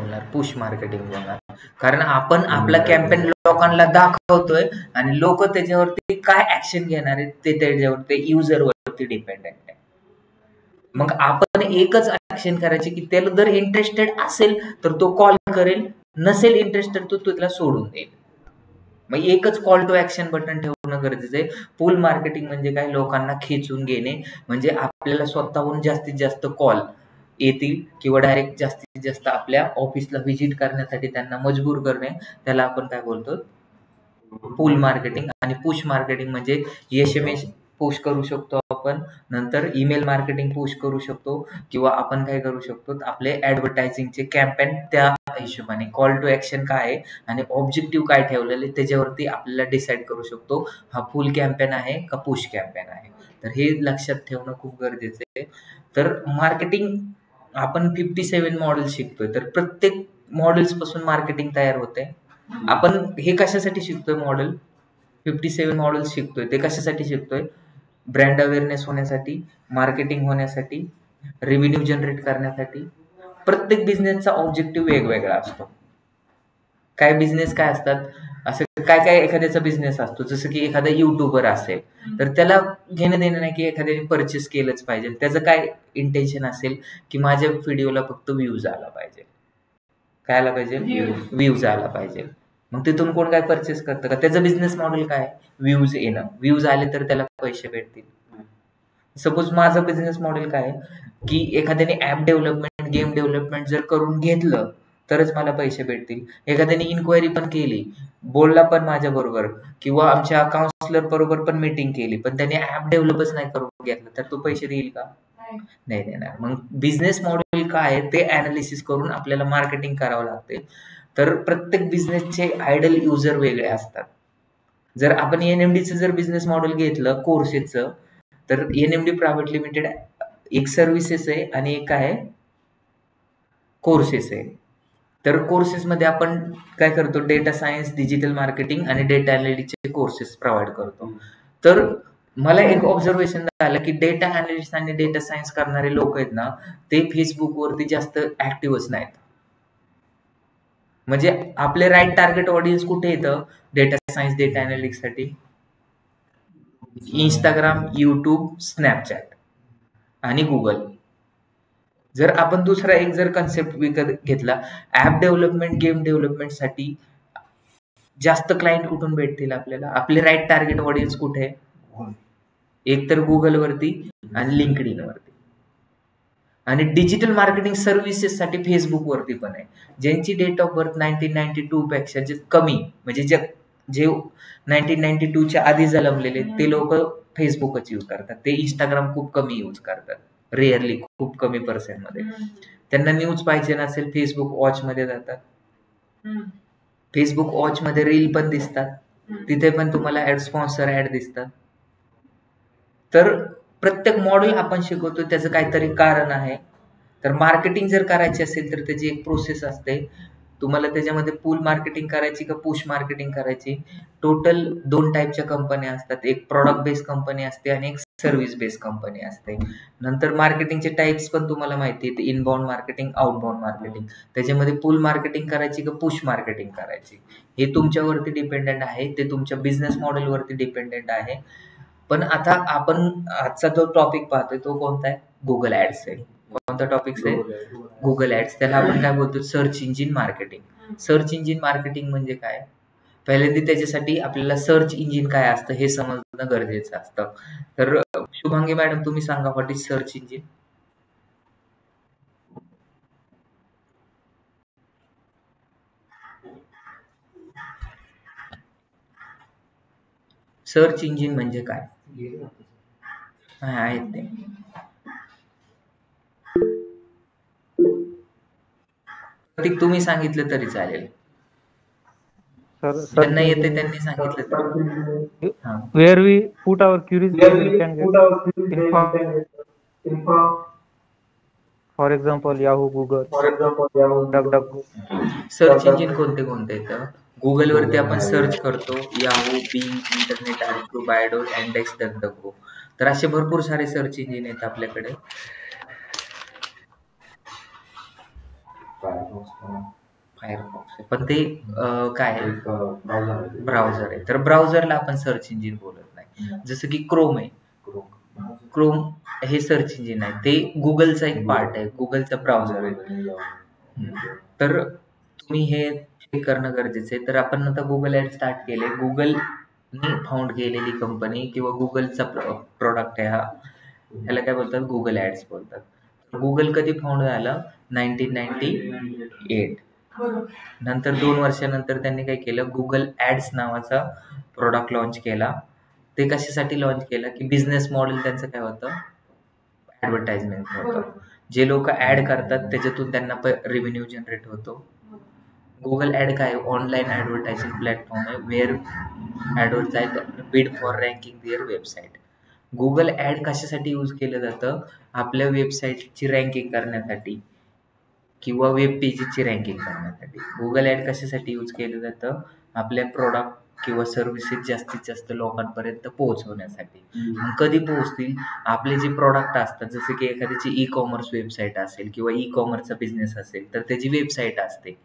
बोलणार, push marketing बोलणार. कारण आपण आपला कॅम्पेन लोकांना दाखवतोय आणि लोक त्याच्यावरती काय ऍक्शन घेणार आहेत ते त्याच्यावरती युजरवरती डिपेंडेंट आहे. मग आपण एकच ऍक्शन करायची की त्याला जर इंटरेस्टेड असेल तर तो कॉल करेल, नसेल इंटरेस्टेड तो त्याला सोडून देईल. मग एकच कॉल टू ऍक्शन बटन ठेवणं गरजेचं आहे. पुल मार्केटिंग म्हणजे काय, लोकांना खेचून घेणे, म्हणजे आपल्याला स्वतःहून जास्तीत जास्त कॉल येतील किंवा डायरेक्ट जास्तीत जास्त आपल्या ऑफिसला व्हिजिट करण्यासाठी त्यांना मजबूर करणे, त्याला आपण काय बोलतो, पुल मार्केटिंग. आणि पुश मार्केटिंग म्हणजे एसएमएस पुश करू शकतो आपण, नंतर ईमेल मार्केटिंग पुश करू शकतो, किंवा आपण काय करू शकतो, आपले ऍडव्हर्टायझिंगचे कॅम्पेन त्या हिशोबाने कॉल टू ऍक्शन काय आहे आणि ऑब्जेक्टिव्ह काय ठेवलेले त्याच्यावरती आपल्याला डिसाईड करू शकतो हा फुल कॅम्पेन आहे का पुश कॅम्पेन आहे. तर हे लक्षात ठेवणं खूप गरजेचं आहे. तर मार्केटिंग आपण 57 मॉडेल शिकतोय, तर प्रत्येक मॉडेल्स पासून मार्केटिंग तयार होते. आपण हे कशासाठी शिकतोय, मॉडेल 57 मॉडेल्स शिकतोय ते कशासाठी शिकतोय, ब्रँड अवेअरनेस होण्यासाठी, मार्केटिंग होण्यासाठी, रेव्हेन्यू जनरेट करण्यासाठी. प्रत्येक बिझनेसचा ऑब्जेक्टिव्ह वेगवेगळा असतो. काय बिझनेस काय असतात, असं काय काय एखाद्याचा बिझनेस असतो, जसं की एखादा युट्यूबर असेल तर त्याला घेणं देणं नाही की एखाद्याने परचेस केलंच पाहिजे. त्याचं काय इंटेन्शन असेल की माझ्या व्हिडिओला फक्त व्ह्यूज आला पाहिजे. काय आला पाहिजे, व्ह्यूज आला पाहिजे. मग तिथून कोण काय परचेस करतं का, त्याचं बिझनेस मॉडेल काय, व्ह्यूज येणं, व्ह्यूज आले तर त्याला पैसे भेटतील. सपोज माझं बिझनेस मॉडेल काय की एखाद्याने ऍप डेव्हलपमेंट, गेम डेव्हलपमेंट जर करून घेतलं तरच मला पैसे भेटतील. एखाद्याने इन्क्वायरी पण केली, बोलला पण माझ्या बरोबर, किंवा आमच्या काउन्सिलर बरोबर पण मीटिंग केली, पण त्याने ऍप डेव्हलपच नाही करून घेतलं, तर तो पैसे देईल का, नाही देणार. मग बिझनेस मॉडेल काय आहे ते अनालिसिस करून आपल्याला मार्केटिंग करावं लागते. तर प्रत्येक बिझनेसचे आयडल युजर वेगळे असतात. जर आपण एनएमडीचं जर बिझनेस मॉडेल घेतलं कोर्सेसचं, तर एनएमडी प्रायव्हेट लिमिटेड एक सर्व्हिसेस आहे आणि एक आहे कोर्सेस आहे. तर कोर्सेसमध्ये आपण काय करतो, डेटा सायन्स, डिजिटल मार्केटिंग आणि डेटा अनालिटिक्सचे कोर्सेस प्रोव्हाइड करतो. तर मला एक ऑब्झर्वेशन झालं की डेटा अनालिस्ट आणि डेटा सायन्स करणारे लोक आहेत ना, ते फेसबुकवरती जास्त ऍक्टिव्हच नाहीत. म्हणजे आपले राईट टार्गेट ऑडियन्स कुठे येतं डेटा सायन्स, डेटा अनालिटिक्स साठी, इंस्टाग्राम, युट्यूब, स्नॅपचॅट आणि गुगल. जर आपण दुसरा एक जर कन्सेप्ट विकत घेतला, ऍप डेव्हलपमेंट, गेम डेव्हलपमेंट साठी जास्त क्लायंट कुठून भेटतील आपल्याला, आपले राईट टार्गेट ऑडियन्स कुठे, एक तर गुगल वरती आणि लिंक्डइन वरती. आणि डिजिटल मार्केटिंग सर्व्हिसेस साठी फेसबुक वरती पण आहे. ज्यांची डेट ऑफ बर्थ 1992 पेक्षा जे कमी, म्हणजे जे 1992 च्या आधी जन्मलेले ते लोक फेसबुकच यूज करतात. ते इंस्टाग्राम खूप कमी यूज करतात, रेअरली, खूप कमी पर्सेंट मध्ये. त्यांना न्यूज पाहिजे नसेल, फेसबुक वॉच मध्ये जातात. फेसबुक वॉच मध्ये रील पण दिसतात, तिथे पण तुम्हाला स्पॉन्सर ऍड दिसतात. तर प्रत्येक मॉडेल आपण शिकवतो त्याचं काहीतरी कारण आहे. तर मार्केटिंग जर करायची असेल तर त्याची एक प्रोसेस असते. तुम्हाला त्याच्यामध्ये पुल मार्केटिंग करायची का पुश मार्केटिंग करायची. टोटल 2 टाईपच्या कंपन्या असतात, एक प्रॉडक्ट बेस्ड कंपनी असते आणि एक सर्व्हिस बेस्ड कंपनी असते. नंतर मार्केटिंगचे टाईप्स पण तुम्हाला माहिती आहेत, इनबाउंड मार्केटिंग, आउटबाउंड मार्केटिंग. त्याच्यामध्ये पुल मार्केटिंग करायची का पुश मार्केटिंग करायची हे तुमच्यावरती डिपेंडेंट आहे, ते तुमच्या बिझनेस मॉडेलवरती डिपेंडेंट आहे. पण आता आपण आजचा जो टॉपिक पाहतोय तो कोणता आहे, गुगल ऍड्स आहे. कोणता टॉपिक आहे, गुगल ऍड्स. त्याला आपण काय बोलतो, search engine marketing. Search engine marketing म्हणजे काय, पहिल्यांदा त्याच्यासाठी आपल्याला सर्च इंजिन काय असतं हे समजणं गरजेचं असतं. तर शुभांगी मॅडम तुम्ही सांगा, what is search engine. Search engine म्हणजे काय, आहेत ते तुम्ही सांगितलं तरी चालेल, ज्यांना येते त्यांनी सांगितलं तरी. Where we put our queries and we can get info. For example, Yahoo, Google, DuckDuckGo. Search engine कोणते कोणते येतं, गुगल वरती आपण सर्च करतो, Yahoo, Bing, Internet Archive, Baidu, index, DuckDuckGo. तर असे भरपूर सारे सर्च इंजिन आहेत आपल्याकडे. फायरफॉक्स आहे, पण ते काय आहे, ब्राउझर आहे. तर ब्राउझरला आपण सर्च इंजिन बोलत नाही. जसं की क्रोम आहे, क्रोम हे सर्च इंजिन आहे, ते गुगलचा एक पार्ट आहे, गुगलचा ब्राउझर आहे. तर तुम्ही हे चेक करणं गरजेचं आहे. तर आपण आता गुगल ॲड स्टार्ट केले, गुगलने फाउंड केलेली कंपनी किंवा गुगलचा प्रोडक्ट आहे हा, ह्याला काय बोलतात, गुगल ॲड्स बोलतात. गुगल कधी फाउंड झालं, 1998. नंतर 2 वर्षानंतर त्यांनी काय केलं, गुगल ॲड्स नावाचा प्रोडक्ट लॉन्च केला. ते कशासाठी लॉन्च केलं की बिझनेस मॉडेल त्यांचं काय होतं, ॲडव्हर्टाइजमेंट होतं. जे लोक ॲड करतात त्याच्यातून त्यांना रेव्हेन्यू जनरेट होतो. गुगल ॲड काय, ऑनलाईन ॲडव्हर्टायझिंग प्लॅटफॉर्म आहे, where advertise bid for ranking their website. Google ad कशासाठी यूज केलं जातं, आपल्या वेबसाईटची रँकिंग करण्यासाठी किंवा वेब पेजेसची रँकिंग करण्यासाठी. गुगल ॲड कशासाठी यूज केलं जातं, आपल्या प्रोडक्ट किंवा सर्व्हिसेस जास्तीत जास्त लोकांपर्यंत पोहोचवण्यासाठी. मग कधी पोहोचतील, आपले जे प्रोडक्ट असतात, जसे की एखाद्याची ई कॉमर्स वेबसाईट असेल किंवा ई कॉमर्सचा बिझनेस असेल, तर त्याची वेबसाईट असते.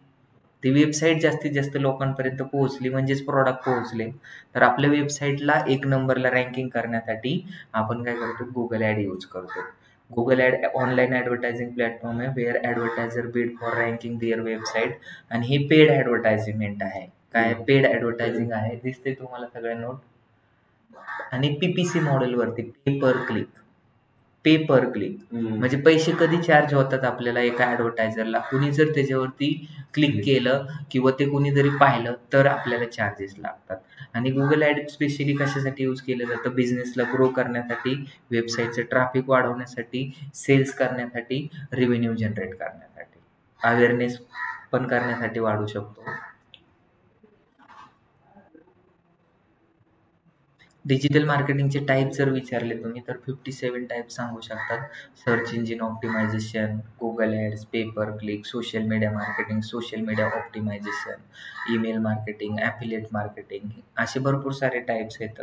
ती वेबसाईट जास्तीत जास्त लोकांपर्यंत पोहोचली म्हणजेच प्रोडक्ट पोहोचले. तर आपल्या वेबसाईटला 1 नंबरला रँकिंग करण्यासाठी आपण काय करतो, गुगल ॲड यूज करतो. Google ad online advertising platform आहे, where advertiser bid for ranking their website. आणि हे पेड ॲडव्हर्टायझमेंट आहे. काय, पेड ॲडव्हर्टायझिंग आहे, दिसते तुम्हाला सगळ्या नोट. आणि PPC मॉडेलवरती, पे पर क्लिक. पे पर क्लिक म्हणजे पैसे कधी चार्ज होतात आपल्याला एका ॲडव्हर्टायझरला, कुणी जर त्याच्यावरती क्लिक केलं किंवा ते कुणी जरी पाहिलं तर आपल्याला चार्जेस लागतात. आणि गुगल ॲड स्पेशली कशासाठी यूज केलं जातं, बिझनेसला ग्रो करण्यासाठी, वेबसाईटचं ट्रॅफिक वाढवण्यासाठी, सेल्स करण्यासाठी, रेव्हेन्यू जनरेट करण्यासाठी, अवेअरनेस पण करण्यासाठी वाढू शकतो. डिजिटल मार्केटिंगचे टाईप जर विचारले तुम्ही तर 57 टाईप सांगू शकतात. Search engine optimisation, Google ads, pay per click, social media marketing, social media optimisation, email marketing, affiliate marketing, असे भरपूर सारे टाईप्स आहेत.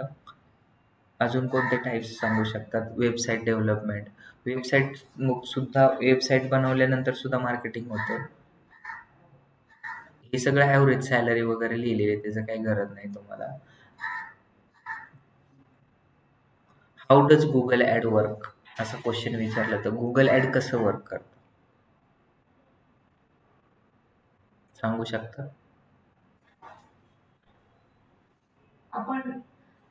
अजून कोणते टाईप्स सांगू शकतात, वेबसाईट डेव्हलपमेंट, वेबसाईट बनवल्यानंतर सुद्धा मार्केटिंग होतं. हे सगळं ॲव्हरेज सॅलरी वगैरे लिहिलेले, त्याचं काही गरज नाही तुम्हाला. How does Google ad work, असा क्वेश्चन विचारला तर गुगल ॲड कसं वर्क करतं सांगू शकता? आपण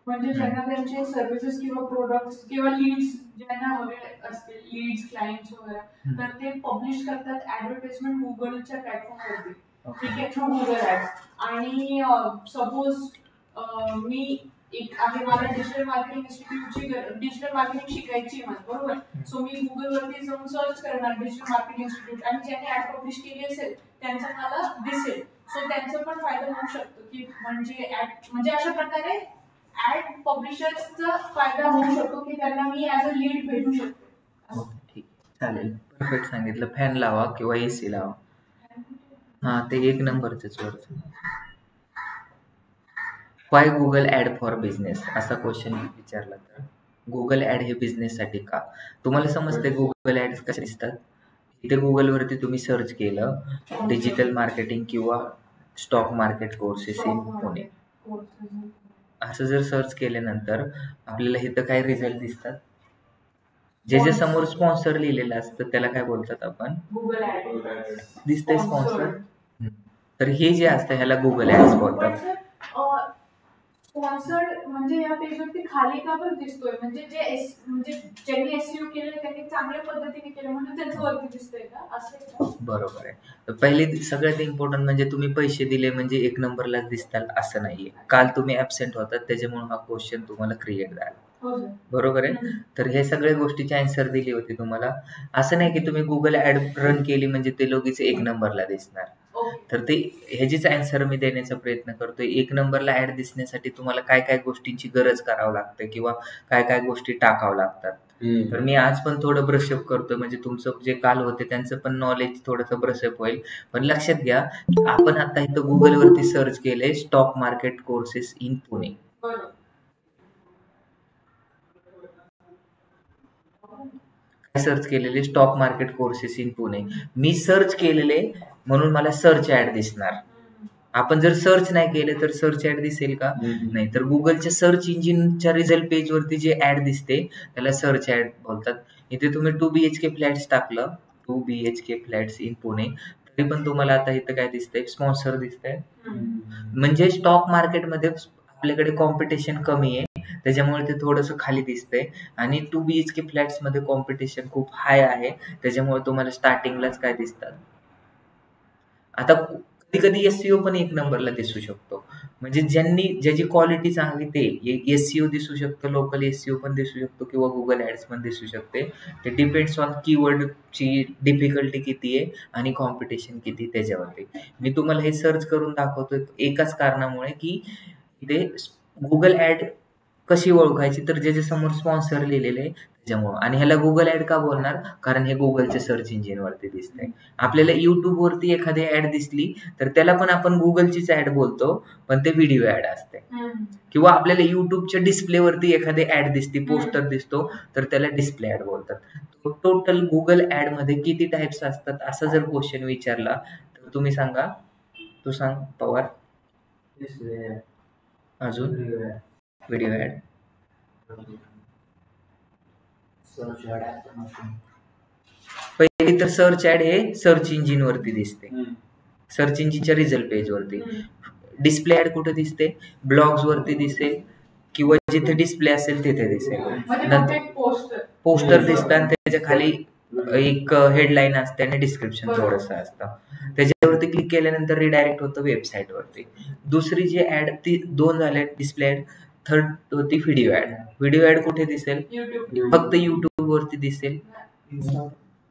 म्हणजे ज्यांना त्यांचे सर्व्हिसेस किंवा प्रोडक्ट्स किंवा लीड्स ज्यांना हवे असतील, लीड्स क्लायंट्स वगैरे, तर ते पब्लिश करतात ऍडव्हर्टाइजमेंट गुगलच्या प्लॅटफॉर्मवरती. ठीक आहे, थ्रू गुगल ॲड्स. आणि सपोज मी एक आहे, मला डिजिटल मार्केटिंग इन्स्टिट्यूटची डिजिटल मार्केटिंग शिकायची आहे मला, बरोबर. सो मी गुगलवरती जाऊन सर्च करणार डिजिटल मार्केटिंग इन्स्टिट्यूट, आणि ज्यांनी ऍड पब्लिश केली असेल त्यांचं मला दिसेल. सो त्यांचा पण फायदा होऊ शकतो की म्हणजे अशा प्रकारे ऍड पब्लिशर्सचा फायदा होऊ शकतो की त्यांना मी ॲज अ लीड भेटू शकते. ठीक, चालेल, परफेक्ट सांगितलं. फॅन लावा किंवा AC लावा. हा, ते 1 नंबरचेच वरच. Why Google ad for business, असा क्वेश्चन विचारला तर गुगल ॲड हे बिझनेससाठी का. तुम्हाला समजते गुगल ॲड्स कसे दिसतात. इथे गुगलवरती तुम्ही सर्च केलं डिजिटल मार्केटिंग किंवा stock market courses in Pune, असं जर सर्च केल्यानंतर आपल्याला इथं काय रिझल्ट दिसतात, जे समोर स्पॉन्सर लिहिलेलं असतं त्याला काय बोलतात आपण, गुगल ॲड. दिसतंय स्पॉन्सर. तर हे जे असतं ह्याला गुगल ॲड्स बोलतात. स्पॉन्सर्ड म्हणजे या पेजवरती खाली का बरं दिसतोय, म्हणजे म्हणजे ज्यांनी SEO केलं त्यांनी चांगल्या पद्धतीने केलं म्हणून त्यांचं वरती दिसतंय का, असं? बरोबर आहे. तर पहिले सगळ्यात इम्पॉर्टंट म्हणजे तुम्ही पैसे दिले म्हणजे 1 नंबरलाच दिसताल असं नाहीये. काल तुम्ही ॲबसेंट होतात त्याच्यामुळे हा क्वेश्चन तुम्हाला क्रिएट झाला. बरोबर आहे. तर हे सगळ्या गोष्टीची आन्सर दिली होती तुम्हाला. असं नाही की तुम्ही गुगल ॲड रन केली म्हणजे ते लगेच 1 नंबरला दिसणार. तर ते ह्याचीच आन्सर मी देण्याचा प्रयत्न करतोय. 1 नंबरला ॲड दिसण्यासाठी तुम्हाला काय काय गोष्टींची गरज करावं लागते किंवा काय काय गोष्टी टाकावं लागतात. तर मी आज पण थोडं ब्रशअप करतोय, म्हणजे तुमचं जे काल होते त्यांचं पण नॉलेज थोडंसं ब्रशअप होईल. पण लक्षात घ्या, आपण आता इथं गुगलवरती सर्च केलंय stock market courses in Pune. Search केलेले stock market courses in Pune. मी सर्च केलेले म्हणून मला सर्च ऍड दिसणार. आपण जर सर्च नाही केलं तर सर्च ऍड दिसेल का? नाही. तर गुगलच्या सर्च इंजिनच्या रिझल्ट पेज वरती जे ऍड दिसते त्याला सर्च ऍड बोलतात. इथे तुम्ही 2 BHK फ्लॅट्स टाकलं, 2 BHK फ्लॅट्स इन पुणे, तरी पण तुम्हाला आता इथं काय दिसतंय? स्पॉन्सर दिसतंय. म्हणजे स्टॉक मार्केटमध्ये आपल्याकडे कॉम्पिटिशन कमी आहे, त्याच्यामुळे ते थोडंसं खाली दिसतंय. आणि 2 BHK फ्लॅट्स मध्ये कॉम्पिटिशन खूप हाय आहे, त्याच्यामुळे तुम्हाला स्टार्टिंगलाच काय दिसतात. आता कधी कधी एसईओ पण एक नंबरला दिसू शकतो. म्हणजे ज्याची क्वालिटी चांगली ते एसईओ दिसू शकतं, लोकल एसईओ पण दिसू शकतो किंवा गुगल ऍड्स पण दिसू शकते. ते डिपेंड्स ऑन कीवर्डची डिफिकल्टी किती आहे आणि कॉम्पिटिशन किती त्याच्यावरती. मी तुम्हाला हे सर्च करून दाखवतोय एकाच कारणामुळे की ते गुगल ऍड कशी ओळखायची, तर ज्याच्या समोर स्पॉन्सर लिहिलेले आहे त्याच्यामुळं. आणि ह्याला गुगल ऍड का बोलणार? कारण हे गुगलच्या सर्च इंजिन वरती दिसतंय. आपल्याला युट्यूब वरती एखादी ऍड दिसली तर त्याला पण आपण गुगलचीच ऍड बोलतो, पण ते व्हिडिओ ऍड असते. किंवा आपल्याला युट्यूबच्या डिस्प्ले वरती एखादी ऍड दिसते, पोस्टर दिसतो, तर त्याला डिस्प्ले ऍड बोलतात. टोटल गुगल ऍड मध्ये किती टाइप्स असतात असा जर क्वेश्चन विचारला तर तुम्ही सांगा. तू सांग पवार. अजून व्हिडिओ ऍड, पहिली तर सर्च ऍड हे सर्च इंजिन वरती दिसते, सर्च इंजिनच्या रिझल्ट पेज वरती. डिस्प्ले ऍड कुठे दिसते? ब्लॉग्स वरती दिसेल किंवा जिथे डिस्प्ले असेल तिथे दिसेल. नंतर पोस्टर दिसतात, त्याच्या खाली एक हेडलाईन असते आणि डिस्क्रिप्शन थोडंसं असतं. त्याच्यावरती क्लिक केल्यानंतर रिडायरेक्ट होतं वेबसाईट वरती. दुसरी जी ऍड, ती 2 झाल्या डिस्प्ले ऍड. थर्ड होती व्हिडिओ ऍड. व्हिडिओ ऍड कुठे दिसेल? फक्त युट्यूब वरती दिसेल.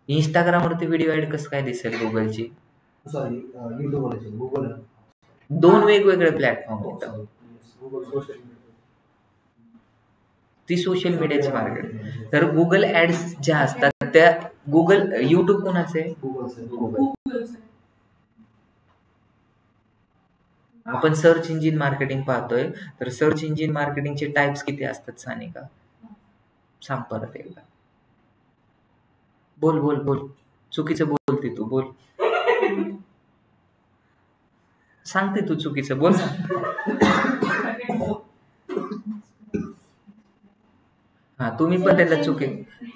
इंस्टाग्राम वरती व्हिडिओ ऍड कसं काय दिसेल गुगलची? गुगल 2 वेगवेगळे प्लॅटफॉर्म आहेत. ती सोशल मीडियाची मार्केट. तर गुगल ऍड्स ज्या असतात त्या गुगल, युट्यूब कोणाचे? गुगल. आपण सर्च इंजिन मार्केटिंग पाहतोय, तर सर्च इंजिन मार्केटिंगचे टाइप्स किती असतात सानिका? सांग परत एकदा. बोल बोल बोल, चुकीचं बोलते तू, बोल. सांगते तू चुकीचं, बोल ना. हा, तुम्ही पण त्याला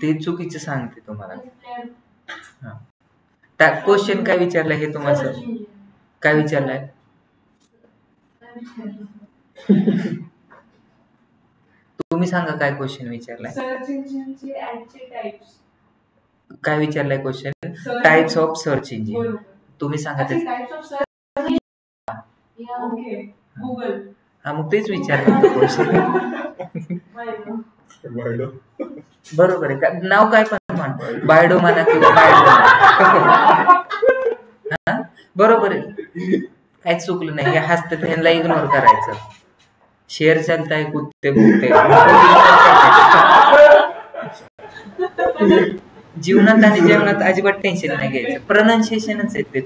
ते चुकीचं सांगते तुम्हाला. हा, क्वेश्चन काय विचारलाय हे तुम्हाला? काय विचारलाय? तुम्ही सांगा काय क्वेश्चन विचारलाय? सर्च इंजिनचे ऍडचे टाइप्स. काय विचारलाय question? Types of search engine. तुम्ही सांगा ते. Types of search. Okay, Google. हा, मग तेच विचारलं क्वेश्चन. बरोबर आहे. नाव काय पण म्हण, बायडो म्हणा किंवा बायडो. हा, बरोबर आहे. काहीच चुकलं नाही. हे हसतं त्यांना इग्नोर करायचं. शेअर चालताय, कुत्ते भुकते. जीवनात आणि जेवणात अजिबात टेन्शन नाही घ्यायचं. प्रोनाउन्सिएशनच आहे ते,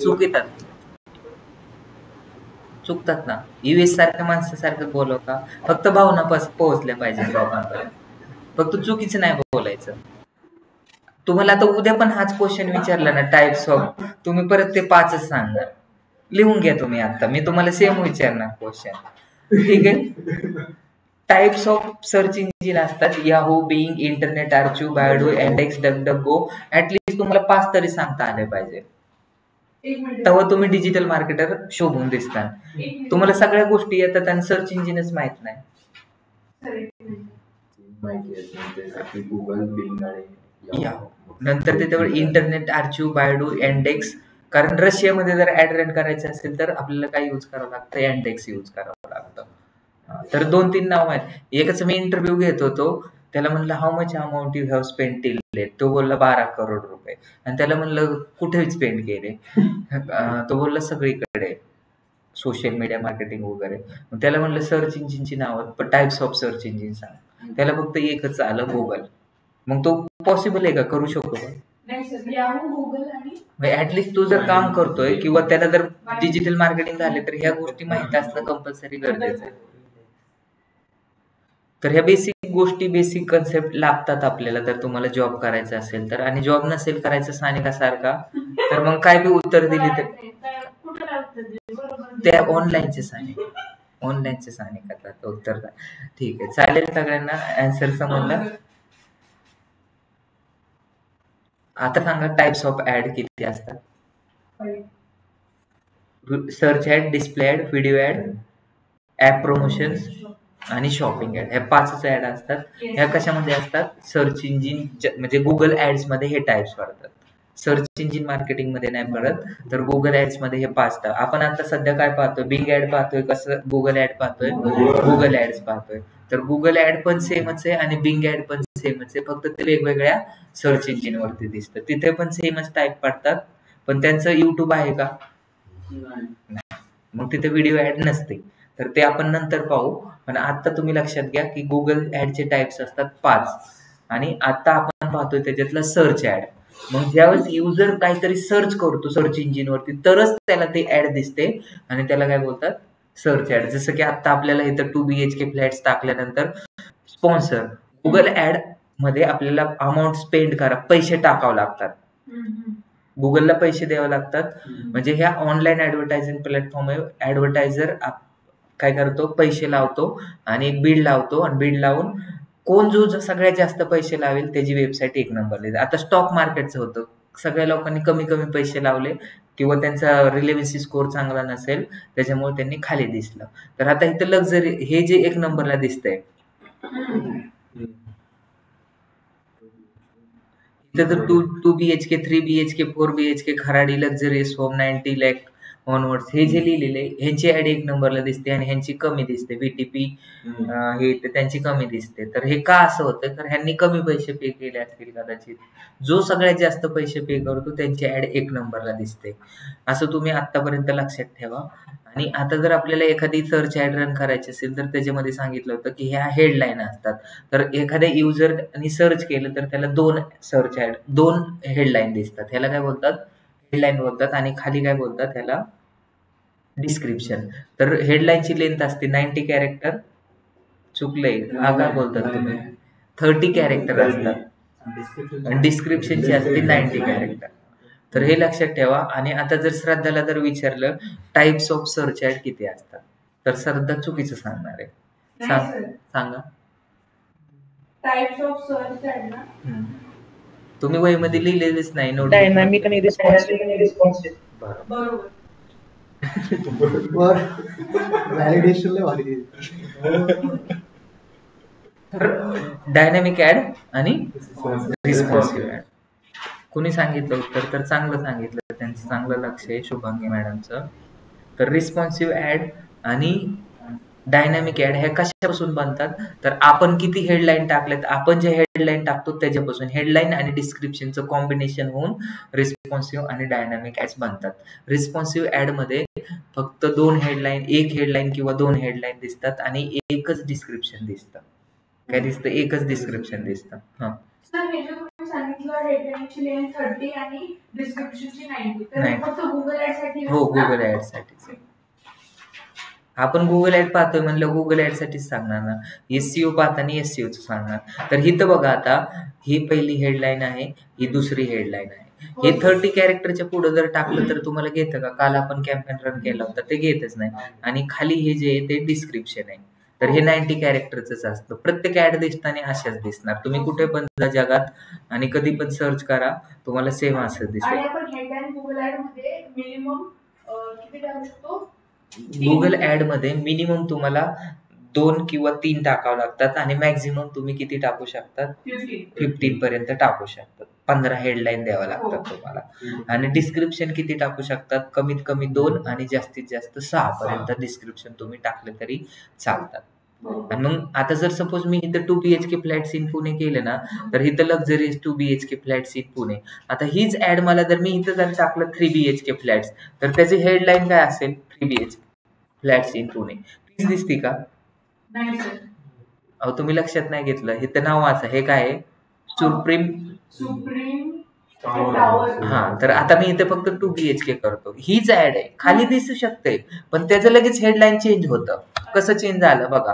चुकतात ना. US सारख्या माणसासारखं बोलव का? फक्त भावना पोहोचल्या पाहिजे लोकांपर्यंत, फक्त चुकीचं नाही बोलायचं. तुम्हाला आता उद्या पण हाच क्वेश्चन विचारला ना, टाइप्स ऑफ, तुम्ही परत ते 5च सांगणार. लिहून घ्या तुम्ही आता, मी तुम्हाला सेम विचारणार क्वेश्चन. ठीक आहे. टाइप्स ऑफ सर्च इंजिन असतात Yahoo, Bing, Internet Archive, Baidu, index, DuckDuckGo. At least तुम्हाला 5 तरी सांगता आले पाहिजे, तेव्हा तुम्ही डिजिटल मार्केटर शोभून दिसता. तुम्हाला सगळ्या गोष्टी येतात आणि सर्च इंजिनच माहित नाही. गुगल, बिंग आणि नंतर त्याच्यावर इंटरनेट आर्चिव, बायडो, इंडेक्स. कारण रशियामध्ये जर ऍड रन करायचं असेल तर आपल्याला काय यूज करावं लागतं? इंडेक्स यूज करावं लागतं. तर 2-3 नाव आहेत. एकच मी इंटरव्ह्यू घेत होतो, त्याला म्हणलं how much amount you have spend till date? तो बोलला 12 करोड रुपये. आणि त्याला म्हणलं कुठे स्पेंड केले? तो बोलला सगळीकडे, सोशल मीडिया मार्केटिंग वगैरे. मग त्याला म्हणलं सर्च इंजिनची नावं, टाइप्स ऑफ सर्च इंजिन सांग. त्याला फक्त एकच आलं, गुगल. मग तो पॉसिबल आहे का? करू शकतो का? ऍटलीस्ट तू जर काम करतोय किंवा त्याला जर डिजिटल मार्केटिंग झाले तर ह्या गोष्टी माहिती असणं कंपल्सरी गरजेचं आहे. तर ह्या बेसिक गोष्टी, बेसिक कन्सेप्ट लागतात आपल्याला जर तुम्हाला जॉब करायचा असेल तर. आणि जॉब नसेल करायचं सानिकासारखा तर मग काय बी उत्तर दिली तर त्या ऑनलाईनचे सानिकाचा उत्तर द्या. ठीक आहे, चालेल. सगळ्यांना आन्सर समजला. आता सांगा टाइप्स ऑफ ऍड किती असतात. Search ad, display ad, video ad, app promotions आणि शॉपिंग ऍड. ह्या 5च ऍड असतात. ह्या कशामध्ये असतात? सर्च इंजिन म्हणजे गुगल ऍड्स मध्ये हे टाइप्स पडतात. सर्च इंजिन मार्केटिंग मध्ये नाही पडत, तर गुगल ऍड्स मध्ये हे 5. आपण आता सध्या काय पाहतोय? बिंग ऍड पाहतोय, कसं गुगल ऍड पाहतोय, गुगल ऍड्स पाहतोय. तर गुगल ऍड पण सेमच आहे आणि बिंग ऍड पण सेमच आहे, फक्त ते वेगवेगळ्या सर्च इंजिन वरती दिसतं. तिथे पण सेमच टाईप पडतात, पण त्यांचं युट्यूब आहे का? मग तिथे व्हिडिओ ऍड नसते. तर ते आपण नंतर पाहू. पण आता तुम्ही लक्षात घ्या की गुगल ऍडचे टाइप्स असतात 5 आणि आता आपण पाहतोय त्याच्यातला सर्च ऍड. मग ज्यावेळेस युजर काहीतरी सर्च करतो सर्च इंजिन वरती तरच त्याला ते ऍड दिसते आणि त्याला काय बोलतात? Search ad. जसं की आता आपल्याला इथं 2 BHK फ्लॅट्स टाकल्यानंतर स्पॉन्सर, गुगल ऍड मध्ये आपल्याला अमाऊंट स्पेंड करा, पैसे टाकावे लागतात, गुगलला पैसे द्यावे लागतात. म्हणजे ह्या ऑनलाईन ऍडव्हर्टायझिंग प्लॅटफॉर्म आहे. ऍडव्हर्टायझर काय करतो? पैसे लावतो आणि एक बीड लावतो आणि बीड लावून कोण जो सगळ्यात जास्त पैसे लावेल त्याची वेबसाईट 1 नंबरला येते. आता स्टॉक मार्केटचं होतं, सगळ्या लोकांनी कमी कमी पैसे लावले किंवा त्यांचा रिलेव्हन्सी स्कोर चांगला नसेल त्याच्यामुळे त्यांनी खाली दिसलं. तर आता इथं लक्झरी हे जे 1 नंबरला दिसतंय इथं तर 2 BHK, 3 BHK, 4 BHK, Kharadi, luxurious home, 90 lakh onwards हे जे लिहिलेले ह्यांची ऍड 1 नंबरला दिसते आणि ह्यांची कमी दिसते. VTP हे त्यांची कमी दिसते. तर हे का असं होतं? तर ह्यांनी कमी पैसे पे केले असतील कदाचित. जो सगळ्यात जास्त पैसे पे करतो त्यांची ऍड 1 नंबरला दिसते. असं तुम्ही आतापर्यंत लक्षात ठेवा. आणि आता जर आपल्याला एखादी सर्च ऍड रन करायची असेल तर त्याच्यामध्ये सांगितलं होतं की ह्या हेडलाईन असतात. तर एखाद्या युजरनी सर्च केलं तर त्याला 2 हेडलाईन दिसतात. ह्याला काय बोलतात? हेडलाईन बोलतात. आणि खाली काय बोलतात? ह्याला डिस्क्रिप्शन. तर हेडलाईनची लेंथ असते 90 कॅरेक्टर. चुकलंय, हा काय बोलतात तुम्ही? 30 कॅरेक्टर असतात आणि डिस्क्रिप्शनची असते 90 कॅरेक्टर. तर हे लक्षात ठेवा. आणि आता जर श्रद्धाला जर विचारलं टाइप्स ऑफ सर्च ऍड किती असतात तर श्रद्धा चुकीचं सांगणार आहे. सांगा. टाइप्स ऑफ सर्च ऍड ना तुम्ही वहीमध्ये लिहिलेलेच नाही. डायनामिक आणि रिस्पॉन्सिव्ह. बरोबर. व्हॅलिडेशनला भारी. तर डायनामिक ऍड आणि रिस्पॉन्सिव्ह ऍड. कुणी सांगितलं उत्तर? तर चांगलं सांगितलं, त्यांचं चांगलं लक्ष आहे शुभांगी मॅडमचं. तर रिस्पॉन्सिव्ह ऍड आणि डायनामिक ऍड ह्या कशापासून बनतात? तर आपण किती हेडलाईन टाकल्यात, आपण जे हेडलाईन टाकतो त्याच्यापासून. हेडलाईन आणि डिस्क्रिप्शनचं कॉम्बिनेशन होऊन रिस्पॉन्सिव्ह आणि डायनामिक ऍड्स बनतात. रिस्पॉन्सिव्ह ऍड मध्ये फक्त 2 हेडलाईन, 1 हेडलाईन किंवा 2 हेडलाईन दिसतात आणि एकच डिस्क्रिप्शन दिसतं. काय दिसतं? एकच डिस्क्रिप्शन दिसतं. सर हे जे तुम्ही सांगितलं हेडलाईनची लेंथ 30 आणि डिस्क्रिप्शनची 90 तर हे फक्त गुगल ऍड साठी? हो, गुगल ऍड साठी. आपण गुगल ऍड पाहतोय म्हणलं गुगल ऍड साठीच सांगणार ना. SEO पाहताना SEO च सांगणार. तर हिथं बघा आता ही पहिली हेडलाईन आहे, ही दुसरी हेडलाईन आहे. हे 30 कॅरेक्टरच्या पुढे जर टाकलं तर तुम्हाला घेतं का? काल आपण कॅम्पेन रन केला होता ते घेतच नाही. आणि खाली हे जे आहे ते डिस्क्रिप्शन आहे. तर हे 90 कॅरेक्टरच असतं. प्रत्येक ऍड दिसताना अशाच दिसणार. तुम्ही कुठे पण जा जगात आणि कधी पण सर्च करा तुम्हाला सेम असं दिसेल. आणि आपण हेडलाईन गुगल ऍड मध्ये मिनिमम किती टाकू शकतो? गुगल ऍड मध्ये मिनिमम तुम्हाला 2 किंवा 3 टाकावं लागतात आणि मॅक्झिमम तुम्ही किती टाकू शकतात? 15 पर्यंत टाकू शकतात. 15 हेडलाईन द्यावा लागतात तुम्हाला. आणि डिस्क्रिप्शन किती टाकू शकतात? कमीत कमी 2 आणि जास्तीत जास्त 6 पर्यंत डिस्क्रिप्शन तुम्ही टाकले तरी चालतात. आणि मग आता जर सपोज मी इथं 2 BHK फ्लॅट्स इन पुणे केलं ना तर इथं luxuries 2 BHK flats in Pune. आता हीच ऍड मला जर मी इथं जर टाकलं 3 BHK फ्लॅट्स तर त्याची हेडलाईन काय असेल? 3 BHK फ्लॅट्स इन पुणे. तीच दिसती का? नाही सर. अहो तुम्ही लक्षात नाही घेतलं. हे तर नाव वाचा. हे काय आहे? Supreme tower. हा. तर आता मी इथे फक्त 2 BHK करतो. हीच ऍड आहे, खाली दिसू शकते पण त्याचं लगेच हेडलाईन चेंज होतं. कसं चेंज झालं बघा.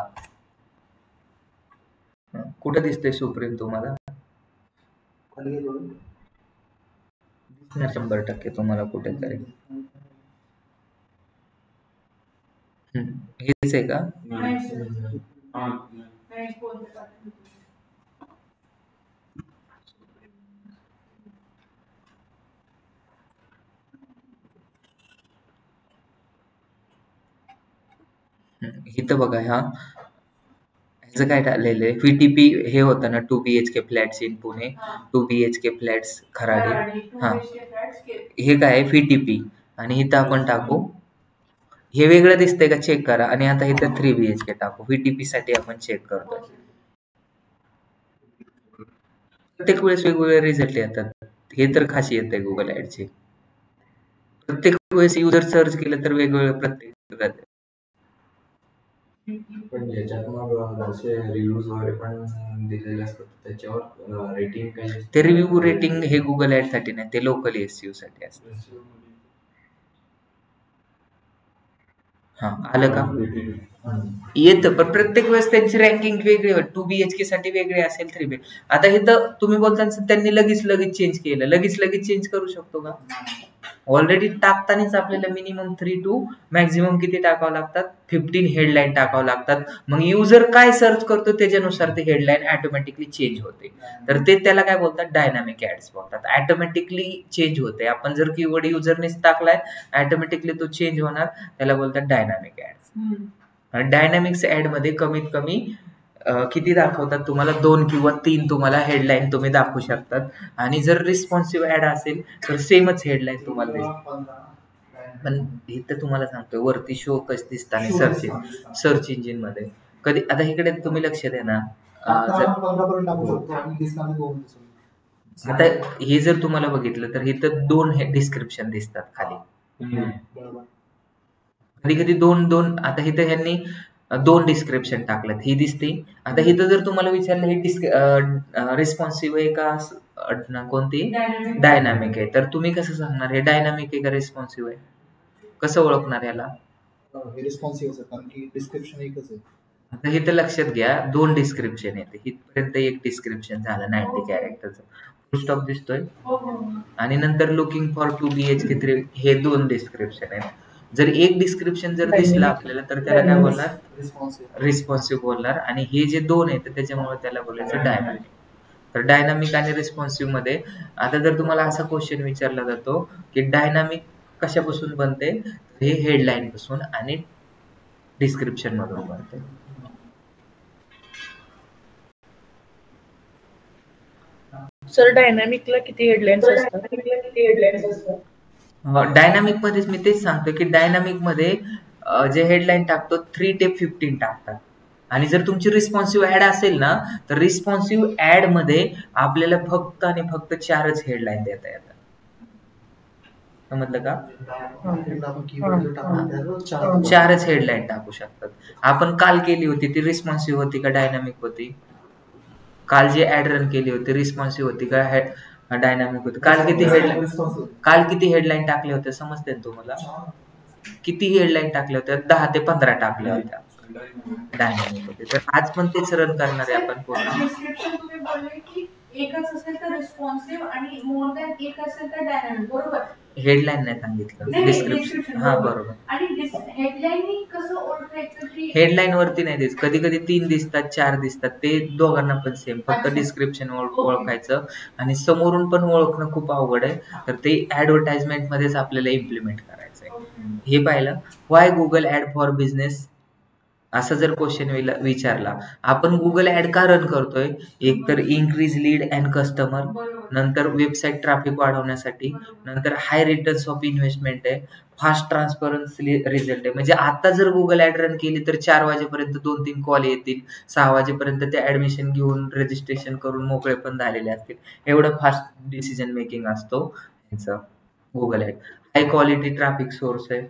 कुठं दिसतंय सुप्रीम तुम्हाला? खाली गेलो. दिसणार 100% तुम्हाला कुठेतरी. हेच आहे का? इथं बघा, ह्याचं काय टाकलेलं आहे, VTP हे होतं ना 2 BHK flats in Pune, 2 BHK flats Kharadi. हा, हे काय आहे VTP. आणि इथं आपण टाकू, हे वेगळं दिसतंय का चेक करा. आणि आता इथं 3 BHK टाकू. VTP साठी आपण चेक करतोय. प्रत्येक वेळेस वेगवेगळे रिझल्ट येतात. हे तर खासियत आहे गुगल ऍडची. प्रत्येक वेळेस युजर सर्च केलं तर वेगवेगळं प्रत्येक. पण ज्याच्यात मग असे रिव्ह्यूज वगैरे पण दिलेले असतात त्याच्यावर रेटिंग काही ते रिव्ह्यू रेटिंग हे गुगल ऍड साठी नाही, ते लोकल SEO साठी असतं. हा, आलं का? येतं, पण प्रत्येक वेळेस त्यांची रँकिंग वेगळी होती. 2 BHK साठी वेगळी असेल, 3 BHK. आता हे तर तुम्ही बोलता त्यांनी लगेच चेंज केलं. लगेच चेंज करू शकतो का? ऑलरेडी टाकतानाच आपल्याला मिनिमम 3 टू मॅक्झिमम किती टाकावं लागतात? 15 हेडलाईन टाकावं लागतात. मग युजर काय सर्च करतो त्याच्यानुसार ते हेडलाईन ऑटोमॅटिकली चेंज होते. तर ते त्याला काय बोलतात? डायनामिक ऍड्स बोलतात. ऑटोमॅटिकली चेंज होते. आपण जर कीवर्ड युजरनेच टाकलाय, ऑटोमॅटिकली तो चेंज होणार, त्याला बोलतात डायनामिक ऍड्स. आणि डायनामिक्स ऍड मध्ये कमीत कमी किती दाखवतात तुम्हाला? 2 किंवा 3 तुम्हाला हेडलाईन तुम्ही दाखवू शकतात. आणि जर रिस्पॉन्सिव्ह ऍड असेल तर सेमच हेडलाईन तुम्हाला दिसते. पण इथं तुम्हाला सांगतोय वरती शो कसे दिसतात सर्च इंजिन मध्ये. कधी आता इकडे तुम्ही लक्ष द्या ना. आता हे जर तुम्हाला बघितलं तर इथं 2 डिस्क्रिप्शन दिसतात खाली. कधी कधी 2 आता इथं ह्यांनी 2 डिस्क्रिप्शन टाकलेत, ही दिसते. आता इथं जर तुम्हाला विचारलं हे रिस्पॉन्सिव्ह आहे का कोणती डायनामिक आहे, तर तुम्ही कसं सांगणार हे डायनामिक आहे का रिस्पॉन्सिव्ह आहे? कसं ओळखणार याला? रिस्पॉन्सिव्ह कारण की डिस्क्रिप्शन एकच आहे. आता इथं लक्षात घ्या, 2 डिस्क्रिप्शन येते. इथपर्यंत एक डिस्क्रिप्शन झालं 90 कॅरेक्टरचं, फुल स्टॉप दिसतोय. आणि नंतर लुकिंग फॉर 2 BHK 3 हे 2 डिस्क्रिप्शन आहेत. जर एक डिस्क्रिप्शन जर दिसलं आपल्याला तर त्याला काय बोलणार? रिस्पॉन्सिव्ह बोलणार. आणि हे जे 2 आहेत त्याच्यामुळे त्याला बोलायचं डायनामिक. तर डायनामिक आणि रिस्पॉन्सिव्ह मध्ये आता जर तुम्हाला असा क्वेश्चन विचारला जातो की डायनामिक कशापासून बनते, हे हेडलाईन पासून आणि डिस्क्रिप्शन मधून बनते. सर डायनामिकला किती हेडलाईन्स असतात? डायनामिक मध्येच मी तेच सांगतो की डायनामिक मध्ये जे हेडलाईन टाकतो 3 ते 15 टाकतात. आणि जर तुमची रिस्पॉन्सिव्ह ऍड असेल ना तर रिस्पॉन्सिव्ह ऍड मध्ये आपल्याला फक्त आणि फक्त 4च हेडलाईन देता येतात. समजलं का? 4च हेडलाईन टाकू शकतात. आपण काल केली होती ती रिस्पॉन्सिव्ह होती का डायनामिक होती? काल जी ऍड रन केली होती रिस्पॉन्सिव्ह होती का डायनामिक होती? काल किती हेडलाईन टाकल्या होत्या समजते ना तुम्हाला? किती हेडलाईन टाकल्या होत्या? 10 ते 15 टाकल्या होत्या, डायनामिक होते. तर आज पण तेच रन करणार आहे आपण पूर्ण. डिस्क्रिप्शन तुम्ही बोलले की एकच असेल तर रिस्पॉन्सिव्ह आणि मोर दॅन एक असेल तर डायनामिक, बरोबर? हेडलाईन नाही सांगितलं, डिस्क्रिप्शन. हा, बरोबर. आणि हेडलाईन कसं ओळखायचं की हेडलाईन वरती नाही दिसत, कधी कधी 3 दिसतात, 4 दिसतात, ते दोघांना पण सेम. फक्त डिस्क्रिप्शन ओळखायचं. आणि समोरून पण ओळखणं खूप अवघड आहे, तर ते ऍडव्हर्टाइजमेंट मध्येच आपल्याला इम्प्लिमेंट करायचंय. हे पाहिलं, व्हाय गुगल ऍड फॉर बिझनेस असा जर क्वेश्चन विचारला, आपण गुगल ऍड का रन करतोय? एक तर इन्क्रीज लीड अँड कस्टमर, नंतर वेबसाईट ट्रॅफिक वाढवण्यासाठी, नंतर हाय रिटर्न्स ऑफ इन्व्हेस्टमेंट आहे, फास्ट ट्रान्सपरन्सी रिझल्ट आहे. म्हणजे आता जर गुगल ऍड रन केली तर 4 वाजेपर्यंत 2-3 कॉल येतील, 6 वाजेपर्यंत ते ऍडमिशन घेऊन रजिस्ट्रेशन करून मोकळे पण झालेले असतील. एवढं फास्ट डिसिजन मेकिंग असतो ह्याचं Google ad. High quality traffic source आहे.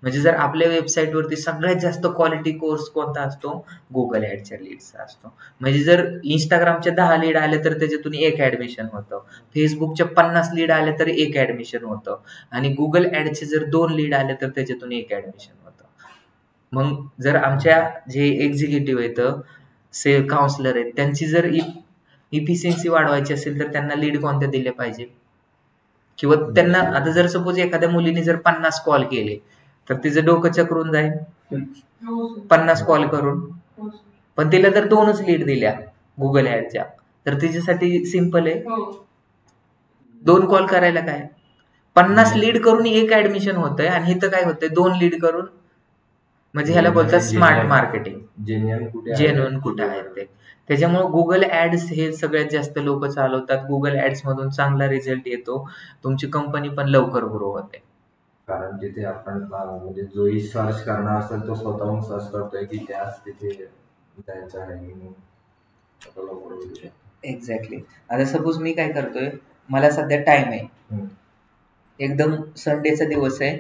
म्हणजे जर आपल्या वेबसाईटवरती सगळ्यात जास्त क्वालिटी कोर्स कोणता असतो? गुगल ऍडच्या लीड्सचा असतो. म्हणजे जर इंस्टाग्रामच्या 10 लीड आले तर त्याच्यातून 1 ऍडमिशन होतं, फेसबुकच्या 50 लीड आले तर 1 ऍडमिशन होतं, आणि गुगल ऍडचे जर 2 लीड आले तर त्याच्यातून 1 ऍडमिशन होतं. मग जर आमच्या जे एक्झिक्युटिव्ह आहेत काउन्सिलर आहेत, त्यांची जर इफिशियन्सी वाढवायची असेल तर त्यांना लीड कोणत्या दिले पाहिजे, किंवा त्यांना आता जर सपोज एखाद्या मुलीने जर 50 कॉल केले तर तिचं डोकं चक्रून जाईल हो सर. 50 कॉल करून. हो सर. पण तिला जर 2च लीड दिल्या गुगल ऍडच्या तर तिच्यासाठी सिंपल आहे, हो 2 कॉल करायला काय, 50 लीड करून 1 ऍडमिशन होतंय आणि इथं काय होतंय 2 लीड करून, म्हणजे ह्याला बोलतात स्मार्ट मार्केटिंग. जेन्युइन कुठे आहेत ते. त्याच्यामुळे गुगल ऍड्स हे सगळ्यात जास्त लोक चालवतात. गुगल ऍड्स मधून चांगला रिझल्ट येतो, तुमची कंपनी पण लवकर ग्रो होते. कारण जिथे आपण म्हणजे जोही सर्च करणार असेल तो स्वतःहून सर्च करतोय की त्याच तिथे जायचं आहे म्हणून लवकर होऊ शकतो. एक्झॅक्टली. आता सपोज मी काय करतोय, मला सध्या टाइम आहे, एकदम संडेचा दिवस आहे,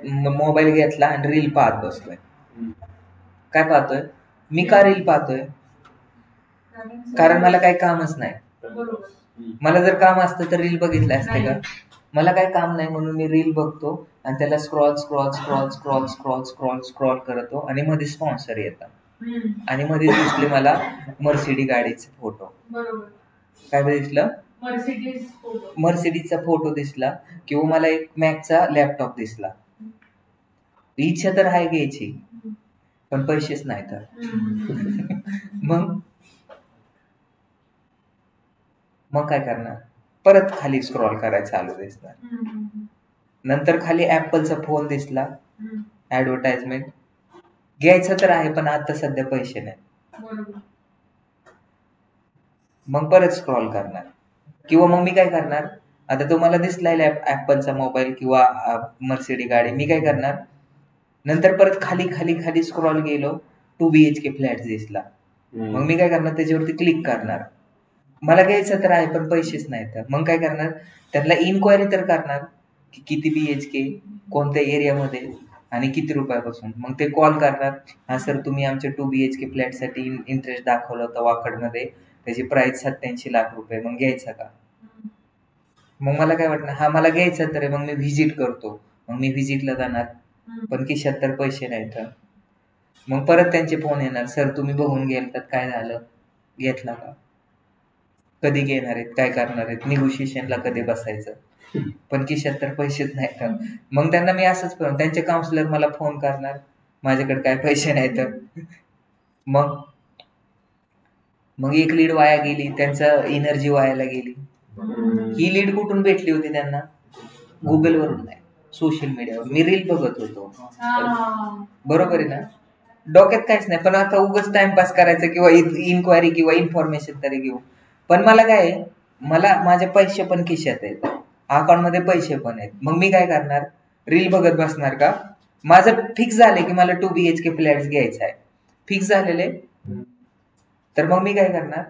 मोबाईल घेतला आणि रील पाहत बसलोय. काय पाहतोय मी, का रील पाहतोय, कारण मला काही कामच नाही. बरोबर. मला जर काम असतं तर रील बघितलं असते का, मला काही काम नाही म्हणून मी रील बघतो आणि त्याला scroll scroll scroll scroll scroll scroll scroll करतो आणि मध्ये स्पॉन्सर येतात आणि मध्ये दिसले मला मर्सिडी गाडीचे फोटो. बरोबर. काय दिसलं, मर्सिडीजचा फोटो दिसला, किंवा मला एक मॅकचा लॅपटॉप दिसला. इच्छा तर आहे घ्यायची पण पैसेच नाही तर मग काय करणार, परत खाली स्क्रॉल करायला चालू दिसणार. नंतर खाली ऍपलचा फोन दिसला, ऍडव्हर्टाइजमेंट, घ्यायचं तर आहे पण आता सध्या पैसे नाही, मग परत स्क्रॉल करणार. किंवा मग मी काय करणार, आता तुम्हाला दिसलाय ऍपलचा मोबाईल किंवा मर्सिडी गाडी, मी काय करणार, नंतर परत खाली खाली खाली स्क्रॉल गेलो, 2 BHK फ्लॅट दिसला, मग मी काय करणार, त्याच्यावरती क्लिक करणार. मला घ्यायचं तर आहे पण पैसेच नाही तर मग काय करणार, त्यांना इन्क्वायरी तर करणार की किती BHK, कोणत्या एरियामध्ये आणि किती रुपयापासून. मग ते कॉल करणार, हा सर तुम्ही आमच्या 2 BHK फ्लॅटसाठी इंटरेस्ट दाखवला होता वाकडमध्ये, त्याची प्राइस 87 लाख रुपये, मग घ्यायचा का. मग मला काय वाटणार, हा मला घ्यायचं तर आहे, मग मी व्हिजिट करतो, मग मी व्हिजिटला जाणार पण खिशात तर पैसे नाही तर मग परत त्यांचे फोन येणार, सर तुम्ही बघून गेलात, काय झालं, घेतला का, कधी घेणार आहेत, काय करणार आहेत, निगोशिएशनला कधी बसायचं, पण खिशात तर पैसेच नाही तर मग त्यांना मी असंच करून, त्यांचे काउन्सिलर मला फोन करणार, माझ्याकडे काय पैसे नाही तर मग एक लीड वाया गेली, त्यांचा एनर्जी वायाला गेली. ही लीड कुठून भेटली होती त्यांना, गुगलवरून नाही, सोशल मीडियावर. मी रील बघत होतो, बरोबर आहे ना, डोक्यात काहीच नाही, पण आता उगाच टाइमपास करायचं किंवा इन्क्वायरी किंवा इन्फॉर्मेशन तरी घेऊ. पण मला काय, मला माझे पैसे पण खिशात आहेत, अकाउंटमध्ये पैसे पण आहेत, मग मी काय करणार, रील बघत बसणार का. माझं फिक्स झालंय की मला 2 BHK फ्लॅट घ्यायचा आहे, फिक्स झालेले, तर मग मी काय करणार,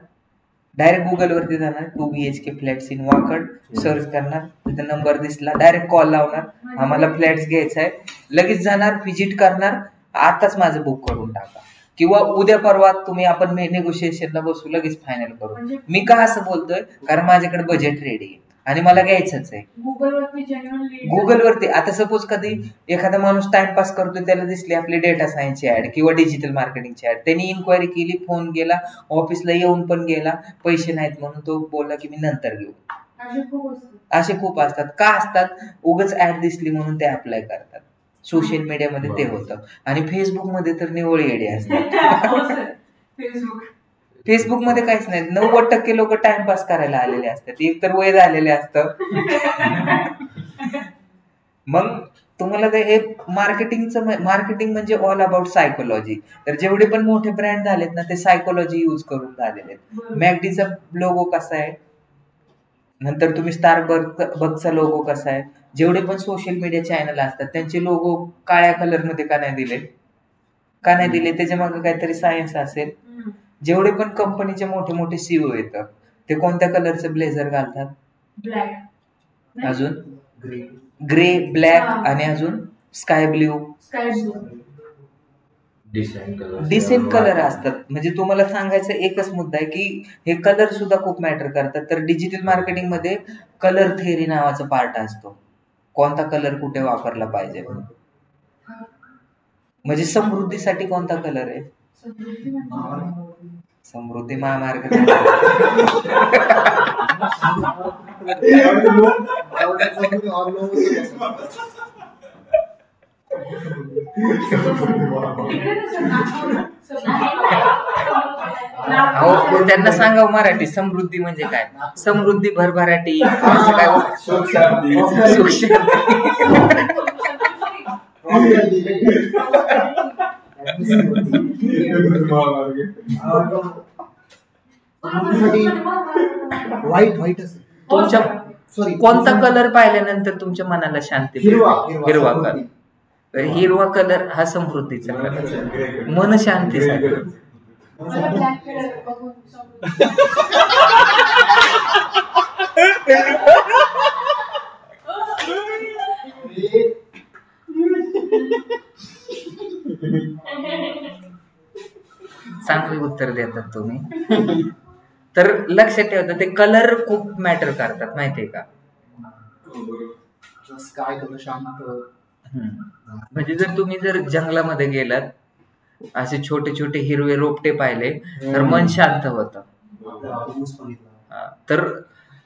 डायरेक्ट गुगलवरती जाणार, 2 BHK flats in Wakad search करणार, तिथं नंबर दिसला, डायरेक्ट कॉल लावणार, आम्हाला फ्लॅट्स घ्यायचा आहे, लगेच जाणार, व्हिजिट करणार, आताच माझं बुक करून टाका, किंवा उद्या परवा तुम्ही आपण नेगोशिएशनला बसू, लगेच फायनल करू. मी का असं बोलतोय, कारण माझ्याकडे बजेट रेडी आहे आणि मला घ्यायचंच आहे. गुगलवरती आता सपोज कधी एखादा माणूस टाइमपास करतोय, त्याला दिसली आपली डेटा सायन्सची ऍड किंवा डिजिटल मार्केटिंगची ऍड, त्यांनी इन्क्वायरी केली, फोन गेला, ऑफिसला येऊन पण गेला, पैसे नाहीत म्हणून तो बोलला की मी नंतर घेऊ. असे खूप असतात. का असतात, उगाच ऍड दिसली म्हणून ते अप्लाय करतात. सोशल मीडियामध्ये ते होतं. आणि फेसबुकमध्ये तर निवळ येडे असतात. फेसबुकमध्ये काहीच नाही, 90% लोक टाइमपास करायला आलेले असतात, एक तर वय झालेले असतं. मग तुम्हाला ते हे मार्केटिंग म्हणजे ऑल अबाउट सायकोलॉजी. तर जेवढे पण मोठे ब्रँड झालेत ना, ते सायकोलॉजी यूज करून झालेले आहेत. मॅकडीचा लोगो कसा आहे, नंतर तुम्ही स्टारबक्सचा लोगो कसा आहे, जेवढे पण सोशल मीडिया चॅनल असतात त्यांचे लोगो काळ्या कलरमध्ये का नाही दिले, त्याच्या मागे काहीतरी सायन्स असेल. जेवढे पण कंपनीचे मोठे मोठे CEO येतात ते कोणत्या कलरचे ब्लेझर घालतात, ब्लॅक, अजून ग्रे, ब्लॅक आणि अजून स्काय ब्ल्यू, डिसेंट कलर असतात. म्हणजे तुम्हाला सांगायचं एकच मुद्दा आहे की हे कलर सुद्धा खूप मॅटर करतात. तर डिजिटल मार्केटिंग मध्ये कलर थेअरी नावाचा पार्ट असतो, कोणता कलर कुठे वापरला पाहिजे. म्हणजे समृद्धीसाठी कोणता कलर आहे, समृद्धी महामार्ग अहो त्यांना सांगा मराठी समृद्धी म्हणजे काय. समृद्धी भरभराटी असं काय सुख शांती. व्हाईट असेल तुमच्या कोणता कलर पाहिल्यानंतर तुमच्या मनाला शांती मिळते? हिरवा कलर. तर हिरवा कलर हा समृद्धीचा कलर, मन शांतीसाठी. चांगले उत्तर देतात तुम्ही. तर लक्षात ठेवता ते कलर खूप मॅटर करतात माहितीये का. स्काय कलर शांत. म्हणजे जर जंगलामध्ये गेलात, असे छोटे छोटे हिरवे रोपटे पाहिले तर मन शांत होतं. तर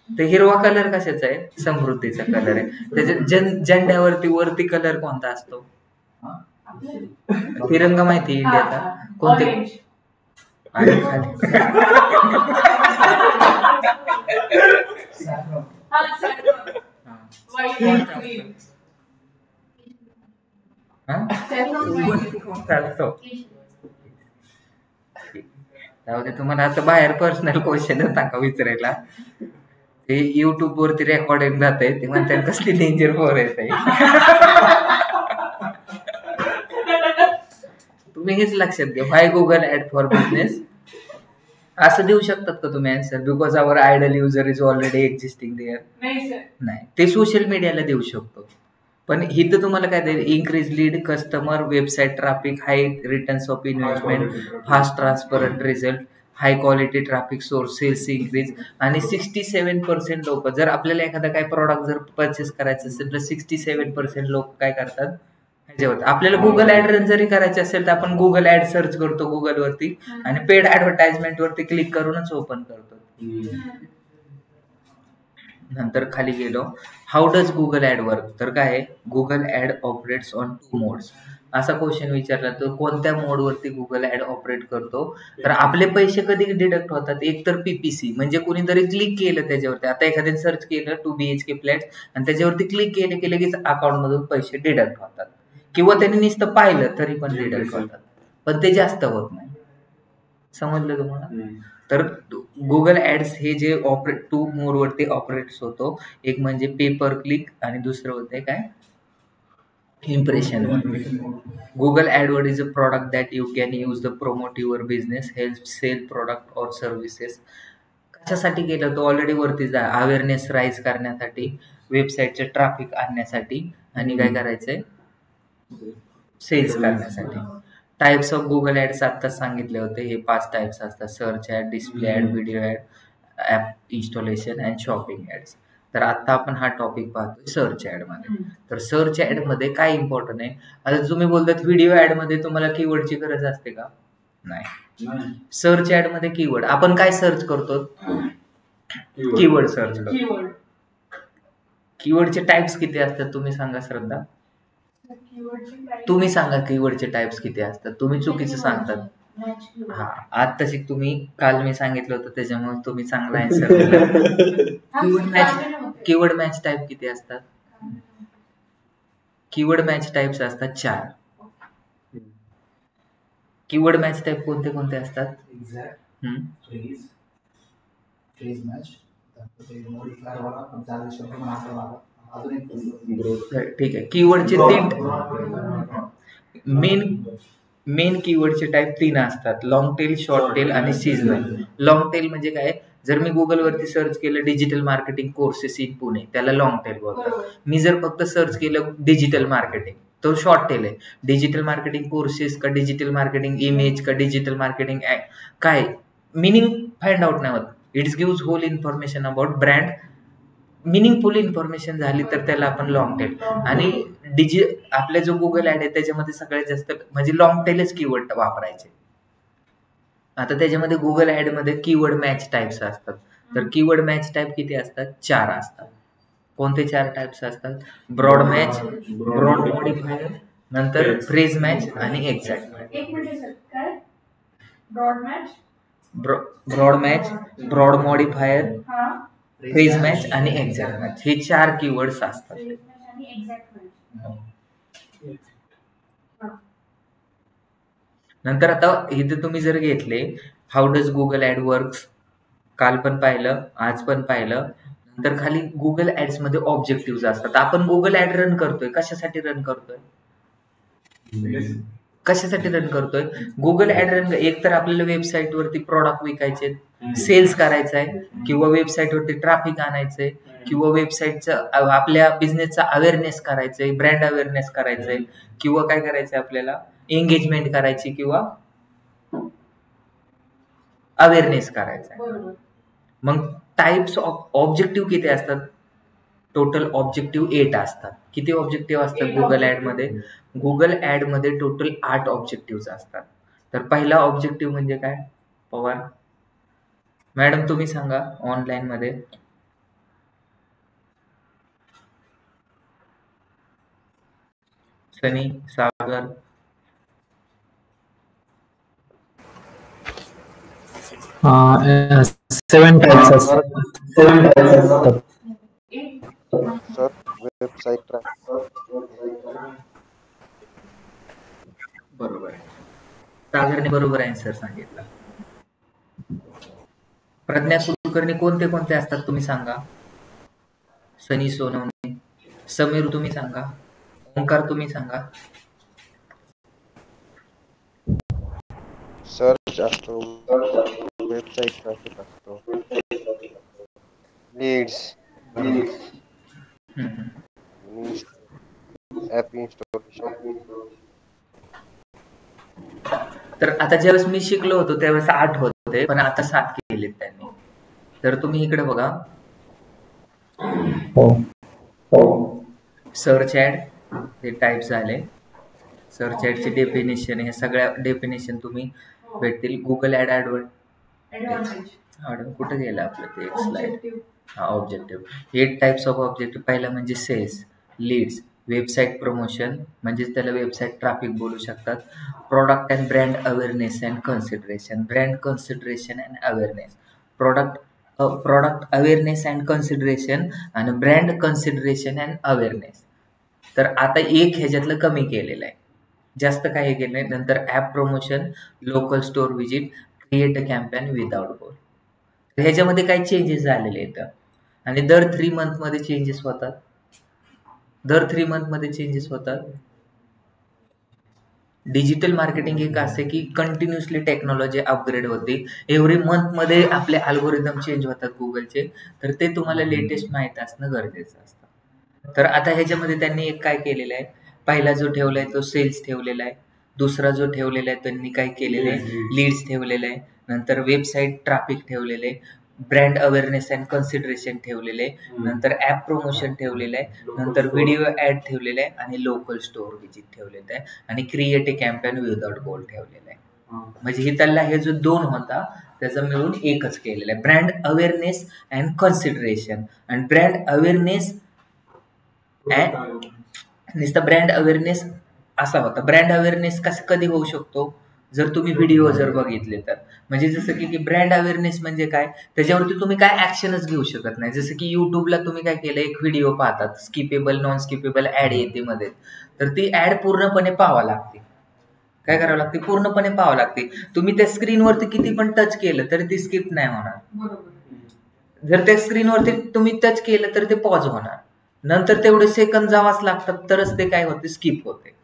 ते हिरवा कलर कशाचा आहे? समृद्धीचा कलर आहे. त्याच्या झेंड्यावरती वरती कलर कोणता असतो? तिरंगा माहिती इंडियाचा कोणते? आणि तुम्हाला आता बाहेर पर्सनल क्वेश्चन टाका विचारायला. ते युट्यूब वरती रेकॉर्डिंग जात आहे. ते म्हणतात कसली डेंजर फोर आहे. तुम्ही हेच लक्षात घ्या. Why Google ad for business असं देऊ शकतात का तुम्ही answer? Because our ideal user is already existing there. नाही, ते सोशल मीडियाला देऊ शकतो. पण इथं तुम्हाला काय देईल? Increase lead customer, website traffic, high returns of investment, fast transparent result, high quality traffic source, sales increase. आणि 67% लोक, जर आपल्याला एखादा काय प्रॉडक्ट जर परचेस करायचं असेल तर 67% लोक काय करतात? आपल्याला गुगल ऍड रन जरी करायचे असेल तर आपण गुगल ऍड सर्च करतो गुगलवरती आणि पेड ऍडव्हर्टाइजमेंट वरती क्लिक करूनच ओपन करतो. नंतर खाली गेलो, how does Google ad work? तर काय आहे? Google ad operates on 2 modes. असा क्वेश्चन विचारला तर कोणत्या मोडवरती गुगल ऍड ऑपरेट करतो? तर आपले पैसे कधी डिडक्ट होतात? एक तर पीपीसी म्हणजे कुणीतरी क्लिक केलं त्याच्यावरती. आता एखाद्याने सर्च केलं 2 BHK फ्लॅट आणि त्याच्यावरती क्लिक केले की लगेच अकाउंट मधून पैसे डिडक्ट होतात. किंवा त्यांनी नुसतं पाहिलं तरी पण डिडक्ट होतात, पण ते जास्त होत नाही. समजलं तुम्हाला? तर गुगल ऍड्स हे जे 2 मोड वरती ऑपरेट्स होतो. एक म्हणजे पेपर क्लिक आणि दुसरं होते काय? Impression. Google AdWord is a product that you can use the promote your business, help sell product और सर्व्हिसेस. कशासाठी केलं? तो ऑलरेडी वरती जा, अवेअरनेस राईज करण्यासाठी, वेबसाईटचे ट्रॅफिक आणण्यासाठी आणि काय करायचंय? सेल्स करण्यासाठी. टाइप्स ऑफ गुगल ऍड्स आत्ताच सांगितले होते. हे 5 टाइप्स असतात: search ad, display ad, video ad, app installation and shopping ads. तर आता आपण हा टॉपिक पाहतोय सर्च ऍड मध्ये. तर सर्च ऍड मध्ये काय इम्पॉर्टंट आहे? आता तुम्ही बोलतात व्हिडिओ ऍड मध्ये तुम्हाला कीवर्डची गरज असते का? नाही. सर्च ऍड मध्ये कीवर्ड आपण काय सर्च करतो? कीवर्ड सर्च करतो. कीवर्डचे टाइप्स किती असतात तुम्ही सांगा श्रद्धा? तुम्ही सांगा कीवर्डचे टाइप्स किती असतात? तुम्ही चुकीचं सांगतात. हा, आत्ताशी तुम्ही काल मी सांगितलं होतं त्याच्यामुळे तुम्ही चांगला आन्सर दिला. कीवर्ड मॅच टाइप किती असतात? कीवर्ड मॅच टाइप्स असतात 4. कीवर्ड मॅच टाइप कोणते कोणते असतात? फ्रेज मॅच, ठीक आहे. कीवर्डचे 3 मेन कीवर्डचे टाइप 3 असतात: लॉंग टेल, शॉर्ट टेल आणि सीजनल. लॉंग टेल म्हणजे काय? जर मी गुगल वरती सर्च केलं digital marketing courses in Pune, त्याला लॉंग टेल बोलतात. मी जर फक्त सर्च केलं डिजिटल मार्केटिंग, तो शॉर्ट टेल आहे. डिजिटल मार्केटिंग कोर्सेस का डिजिटल मार्केटिंग इमेज का डिजिटल मार्केटिंग काय मिनिंग फाइंड आउट नाही होत. It's gives whole information about brand. Meaningful information झाली तर त्याला आपण लॉंग टेल. आणि आपला जो गुगल ऍड आहे त्याच्यामध्ये सगळ्यात जास्त म्हणजे लॉंग टेलच कीवर्ड वापरायचे. आता त्याच्यामध्ये गुगल ऍड मध्ये कीवर्ड मॅच टाइप्स असतात. तर कीवर्ड मॅच टाइप किती असतात? 4 असतात. कोणते 4 टाइप्स असतात? ब्रॉड मॅच, ब्रॉड मॉडिफायर, नंतर फ्रेज मॅच आणि एक्झॅक्ट मॅच. एक मिनिट सर, काय broad match, broad match, broad modifier, हा फ्रेज मॅच आणि एक्झॅक्ट मॅच हे 4 कीवर्ड्स असतात. फ्रेज मॅच आणि एक्झॅक्ट मॅच. नंतर आता इथे तुम्ही जर घेतले how does Google ad works, काल पण पाहिलं, आज पण पाहिलं. नंतर खाली गुगल ऍड्स मध्ये ऑब्जेक्टिव्ह असतात. आपण गुगल ऍड रन करतोय, कशासाठी रन करतोय? कशासाठी रन करतोय? गुगल ऍड रन एक तर आपल्याला वेबसाईट वरती प्रॉडक्ट विकायचे, सेल्स करायचा आहे, किंवा वेबसाईट वरती ट्रॅफिक आणायचंय, किंवा वेबसाईटचं आपल्या बिझनेसचा अवेअरनेस करायचंय, ब्रँड अवेअरनेस करायचंय, किंवा काय करायचंय आपल्याला एंगेजमेंट करायची किंवा अवेअरनेस करायचा आहे. बरोबर. मग टाइप्स ऑफ ऑब्जेक्टिव्ह किती असतात? टोटल ऑब्जेक्टिव्ह 8 असतात. किती ऑब्जेक्टिव्ह असतात 8 गुगल ऍड objective. मध्ये? गुगल ऍड मध्ये टोटल 8 ऑब्जेक्टिव्ह असतात. तर पहिला ऑब्जेक्टिव्ह म्हणजे काय? पवार मॅडम तुम्ही सांगा ऑनलाईन मध्ये. सनी, सागर, 7 types असतात. सर वेबसाईट बरोबर आहे. सागरने बरोबर आन्सर सांगितलं. प्रज्ञा कुलकर्णी कोणते कोणते असतात तुम्ही सांगा. सनी सोनवणे, समीर तुम्ही सांगा, ओंकार तुम्ही सांगा. सर्च असतो, वेबसाईट ट्रॅफिक असतो, लीड्स, ऍप इन्स्टॉलेशन. तर आता ज्यावेळेस मी शिकलो होतो त्यावेळेस 8 होते, पण आता 7 केलेत त्यांनी. तर तुम्ही इकडे बघा, सर्च ऍड हे टाइप झाले. सर्च ऍडचे डेफिनेशन, हे सगळ्या डेफिनेशन तुम्ही भेटतील. गुगल ऍड ऍडव्हान्टेज, कुठे गेलं आपलं ते एक स्लाइड. ऑब्जेक्टिव्ह, हा ऑब्जेक्टिव्ह. 8 types of objective. पहिला म्हणजे सेल्स, लीड्स, वेबसाईट प्रमोशन म्हणजेच त्याला वेबसाईट ट्रॅफिक बोलू शकतात. Product and brand awareness and consideration, brand consideration and awareness, product awareness and consideration आणि ब्रँड कन्सिडरेशन अँड अवेअरनेस. तर आता एक ह्याच्यातलं कमी केलेलं आहे, जास्त काही केलं नाही. नंतर app promotion, local store visit, create a campaign without गोल. ह्याच्यामध्ये काही चेंजेस झालेले आहेत आणि दर 3 मंथ मध्ये चेंजेस होतात. दर 3 मंथ मध्ये चेंजेस होतात. डिजिटल मार्केटिंग एक असे की कंटिन्युअसली टेक्नॉलॉजी अपग्रेड होते. एव्हरी मंथ मध्ये आपले अल्गोरिदम चेंज होतात गुगलचे, तर ते तुम्हाला लेटेस्ट माहित असणं गरजेचं असतं. तर आता ह्याच्यामध्ये त्यांनी एक काय केलेलं आहे, पहिला जो ठेवलाय तो सेल्स ठेवलेला आहे. दुसरा जो ठेवलेला आहे त्यांनी काय केलेलं आहे, लीड्स ठेवलेलं आहे. नंतर वेबसाईट ट्रॅफिक ठेवलेले आहे. ब्रँड अवेअरनेस अँड कन्सिडरेशन ठेवलेले आहे. नंतर ऍप प्रमोशन ठेवलेलं आहे. नंतर व्हिडिओ ऍड ठेवलेलं आहे आणि लोकल स्टोअर व्हिजिट ठेवलेलं आहे आणि क्रिएट अ कॅम्पेन विदाउट गोल ठेवलेलं आहे. म्हणजे हे त्याला हे जो 2 होता त्याचा मिळून एकच केलेला आहे. Brand awareness and consideration. आणि ब्रँड अवेअरनेस नुसतं ब्रँड अवेअरनेस असा होता. ब्रँड अवेअरनेस कधी होऊ शकतो, जर तुम्ही व्हिडिओ जर बघितले तर. म्हणजे जसं की ब्रँड अवेअरनेस म्हणजे काय, त्याच्यावरती तुम्ही काय ऍक्शनच घेऊ शकत नाही. जसं की युट्यूबला तुम्ही काय केलं, एक व्हिडिओ पाहतात, स्किपेबल नॉन स्किपेबल ऍड येते मध्ये, तर ती ऍड पूर्णपणे पाहावं लागते. काय करावं लागते, पूर्णपणे पाहावं लागते. तुम्ही त्या स्क्रीनवरती किती पण टच केलं तरी ती स्किप नाही होणार. बरोबर. जर त्या स्क्रीनवरती तुम्ही टच केलं तर ते पॉज होणार. नंतर तेवढे सेकंद जावाच लागतात तरच ते काय होते, स्किप होते.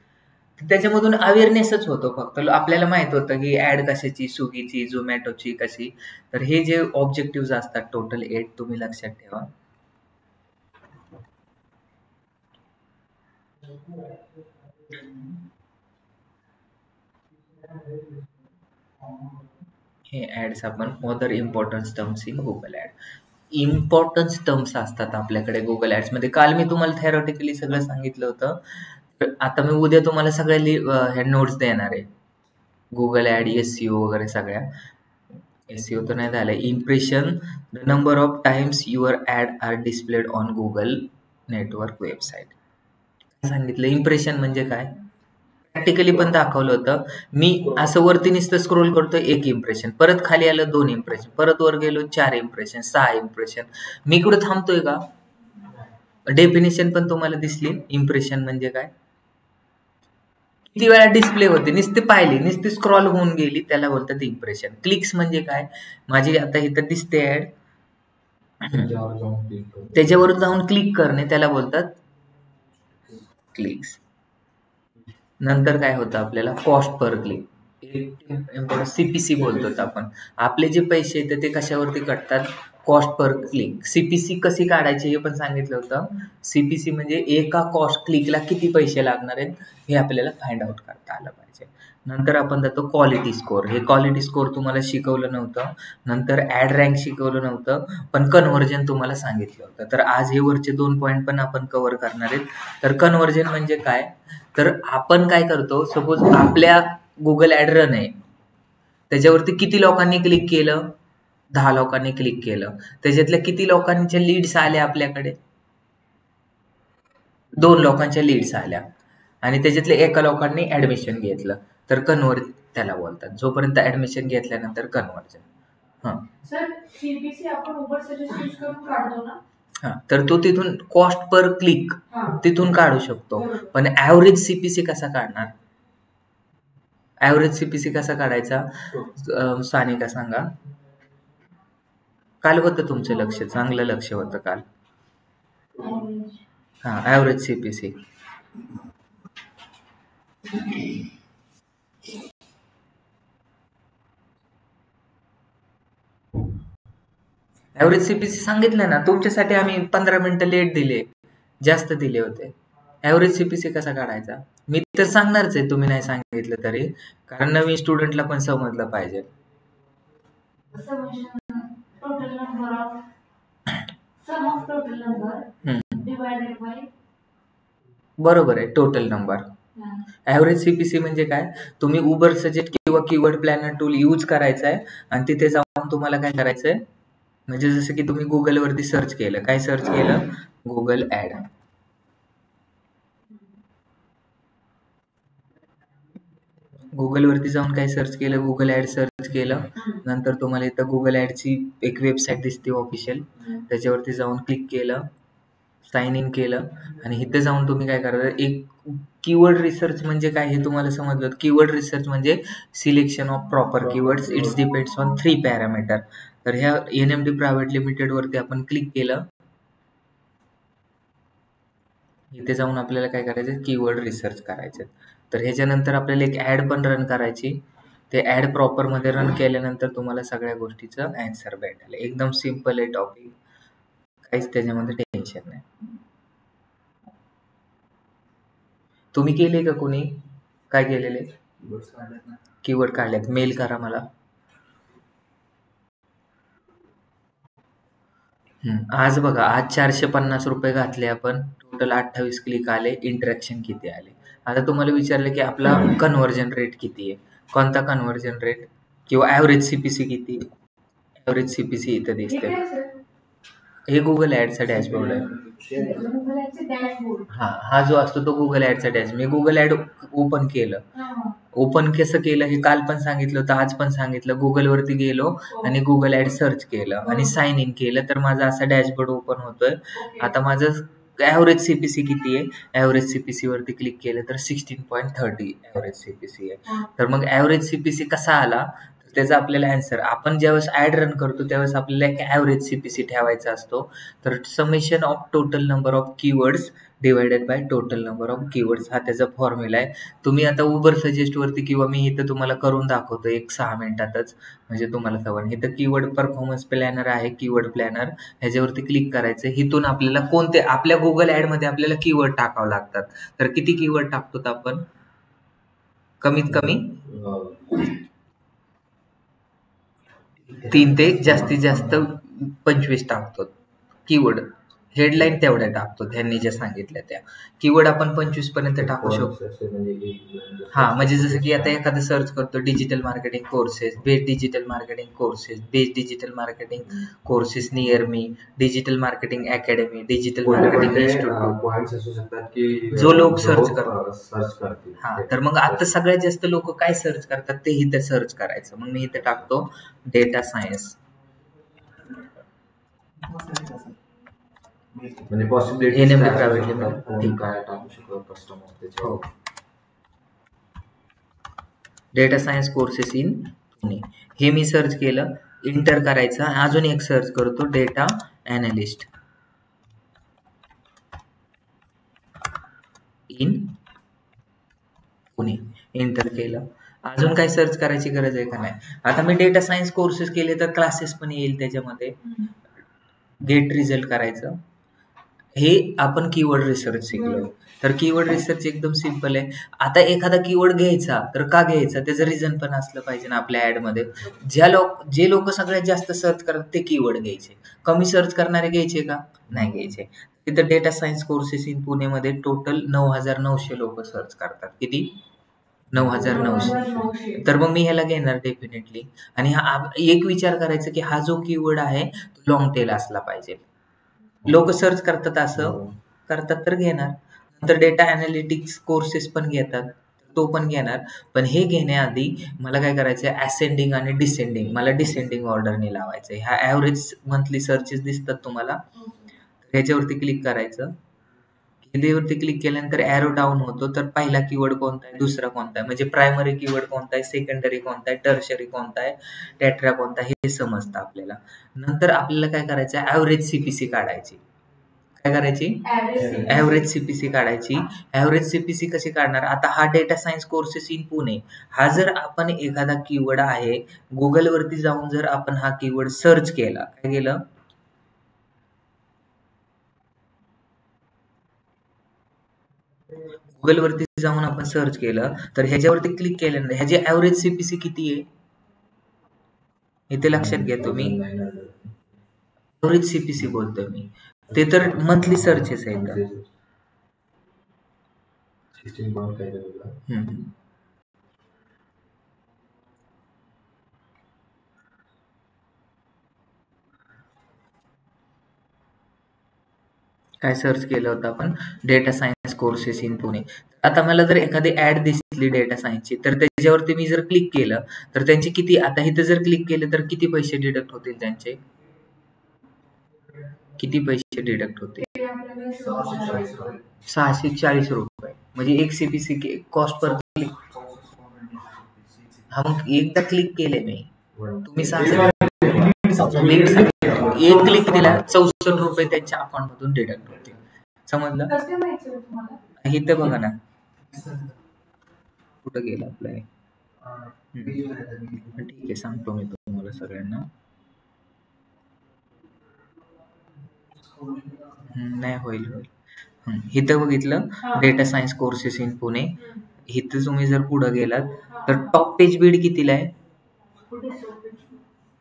त्याच्यामधून अवेअरनेसच होतो फक्त. आपल्याला माहित होतं की ऍड कशाची, स्विगीची, झोमॅटोची कशी. तर हे जे ऑब्जेक्टिव्ह असतात टोटल 8 तुम्ही लक्षात ठेवा. हे ऍड्स आपण other importance terms in Google ad. Importance terms असतात आपल्याकडे गुगल ऍड्स मध्ये. काल मी तुम्हाला थेरॉटिकली सगळं सांगितलं होतं. आता मी उद्या तुम्हाला सगळ्या ह्या नोट्स देणार आहे, गुगल ऍड, SEO वगैरे सगळ्या. SEO तर नाही झालं. Impression, the number of times your ad are displayed on Google network website. सांगितलं इम्प्रेशन म्हणजे काय, प्रॅक्टिकली पण दाखवलं होतं. मी असं वरती नुसतं स्क्रोल करतो, 1 इम्प्रेशन, परत खाली आलं 2 इम्प्रेशन, परत वर गेलो 4 इम्प्रेशन, 6 इम्प्रेशन. मी कुठं थांबतोय का? डेफिनेशन पण तुम्हाला दिसली. इम्प्रेशन म्हणजे काय, किती वेळा डिस्प्ले होते, नुसते पाहिली, नुसती स्क्रॉल होऊन गेली, त्याला बोलतात इम्प्रेशन. क्लिक्स म्हणजे काय, माझी आता इथं दिसते ऍड, त्याच्यावर जाऊन क्लिक करणे, त्याला बोलतात क्लिक्स. नंतर काय होतं आपल्याला, कॉस्ट पर क्लिक, CPC बोलतो आपण. आपले जे पैसे येतात ते कशावरती कटतात, कॉस्ट पर क्लिक. CPC कशी काढायची हे पण सांगितलं होतं. CPC म्हणजे एका कॉस्ट क्लिकला किती पैसे लागणार आहेत हे आपल्याला फाइंड आउट करता आलं पाहिजे. नंतर आपण जातो क्वालिटी स्कोर. हे क्वालिटी स्कोर तुम्हाला शिकवलं नव्हतं. नंतर ऍड रँक शिकवलं नव्हतं, पण कन्व्हर्जन तुम्हाला सांगितलं होतं. तर आज हे वरचे 2 पॉईंट पण आपण कव्हर करणार आहेत. तर कन्व्हर्जन म्हणजे काय, तर आपण काय करतो, सपोज आपल्या गुगल ऍड रन आहे, त्याच्यावरती किती लोकांनी क्लिक केलं, 10 लोकांनी क्लिक केलं, त्याच्यातल्या किती लोकांच्या लीड्स आल्या आपल्याकडे, 2 लोकांच्या लीड्स आल्या, आणि त्याच्यातल्या 1 लोकांनी ऍडमिशन घेतलं, तर कन्व्हर्जन त्याला बोलतात. जोपर्यंत ऍडमिशन घेतल्यानंतर कन्व्हर्जन. सर CPC आपण उबर सजेस्ट यूज करून काढतो ना, तर तो तिथून कॉस्ट पर क्लिक तिथून काढू शकतो. पण ऍव्हरेज CPC कसा काढणार, ऍव्हरेज CPC कसा काढायचा, सानिका सांगा. काल होतं तुमचं लक्ष, चांगलं लक्ष होतं काल. Average CPC. ऍव्हरेज CPC सांगितलं ना तुमच्यासाठी, आम्ही 15 मिनिटं लेट दिले, जास्त दिले होते. ऍव्हरेज CPC कसा काढायचा मी तर सांगणारच आहे, तुम्ही नाही सांगितलं तरी, कारण नवीन स्टुडंटला पण समजलं पाहिजे. बरोबर आहे, टोटल नंबर. ऍव्हरेज CPC म्हणजे काय, तुम्ही उबर सजेस्ट किंवा कीवर्ड प्लॅनर टूल यूज करायचा आहे, आणि तिथे जाऊन तुम्हाला काय करायचंय, म्हणजे जसं की तुम्ही गुगलवरती सर्च केलं, काय सर्च केलं, गुगल ऍड. गुगलवरती जाऊन काय सर्च केलं, गुगल ऍड सर्च केलं, नंतर तुम्हाला इथं गुगल ऍडची एक वेबसाईट दिसते ऑफिशियल, त्याच्यावरती जाऊन क्लिक केलं, साइन इन केलं, आणि इथे जाऊन तुम्ही काय करायचं, एक कीवर्ड रिसर्च म्हणजे काय हे तुम्हाला समजलं. कीवर्ड रिसर्च म्हणजे selection of proper keywords, it's depends on 3 parameter. तर ह्या NMD प्रायव्हेट लिमिटेड वरती आपण क्लिक केलं, इथे जाऊन आपल्याला काय करायचं, कीवर्ड रिसर्च करायचं. तर ह्याच्यानंतर आपल्याला एक ऍड पण रन करायची. ते ऍड प्रॉपर मध्ये रन केल्यानंतर तुम्हाला सगळ्या गोष्टीचं आन्सर भेटेल. एकदम सिम्पल आहे टॉपिक, काहीच त्याच्यामध्ये टेन्शन नाही. तुम्ही केले का कोणी, काय केलेले, कीवर्ड काढलेत, मेल करा मला. आज बघा, आज 450 रुपये घातले आपण, टोटल 28 क्लिक आले, इंटरॅक्शन किती आले. आता तुम्हाला विचारलं की आपला कन्व्हर्जन रेट किती आहे, कोणता कन्व्हर्जन रेट किंवा ऍव्हरेज CPC किती. ऍव्हरेज CPC इथं दिसते, हे गुगल ऍडचा डॅशबोर्ड आहे. हा जो असतो तो गुगल ऍडचा डॅश. मी गुगल ऍड ओपन केलं, ओपन कसं केलं हे काल पण सांगितलं होतं, आज पण सांगितलं. गुगल वरती गेलो आणि गुगल ऍड सर्च केलं आणि साइन इन केलं, तर माझा असा डॅशबोर्ड ओपन होतोय. आता माझं ऍव्हरेज CPC किती आहे, ऍव्हरेज CPC वरती क्लिक केलं तर 16.30 ऍव्हरेज CPC आहे. तर मग ऍव्हरेज CPC कसा आला, त्याचा आपल्याला आन्सर, आपण ज्यावेळेस ऍड रन करतो त्यावेळेस आपल्याला एक ऍव्हरेज CPC ठेवायचा असतो. तर summation of total number of keywords divided by total number of keywords, हा त्याचा फॉर्म्युला आहे. तुम्ही आता उबर सजेस्ट वरती किंवा मी इथं तुम्हाला करून दाखवतो 6 मिनिटातच, म्हणजे तुम्हाला सवय. इथं कीवर्ड परफॉर्मन्स प्लॅनर आहे, कीवर्ड प्लॅनर, ह्याच्यावरती क्लिक करायचं. इथून आपल्याला कोणते, आपल्या गुगल ऍड मध्ये आपल्याला कीवर्ड टाकावं लागतात. तर किती कीवर्ड टाकतो आपण, कमीत कमी 3 ते जास्तीत जास्त 25 टाकतो कीवर्ड. हेडलाईन तेवढ्या टाकतो त्यांनी ज्या सांगितल्या त्या. कीवर्ड आपण 25 पर्यंत टाकू शकतो. हा, म्हणजे जसं की आता एखादं सर्च करतो digital marketing courses, best digital marketing courses, best digital marketing courses near me, digital marketing academy, digital marketing institute, points असू शकतात की जो लोक सर्च करतील. हा, तर मग आता सगळ्यात जास्त लोक काय सर्च करतात ते इथे सर्च करायचं. मग मी इथे टाकतो डेटा सायन्स. म्हणजे पॉसिबिलिटी NMD प्रायव्हेट लिमिटेड. ठीक काय टाकू शकतो कस्टमर त्याच्यावर. Data science courses in Pune हे मी सर्च केलं, इंटर करायचं. अजून एक सर्च करतो data analyst in Pune, inter केलं. अजून काय सर्च करायची गरज आहे का नाही. आता मी डेटा सायन्स कोर्सेस केले तर क्लासेस पण येईल त्याच्यामध्ये. गेट रिझल्ट करायचं. हे आपण कीवर्ड रिसर्च शिकलोय. तर कीवर्ड रिसर्च एकदम सिंपल आहे. आता एखादा कीवर्ड घ्यायचा तर का घ्यायचा त्याचं रिझन पण असलं पाहिजे ना आपल्या ऍडमध्ये. जे लोक सगळ्यात जास्त सर्च करतात ते कीवर्ड घ्यायचे, कमी सर्च करणारे घ्यायचे का नाही घ्यायचे. तिथं डेटा सायन्स कोर्सेस इन पुणेमध्ये टोटल 9,900 लोक सर्च करतात. किती? 9,900. तर मग मी ह्याला घेणार डेफिनेटली. आणि हा एक विचार करायचा की हा जो कीवर्ड आहे तो लॉंग टेल असला पाहिजे. लोक सर्च करतात असं करतात तर घेणार. नंतर डेटा अनालिटिक्स कोर्सेस पण घेतात, तो पण घेणार. पण हे घेण्याआधी मला काय करायचंय, असेंडिंग आणि डिसेंडिंग, मला डिसेंडिंग ऑर्डरने लावायचंय. ह्या ॲव्हरेज मंथली सर्चेस दिसतात तुम्हाला, ह्याच्यावरती क्लिक करायचं. हिंदीवरती क्लिक केल्यानंतर ॲरो डाऊन होतो. तर पहिला कीवर्ड कोणता आहे, दुसरा कोणता आहे, म्हणजे प्रायमरी कीवर्ड कोणता आहे, सेकंडरी कोणता आहे, टर्शरी कोणता आहे, टॅट्रा कोणता आहे, हे समजतं आपल्याला. नंतर आपल्याला काय करायचं, ॲव्हरेज सीपीसी काढायची. काय करायची? ॲव्हरेज सीपीसी काढायची. ॲव्हरेज सीपीसी कशी काढणार, आता हा data science courses in Pune हा जर आपण एखादा कीवर्ड आहे गुगलवरती जाऊन जर आपण हा कीवर्ड सर्च केला, काय केलं, गुगलवरती जाऊन आपण सर्च केलं तर ह्याच्यावरती क्लिक केल्यानंतर ह्याची ॲव्हरेज सीपीसी किती आहे इथे लक्षात घ्या तुम्ही. ॲव्हरेज सीपीसी बोलतोय मी, ते तर मंथली सर्चेस आहेत. काय सर्च केलं होतं आपण, data science courses in Pune. आता मला जर एखादी ऍड दिसली डेटा सायन्सची तर त्याच्यावरती मी जर क्लिक केलं तर त्यांचे किती, आता इथं जर क्लिक केलं तर किती पैसे डिडक्ट होतील त्यांचे, किती पैसे डिडक्ट होतील, 640 रुपये. म्हणजे एक सीपीसी कॉस्ट पर क्लिक. हा, मग एकदा क्लिक केले मी, तुम्ही एक क्लिक दिला 64 रुपये त्यांच्या अकाउंट मधून डिडक्ट होतील. समजलं? इथं बघा ना, कुठं गेलं आपलं. ठीक आहे, सांगतो मी तुम्हाला सगळ्यांना. नाही, होईल. इथं बघितलं data science courses in Pune. इथं तुम्ही जर पुढे गेलात तर टॉप पेज बीड कितीला आहे,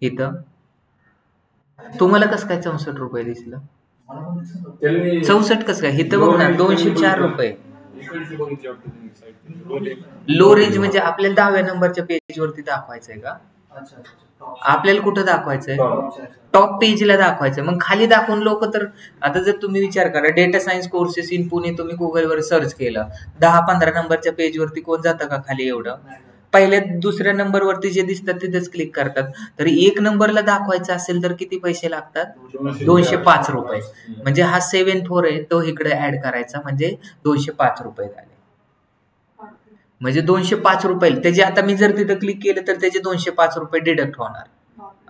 इथं तुम्हाला कसं काय 64 रुपये दिसलं, 64 कसं काय, इथं बघ ना 204 रुपये. लो रेंज म्हणजे आपल्याला 10व्या नंबरच्या पेज वरती दाखवायचंय का, आपल्याला कुठं दाखवायचंय, टॉप पेजला दाखवायचं. मग खाली दाखवून लोक तर, आता जर तुम्ही विचार करा data science courses in Pune तुम्ही गुगलवर सर्च केलं, 10-15 नंबरच्या पेज वरती कोण जातं का खाली एवढं. पहिल्या दुसऱ्या नंबरवरती जे दिसतात तिथेच क्लिक करतात. तर एक नंबरला दाखवायचं असेल तर किती पैसे लागतात, 205 रुपये. म्हणजे हा 7-4 आहे तो इकडे ऍड करायचा, म्हणजे 205 रुपये झाले. म्हणजे 205 रुपये त्याचे, आता मी जर तिथं क्लिक केलं तर त्याचे 205 रुपये डिडक्ट होणार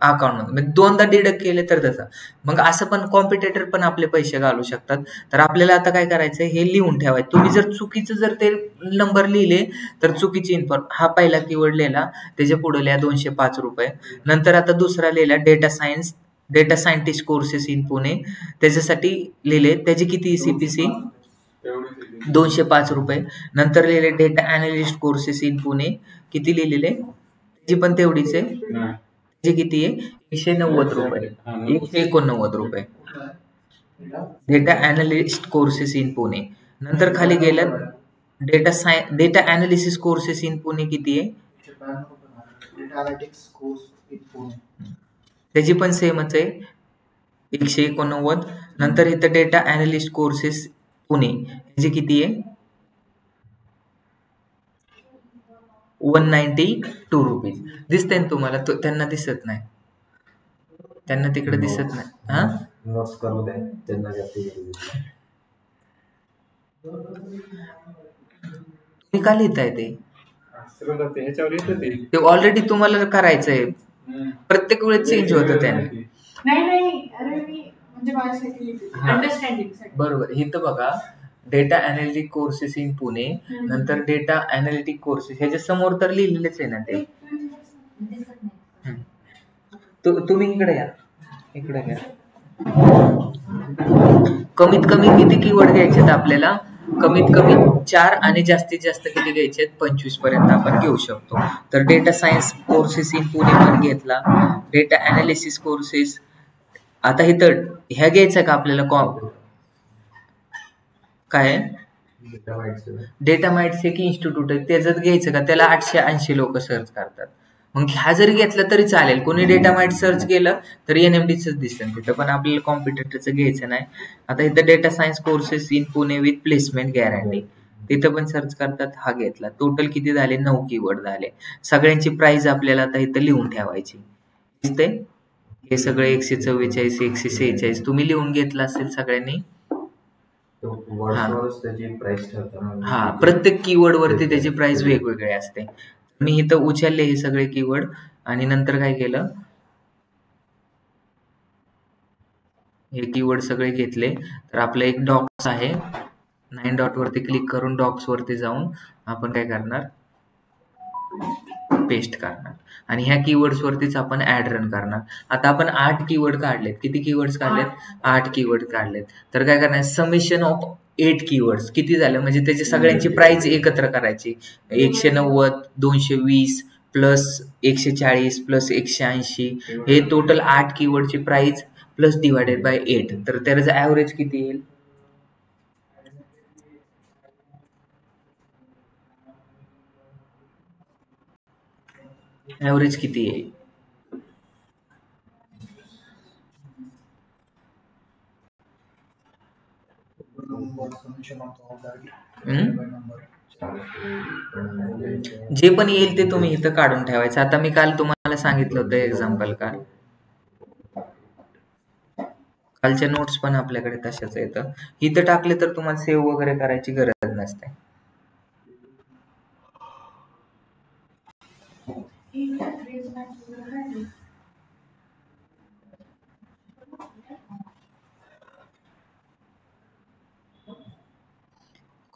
अकाउंट मध्ये. म्हणजे दोनदा डिडक्ट केले तर तसं. मग असं पण कॉम्पिटिटर पण आपले पैसे घालू शकतात. तर आपल्याला आता काय करायचं, हे लिहून ठेवायचं. तुम्ही जर चुकीचं जर ते नंबर लिहिले तर चुकीची इन्फॉर्म. हा पहिला कीवर्ड लिहिला, त्याच्या पुढे लिहा 205 रुपये. नंतर आता दुसरा लिहिला data scientist courses in Pune, त्याच्यासाठी लिहिले त्याची किती सीपीसी 205 रुपये. नंतर लिहिले data analyst courses in Pune, किती लिहिलेले, त्याची पण तेवढीच आहे. किती आहे, 190 रुपये, 189 रुपये. Data analyst courses in Pune. नंतर खाली गेल्यात data analysis courses in Pune किती आहे? Data analytics course in Pune. त्याची पण सेमच आहे 189. नंतर इथं डेटा अनालिस्ट कोर्सेस पुणे ह्याची किती आहे? 192 रुपीज. दिसतंय ना तुम्हाला? त्यांना दिसत नाही, त्यांना तिकडे दिसत नाही. हा, नोट्स करू द्या त्यांना जास्ती गरज आहे. तुम्ही का लिहिताय ते? ह्याच्यावर येतं ते ऑलरेडी तुम्हाला करायचंय, प्रत्येक वेळेस चेंज होतं त्याने. नाही अरे मी म्हणजे माझ्यासाठी अंडरस्टँडिंग साठी. बरोबर. इथं बघा data analytic courses in Pune, नंतर डेटा अनालिटिक कोर्सेस ह्याच्या समोर तर लिहिलेलेच आहे ना ते. तुम्ही इकडे या, इकडे घ्या. कमीत कमी किती कीवर्ड घ्यायचे आपल्याला? कमीत कमी 4 आणि जास्तीत जास्त किती घ्यायचे? 25 पर्यंत आपण घेऊ शकतो. तर data science courses in Pune पण घेतला. डेटा अनालिसिस कोर्सेस, आता इथं ह्या घ्यायचं का आपल्याला? काय डेटा माइट्स एक इन्स्टिट्यूट आहे, त्याचं घ्यायचं का? त्याला 880 लोक सर्च करतात. मग ह्या जरी घेतलं तरी चालेल. कोणी डेटा माइट सर्च केलं तर NMDच दिसेल तिथं, पण आपल्याला कॉम्पिटिटरचं घ्यायचं नाही. आता इथं data science courses in Pune with placement guarantee, तिथं पण सर्च करतात. हा घेतला. टोटल किती झाले? 9 कीवर्ड झाले. सगळ्यांची प्राइस आपल्याला आता इथं लिहून ठेवायची. दिसते हे सगळे 144, 146 तुम्ही लिहून घेतलं असेल सगळ्यांनी. हा, प्रत्येक कीवर्ड वरती त्याची प्राइस वेगवेगळी असते. मी इथं उचलले हे सगळे कीवर्ड आणि नंतर काय केलं, हे कीवर्ड सगळे घेतले. तर आपलं एक डॉक्स आहे, 9 डॉट वरती क्लिक करून डॉक्स वरती जाऊन आपण काय करणार? पेस्ट करणार आणि ह्या कीवर्ड्स वरतीच आपण ऍड रन करणार. आता आपण 8 कीवर्ड काढलेत. किती कीवर्ड्स काढलेत? 8 कीवर्ड काढलेत. तर काय करणार? समेशन ऑफ 8 कीवर्ड्स किती झालं म्हणजे त्याची सगळ्यांची प्राइस एकत्र करायची. 190, 220 प्लस 140 प्लस 180 हे टोटल 8 कीवर्डची प्राइस प्लस डिवायडेड बाय 8. तर त्याचं ऍव्हरेज किती येईल? ऍव्हरेज किती येईल? जे पण येईल ते तुम्ही इथं काढून ठेवायचं. आता मी काल तुम्हाला सांगितलं होतं एक्झाम्पल काल, कालच्या नोट्स पण आपल्याकडे तशाच येतं. इथं टाकले तर तुम्हाला सेव्ह वगैरे करायची गरज नसते.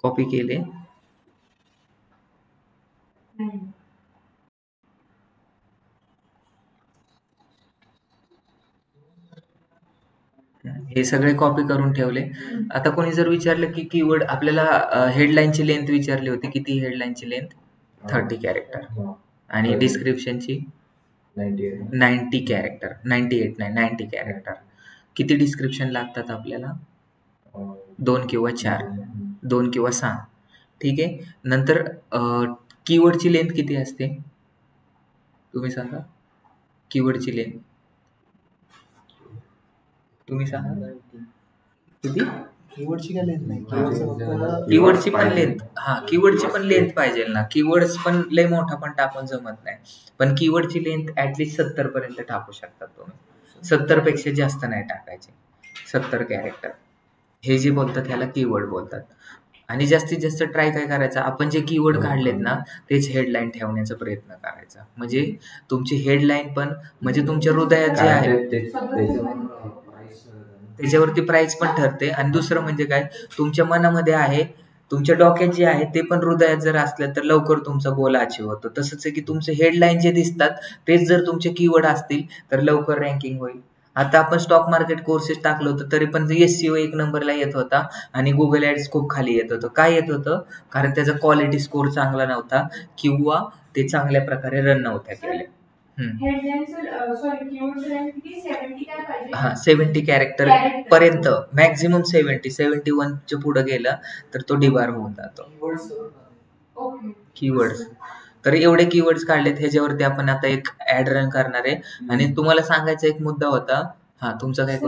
कॉपी केले. हे सगळे कॉपी करून ठेवले. आता कोणी जर विचारलं की कीवर्ड आपल्याला हेडलाईनची लेंथ विचारली होती, किती हेडलाईनची लेंथ? 30 कॅरेक्टर आणि डिस्क्रिप्शनची 90 कॅरेक्टर. 98 नाही 90 कॅरेक्टर. किती डिस्क्रिप्शन लागतात आपल्याला? 2 किंवा 4, 2 किंवा 6. ठीक आहे. नंतर कीवर्डची लेंथ किती असते तुम्ही सांगा? कीवर्डची लेंथ तुम्ही सांगा किती? कीवर्डची काय लेंथ नाही, कीवर्डची पण लेंथ. हा, कीवर्डची पण लेंथ पाहिजे ना. कीवर्ड्स पण लय मोठा पण टाकून जमत नाही, पण कीवर्डची लेंथ ऍटलीस्ट 70 पर्यंत टाकू शकतात तुम्ही. 70 पेक्षा जास्त नाही टाकायचे. 70 कॅरेक्टर हे जे बोलतात ह्याला कीवर्ड बोलतात. आणि जास्तीत जास्त ट्राय काय करायचं, आपण जे कीवर्ड काढलेत ना तेच हेडलाईन ठेवण्याचा प्रयत्न करायचा. म्हणजे तुमची हेडलाईन पण म्हणजे तुमच्या हृदयात जे आहे त्याच्यावरती प्राइस पण ठरते. आणि दुसरं म्हणजे काय, तुमच्या मनामध्ये आहे, तुमच्या डोक्यात जे आहे ते पण हृदयात जर असलं तर लवकर तुमचा गोल अचीव होतो. तसंच आहे की तुमचे हेडलाईन जे दिसतात तेच जर तुमचे कीवर्ड असतील तर लवकर रँकिंग होईल. आता आपण स्टॉक मार्केट कोर्सेस टाकलं होतं तरी पण SEO 1 नंबरला येत होता आणि गुगल ऍड्स खूप खाली येत होतं. काय येत होतं? कारण त्याचा क्वालिटी स्कोर चांगला नव्हता किंवा ते चांगल्या प्रकारे रन नव्हत्या केले. हा 70 कॅरेक्टर पर्यंत मॅक्झिमम 71 च्या पुढे गेला तर तो डिबार होऊन जातो. कीवर्ड्स तर एवढे कीवर्ड्स काढलेत, ह्याच्यावरती आपण आता एक ऍड रन करणार आहे. आणि तुम्हाला सांगायचा एक मुद्दा होता, हा तुमचा काय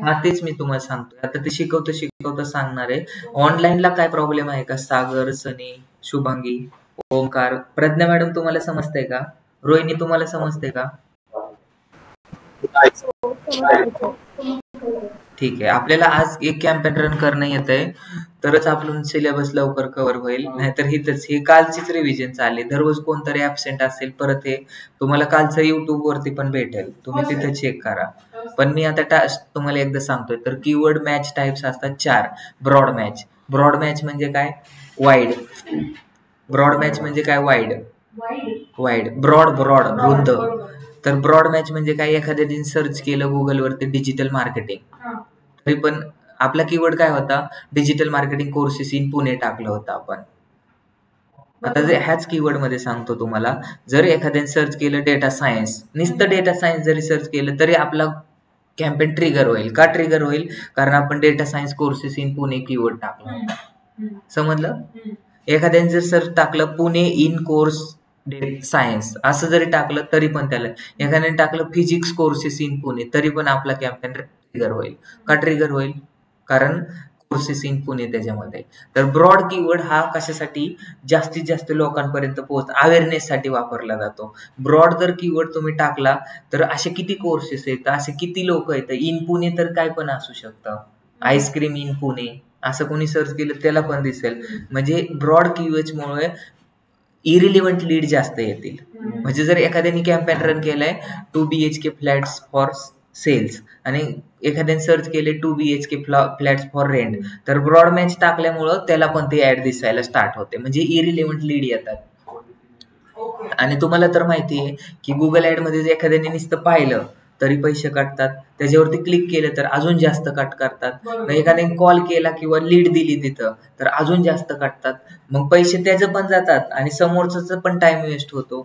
हा तेच मी तुम्हाला सांगतोय. आता ते शिकवता सांगणार आहे. ऑनलाईनला काय प्रॉब्लेम आहे का? सागर, सनी, शुभांगी, ओंकार, प्रज्ञा मॅडम तुम्हाला समजतंय का? रोहिणी तुम्हाला समजते का? ठीक आहे. आपल्याला आज एक कॅम्पेन रन करणं येत आहे, तरच आपलं सिलेबस लवकर कव्हर होईल. नाहीतर हे कालचीच रिव्हिजन चालली. दररोज कोणतरी ऍबसेंट असेल. परत हे तुम्हाला कालचं युट्यूब वरती पण भेटेल, तुम्ही तिथे चेक करा. पण मी आता तुम्हाला एकदा सांगतोय. तर कीवर्ड मॅच टाइप्स असतात 4. ब्रॉड मॅच म्हणजे काय? वाईड. ब्रॉड मॅच म्हणजे काय? वाईड. ब्रॉड रुंद. तर ब्रॉड मॅच म्हणजे काय? एखाद्याने सर्च केलं गुगलवरती डिजिटल मार्केटिंग, तरी पण आपला कीवर्ड काय होता? Digital marketing courses in Pune टाकलं होतं आपण. आता ह्याच कीवर्ड मध्ये सांगतो तुम्हाला, जर एखाद्याने सर्च केलं डेटा सायन्स, नुसतं डेटा सायन्स जरी सर्च केलं तरी आपला कॅम्पेन ट्रिगर होईल. का ट्रिगर होईल? कारण आपण data science courses in Pune keyword टाकला. समजलं? एखाद्याने जर सर्च टाकलं पुणे इन कोर्स सायन्स असं जरी टाकलं तरी पण त्याला, एखाद्याने टाकलं फिजिक्स कोर्सेस इन पुणे तरी पण आपला कॅम्पेन ट्रिगर होईल. का ट्रिगर होईल? कारण कोर्सेस इन पुणे त्याच्यामध्ये. तर ब्रॉड कीवर्ड हा कशासाठी? जास्तीत जास्त लोकांपर्यंत अवेअरनेस साठी वापरला जातो. ब्रॉड जर कीवर्ड तुम्ही टाकला तर असे किती कोर्सेस आहेत, असे किती लोक आहेत. इन पुणे तर काय पण असू शकतं. आईस्क्रीम इन पुणे असं कोणी सर्च केलं त्याला पण दिसेल. म्हणजे ब्रॉड कीवर्ड्समुळे इरिलिव्हंट लीड जास्त येतील. म्हणजे जर एखाद्याने कॅम्पेन रन केलाय 2 BHK फ्लॅट्स फॉर सेल्स आणि एखाद्याने सर्च केले 2 BHK फ्लॅट्स फॉर रेंट, तर ब्रॉड मॅच टाकल्यामुळं त्याला पण ती ऍड दिसायला स्टार्ट होते. म्हणजे इरिलिव्हंट लीड येतात. आणि तुम्हाला तर माहिती आहे की गुगल ऍड मध्ये जर एखाद्याने नुसतं पाहिलं तरी पैसे काटतात. त्याच्यावरती क्लिक केलं तर अजून जास्त कट करतात. एखाद्याने कॉल केला किंवा लीड दिली तिथं तर अजून जास्त काटतात. मग पैसे त्याचं पण जातात आणि समोरचा पण टाइम वेस्ट होतो.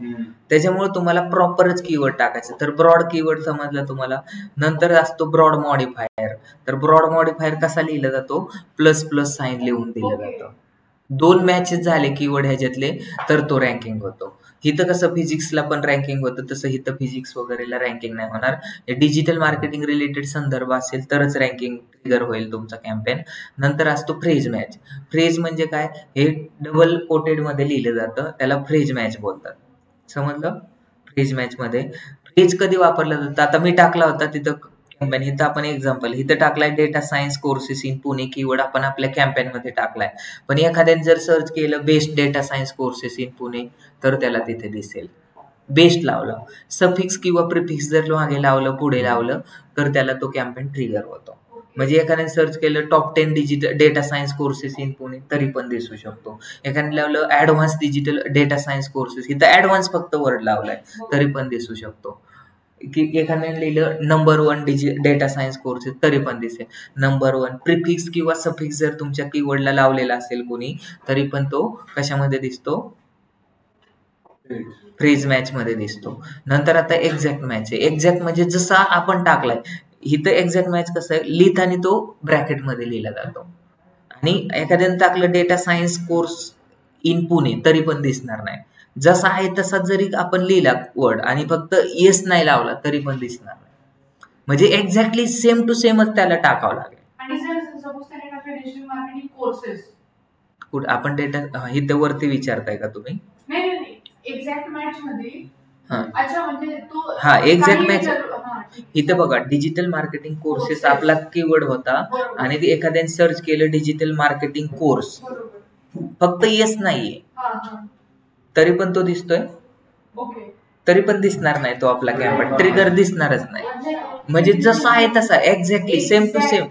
त्याच्यामुळे तुम्हाला प्रॉपरच कीवर्ड टाकायचं. तर ब्रॉड कीवर्ड समजला तुम्हाला. नंतर असतो ब्रॉड मॉडिफायर. तर ब्रॉड मॉडिफायर कसा लिहिला जातो? प्लस साईन लिहून दिलं जातं. 2 मॅचेस झाले कीवर्ड ह्याच्यातले तर तो रँकिंग होतो. इथं कसं फिजिक्सला पण रँकिंग होतं तसं इथं फिजिक्स वगैरेला रँकिंग नाही होणार. डिजिटल मार्केटिंग रिलेटेड संदर्भ असेल तरच रँकिंग ट्रिगर होईल तुमचा कॅम्पेन. नंतर असतो फ्रेज मॅच. फ्रेज म्हणजे काय? हे डबल कोटेड मध्ये लिहिलं जातं, त्याला फ्रेज मॅच बोलतात. समजलं? फ्रेज मॅच मध्ये फ्रेज कधी वापरलं जातं? आता मी टाकला होता तिथं कॅम्पेन, इथं आपण एक्झाम्पल इथं टाकलाय data science courses in Pune keyword आपण आपल्या कॅम्पेन मध्ये टाकलाय. पण एखाद्याने जर सर्च केलं best data science courses in Pune तर त्याला तिथे दिसेल. बेस्ट लावलं. सफिक्स किंवा प्रिफिक्स जर मागे लावलं, पुढे लावलं तर त्याला तो कॅम्पेन ट्रिगर होतो. म्हणजे एखाद्याने सर्च केलं top 10 digital data science courses in Pune तरी पण दिसू शकतो. एखाद्याने लावलं advance digital data science courses, इथं ऍडव्हान्स फक्त वर्ड लावलाय तरी पण दिसू शकतो. की एखाद्याने लिहिलं नंबर 1 डेटा सायन्स कोर्सेस तरी पण दिसेल नंबर 1. प्रिफिक्स किंवा सफिक्स जर तुमच्या कीवर्डला लावलेला असेल कोणी तरी पण तो कशामध्ये दिसतो? फ्रेज मॅच मध्ये दिसतो. नंतर आता एक्झॅक्ट मॅच आहे. एक्झॅक्ट म्हणजे जसा आपण टाकलाय. इथं एक्झॅक्ट मॅच कसं आहे? लिहित आणि तो ब्रॅकेट मध्ये लिहिला जातो. आणि एखाद्याने टाकलं data science course in Pune तरी पण दिसणार नाही. जसा आहे तसा जरी आपण लिहिला वर्ड आणि फक्त येस नाही लावला तरी पण दिसणार नाही. म्हणजे एक्झॅक्टली सेम टू सेमच त्याला टाकावं लागेल. आणि जर सपोज त्याने टाकलं डिजिटल मार्केटिंग कोर्सेस, कुठं आपण डेटा इथं वरती विचारताय का तुम्ही? नाही एक्झॅक्ट मॅच मध्ये. अच्छा म्हणजे तो हा एक्झॅक्ट मॅच इथं बघा डिजिटल मार्केटिंग कोर्सेस आपला कीवर्ड होता आणि ते एखाद्याने सर्च केलं डिजिटल मार्केटिंग कोर्स, फक्त येस नाहीये तरी पण तो दिसतोय. तरी पण दिसणार नाही तो आपला कॅम्पेन ट्रिगर दिसणारच नाही. म्हणजे जसा आहे तसा एक्झॅक्टली सेम टू सेम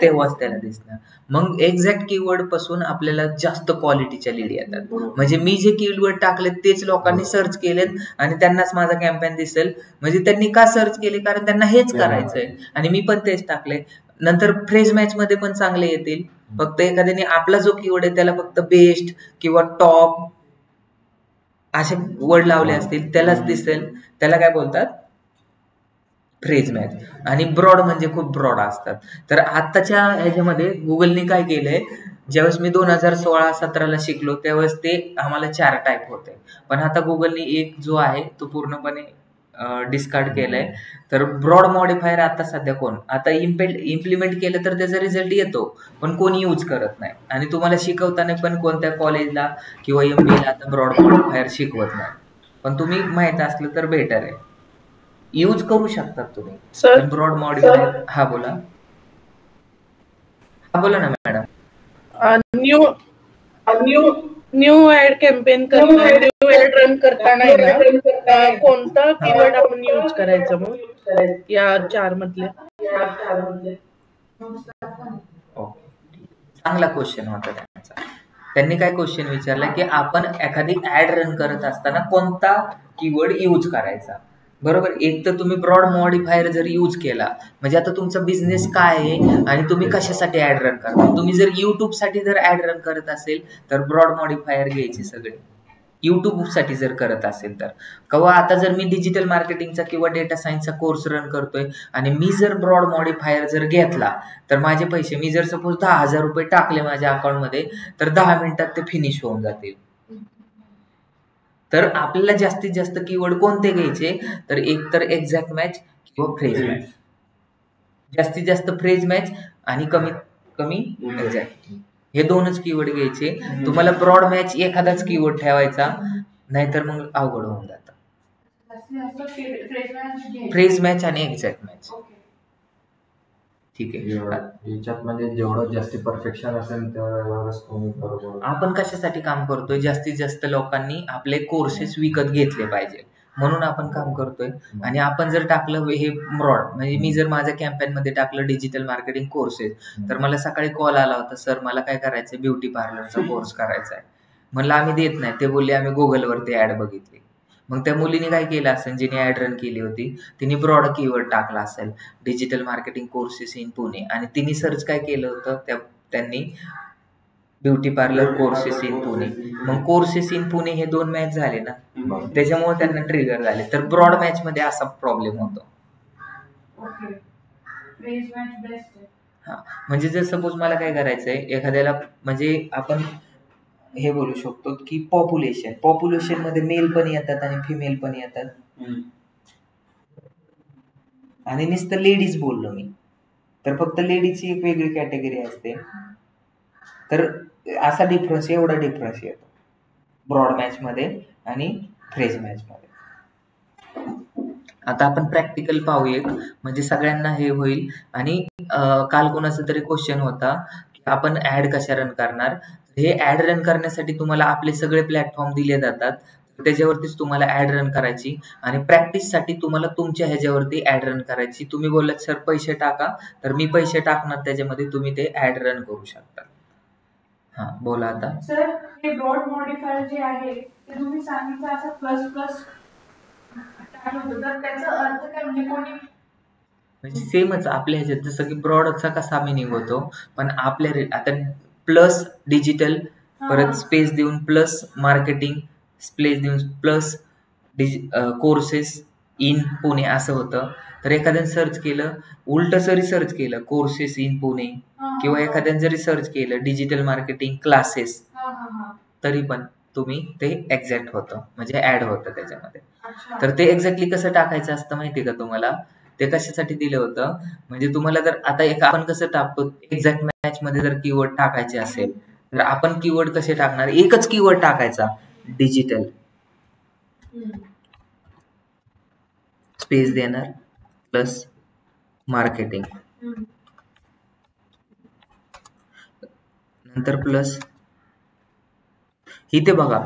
तेव्हाच त्याला दिसणार. मग एक्झॅक्ट कीवर्ड पासून आपल्याला जास्त क्वालिटीच्या लीड येतात. म्हणजे मी जे कीवर्ड टाकले तेच लोकांनी सर्च केलेत आणि त्यांनाच माझा कॅम्पेन दिसेल. म्हणजे त्यांनी का सर्च केले? कारण त्यांना हेच करायचंय आणि मी पण तेच टाकले. नंतर फ्रेज मॅच मध्ये पण चांगले येतील. फक्त एखाद्याने आपला जो कीवर्ड आहे त्याला फक्त बेस्ट किंवा टॉप असे वर्ड लावले असतील त्यालाच दिसेल, त्याला काय बोलतात, फ्रेज मॅच. आणि ब्रॉड म्हणजे खूप ब्रॉड असतात. तर आताच्या ह्याच्यामध्ये गुगलने काय केलंय, ज्यावेळेस मी 2016-17ला शिकलो त्यावेळेस ते आम्हाला 4 टाईप होते, पण आता गुगलने एक जो आहे तो पूर्णपणे डिस्कार्ड केलाय. तर ब्रॉड मॉडिफायर आता सध्या कोण आता इम्प्लिमेंट केलं तर त्याचा रिझल्ट येतो, पण कोणी यूज करत नाही. आणि तुम्हाला शिकवताना पण कोणत्या कॉलेजला किंवा MBA ला आता ब्रॉड मॉडिफायर शिकवत नाही, पण तुम्ही माहित असलं तर बेटर आहे, यूज करू शकतात तुम्ही. सर पण ब्रॉड मॉडिफायर. हा बोला, हा बोला ना madam. New new ad campaign करताना, न्यू ऍड रन करताना आहे ना, कोणता कीवर्ड आपण यूज करायचा मग या 4 मधले? चांगला क्वेश्चन होता त्यांचा. त्यांनी काय क्वेश्चन विचारला की आपण एखादी ऍड रन करत असताना कोणता कीवर्ड यूज करायचा. बरोबर. एक तर तुम्ही ब्रॉड मॉडिफायर जर यूज केला म्हणजे आता तुमचा बिझनेस काय आहे आणि तुम्ही कशासाठी ऍड रन करता. तुम्ही जर युट्यूब साठी जर ऍड रन करत असेल तर ब्रॉड मॉडिफायर घ्यायचे सगळे, युट्यूब साठी जर करत असेल तर. किंवा आता जर मी डिजिटल मार्केटिंगचा किंवा डेटा सायन्सचा कोर्स रन करतोय आणि मी जर ब्रॉड मॉडिफायर जर घेतला तर माझे पैसे, मी जर सपोज 10,000 रुपये टाकले माझ्या अकाउंटमध्ये तर 10 मिनिटात ते फिनिश होऊन जातील. तर आपल्याला जास्तीत जास्त कीवर्ड कोणते घ्यायचे, तर एक तर एक्झॅक्ट मॅच किंवा फ्रेज मॅच. जास्तीत जास्त फ्रेज मॅच आणि कमीत कमी एक्झॅक्ट, हे 2च कीवर्ड घ्यायचे. तुम्हाला ब्रॉड मॅच एखादाच कीवर्ड ठेवायचा, नाहीतर मग अवघड होऊन जातं. फ्रेज मॅच आणि एक्झॅक्ट मॅच. ठीक आहे. याच्यात म्हणजे जेवढं जास्त परफेक्शन असेल तेवढंच तुम्ही बरोबर. आपण कशासाठी काम करतोय, जास्तीत जास्त लोकांनी आपले कोर्सेस विकत घेतले पाहिजे म्हणून आपण काम करतोय. आणि आपण जर टाकलं हे ब्रॉड, म्हणजे मी जर माझ्या कॅम्पेन मध्ये टाकलं डिजिटल मार्केटिंग कोर्सेस, तर मला सकाळी कॉल आला होता, सर मला काय करायचंय, ब्युटी पार्लरचा कोर्स करायचा आहे. म्हणलं आम्ही देत नाही. ते बोलले आम्ही गुगलवरती ऍड बघितली. मग त्या मुलीने काय केलं असेल, जिने ऍड रन केली होती तिने ब्रॉड कीवर्ड टाकला असेल, digital marketing courses in Pune, आणि तिने सर्च काय केलं होतं, त्यांनी beauty parlour courses in Pune. मग कोर्सेस इन पुणे हे 2 मॅच झाले ना, त्याच्यामुळे त्यांना ट्रिगर झाले. तर ब्रॉड मॅच मध्ये असा प्रॉब्लेम होतो. हा, म्हणजे जर सपोज मला काय करायचंय, एखाद्याला म्हणजे आपण हे बोलू शकतो की पॉप्युलेशन मध्ये मेल पण येतात आणि फिमेल पण येतात, आणि नुसतं लेडीज बोललो मी तर फक्त लेडीजची एक वेगळी कॅटेगरी असते. तर असा डिफरन्स, एवढा डिफरन्स येतो ब्रॉड मॅच मध्ये आणि फ्रेज मॅच मध्ये. आता आपण प्रॅक्टिकल पाहूया म्हणजे सगळ्यांना हे होईल. आणि काल कोणाचा तरी क्वेश्चन होता की आपण ऍड कशा रन करणार. हे ऍड रन करण्यासाठी तुम्हाला आपले सगळे प्लॅटफॉर्म दिले जातात, त्याच्यावरतीच तुम्हाला ऍड रन करायची. आणि प्रॅक्टिस साठी तुम्हाला तुमच्या ह्याच्यावरती ऍड रन करायची. तुम्ही बोललात सर पैसे टाका, तर मी पैसे टाकणार त्याच्यामध्ये, तुम्ही ते ऍड रन करू शकता. हा बोला आता. सर हे ब्रॉड मॉडिफायर जे आहे ते तुम्ही सांगितलं असं प्लस प्लस टाकलं होतं, तर त्याचा अर्थ काय, म्हणजे कोणी म्हणजे सेमच आपल्या ह्याच्यात जसं की ब्रॉडचा कसा मिनिंग होतो, पण आपल्या आता प्लस डिजिटल, परत स्पेस देऊन प्लस मार्केटिंग, स्पेस देऊन प्लस कोर्सेस इन पुणे असं होतं. तर एखाद्याने सर्च केलं, उलट जरी सर्च केलं कोर्सेस इन पुणे, किंवा एखाद्याने जरी सर्च केलं डिजिटल मार्केटिंग क्लासेस, तरी पण तुम्ही ते एक्झॅक्ट होतं, म्हणजे ऍड होतं त्याच्यामध्ये. तर ते एक्झॅक्टली कसं टाकायचं असतं माहिती का तुम्हाला, ते कशासाठी दिलं होतं, म्हणजे तुम्हाला जर आता एक आपण कसं टाकतो, एक्झॅक्ट मॅच मध्ये जर कीवर्ड टाकायचे असेल तर आपण कीवर्ड कसे टाकणार, एकच कीवर्ड टाकायचा, डिजिटल, स्पेस देणार प्लस मार्केटिंग, नंतर प्लस इथे बघा,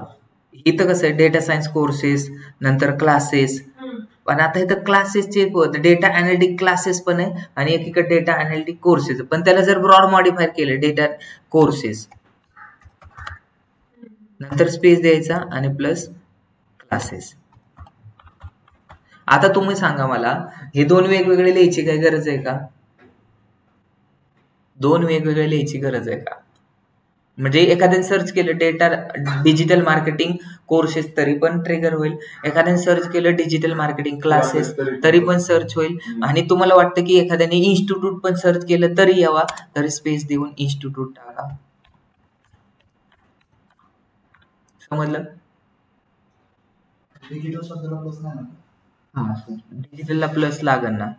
इथं कसं आहे डेटा सायन्स कोर्सेस, नंतर क्लासेस. पण आता इथं क्लासेसचे डेटा अनालिटिक क्लासेस पण आहे आणि एकीकडे डेटा अनालिटिक कोर्सेस, पण त्याला जर ब्रॉड मॉडिफायर केलं डेटा कोर्सेस, नंतर स्पेस द्यायचा आणि प्लस क्लासेस. आता तुम्ही सांगा मला, हे 2 वेगवेगळे लिहायची काय गरज आहे का? 2 वेगवेगळे लिहायची गरज आहे का? म्हणजे एखाद्याने सर्च केलं डेटा डिजिटल मार्केटिंग कोर्सेस तरी पण ट्रिगर होईल, एखाद्याने सर्च केलं डिजिटल मार्केटिंग क्लासेस तरी पण सर्च होईल, आणि तुम्हाला वाटतं की एखाद्याने इन्स्टिट्यूट पण सर्च केलं तरी यावा, तरी स्पेस देऊन इन्स्टिट्यूट टाका. समजलं? डिजिटल शब्दाला प्लस नाही ना? हा, डिजिटलला प्लस लागन ना.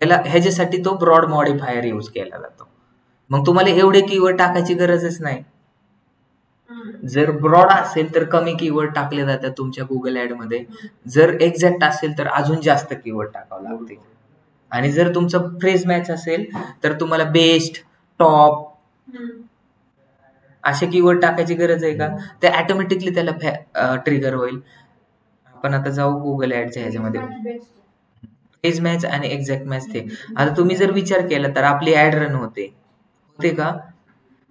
ह्याच्यासाठी तो ब्रॉड मॉडिफायर यूज केला जातो. मग तुम्हाला एवढे कीवर्ड टाकायची गरजच नाही. जर ब्रॉड असेल तर कमी कीवर्ड टाकले जातात तुमच्या गुगल ऍड मध्ये, जर एक्झॅक्ट असेल तर अजून जास्त कीवर्ड टाकावं लागते. आणि जर तुमचं फ्रेज मॅच असेल तर तुम्हाला बेस्ट, टॉप असे कीवर्ड टाकायची गरज आहे का? ते ऑटोमॅटिकली त्याला ट्रिगर होईल. आपण आता जाऊ गुगल ऍडच्या ह्याच्यामध्ये. फ्रेज मॅच आणि एक्झॅक्ट मॅच ते. आता तुम्ही जर विचार केला तर आपली ऍड रन होते का?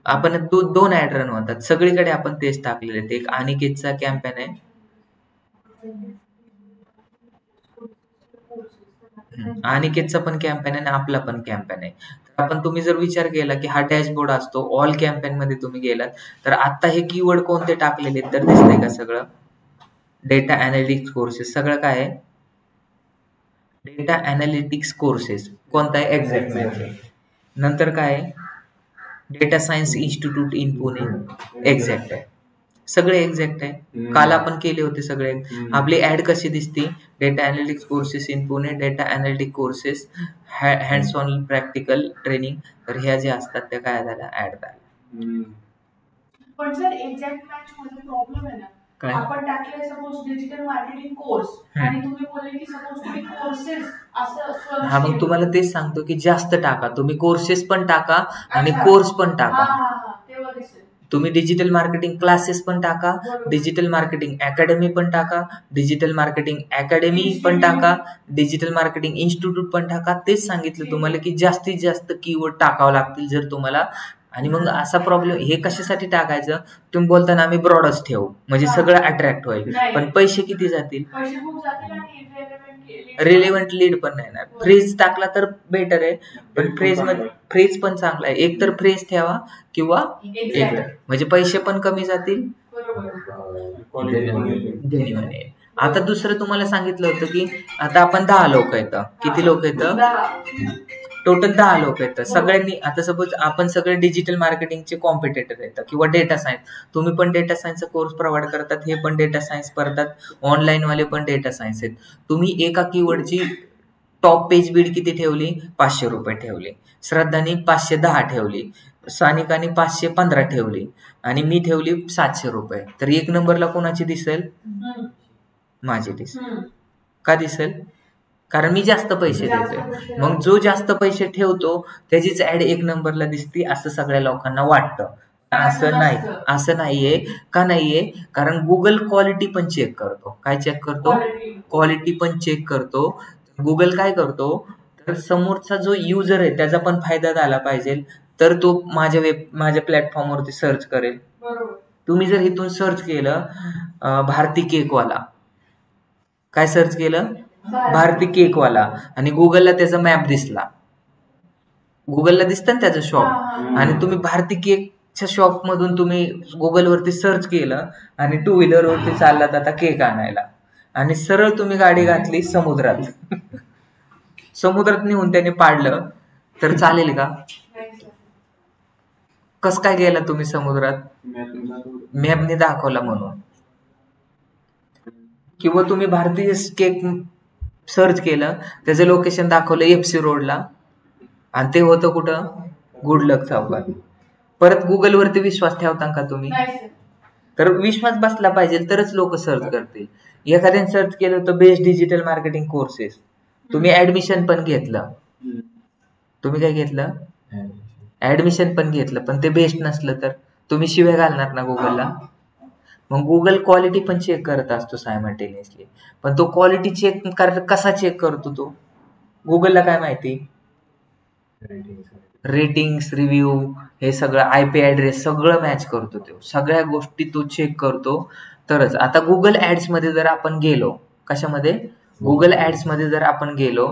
आपण दोन ऍड रन होतात सगळीकडे, आपण तेच टाकलेले. एक अनिकेतचा कॅम्पेन आहे, अनिकेतचा पण कॅम्पेन आहे आणि आपला पण कॅम्पेन आहे. आपण तुम्ही जर विचार केला की हा डॅशबोर्ड असतो, ऑल कॅम्पेन मध्ये तुम्ही गेलात तर आता हे कीवर्ड कोणते टाकलेले तर दिसतंय का? सगळं डेटा अनालिटिक्स कोर्सेस, सगळं काय आहे? Data analytics courses. कोणता आहे? एक्झॅक्ट मॅच आहे. नंतर काय आहे? Data science institute in Pune, exact आहे. सगळे एक्झॅक्ट आहे. काल आपण केले होते सगळे. आपली ऍड कशी दिसते? Data analytics courses in Pune, data analytics courses, hands on practical training. तर ह्या ज्या असतात त्या काय झाल्या? ऍड झाल्या. पण सर एक्झॅक्ट मॅच मध्ये प्रॉब्लेम आहे ना. आपण टाकले सपोज डिजिटल मार्केटिंग कोर्स आणि तुम्ही बोलले की सपोज तुम्ही कोर्सेस असं. हा, मग तुम्हाला तेच सांगतो की जास्त टाका. तुम्ही कोर्सेस पण टाका आणि कोर्स पण टाका. तेव्हा दिसेल. तुम्ही डिजिटल मार्केटिंग क्लासेस पण टाका, डिजिटल मार्केटिंग अकॅडमी पण टाका, डिजिटल मार्केटिंग अकॅडमी पण टाका, डिजिटल मार्केटिंग इन्स्टिट्यूट पण टाका. तेच सांगितलं तुम्हाला की जास्तीत जास्त कीवर्ड टाकावं लागतील जर तुम्हाला. आणि मग असा प्रॉब्लेम, हे कशासाठी टाकायचं? तुम्ही बोलताना आम्ही ब्रॉडच ठेवू म्हणजे सगळं अट्रॅक्ट होईल, पण पैसे किती जातील? रिलेव्हंट लीड पण नाही येणार. फ्रेज टाकला तर बेटर आहे, पण फ्रेज पण चांगला आहे. एक तर फ्रेज ठेवा किंवा एक, म्हणजे पैसे पण कमी जातील, जेन्युइन आहे. आता दुसरं तुम्हाला सांगितलं होतं की आता आपण 10 लोक येतं. किती लोक येतं? टोटल 10 लोक येतं. सगळ्यांनी, आता सपोज आपण सगळे डिजिटल मार्केटिंगचे कॉम्पिटेटर येतात किंवा डेटा सायन्स, तुम्ही पण डेटा सायन्सचा कोर्स प्रोव्हाइड करतात, हे पण डेटा सायन्स करतात, ऑनलाईन वाले पण डेटा सायन्स आहेत. तुम्ही एका कीवर्डची टॉप पेज बीड किती ठेवली? 500 रुपये ठेवली, श्रद्धानी 510 ठेवली, सानिकाने 515 ठेवली आणि मी ठेवली 700 रुपये. तर एक नंबरला कोणाची दिसेल? माझी दिसेल. का दिसेल? कारण मी जास्त पैसे देतोय. मग जो जास्त पैसे ठेवतो त्याचीच ऍड एक नंबरला दिसते असं सगळ्या लोकांना वाटतं. असं नाहीये. का नाहीये? कारण गुगल क्वालिटी पण चेक करतो. काय चेक करतो? क्वालिटी पण चेक करतो. गुगल काय करतो? तर समोरचा जो युजर आहे त्याचा पण फायदा झाला पाहिजे, तर तो माझ्या प्लॅटफॉर्मवरती सर्च करेल. तुम्ही जर इथून सर्च केलं भारती केकवाला, काय सर्च केलं? भारती केकवाला, आणि गुगलला त्याचा मॅप दिसला, गुगलला दिसतं ना त्याचं शॉप, आणि तुम्ही भारती केकच्या शॉप मधून तुम्ही गुगलवरती सर्च केलं आणि टू व्हीलर वरती चाललात आता केक आणायला, आणि सरळ तुम्ही गाडी घातली समुद्रात, समुद्रात नेऊन त्याने पाडलं, तर चालेल का? कस काय गेला तुम्ही समुद्रात? मॅपने दाखवला म्हणून. किंवा तुम्ही भारतीय केक सर्च केलं, त्याचं लोकेशन दाखवलं एफसी रोडला, आणि ते होतं कुठं? गुडलक चौकात. परत गुगल वरती विश्वास ठेवता का तुम्ही? तर विश्वास बसला पाहिजे तरच लोक सर्च करतील. एखाद्याने सर्च केलं होतं बेस्ट डिजिटल मार्केटिंग कोर्सेस, तुम्ही ऍडमिशन पण घेतलं, तुम्ही काय घेतलं? ऍडमिशन पण घेतलं, पण ते बेस्ट नसलं तर तुम्ही शिव्या घालणार ना गुगलला. मग गुगल क्वालिटी पण चेक करत असतो सायमल्टेनियसली, पण तो क्वालिटी चेक कसा चेक करतो तो? गुगलला काय माहिती? रेटिंग्स, रिव्ह्यू, हे सगळं, आयपी ऍड्रेस सगळं मॅच करतो तो, सगळ्या गोष्टी तो चेक करतो तरच. आता गुगल ऍड्स मध्ये जर आपण गेलो, कशामध्ये? गुगल ऍड्स मध्ये जर आपण गेलो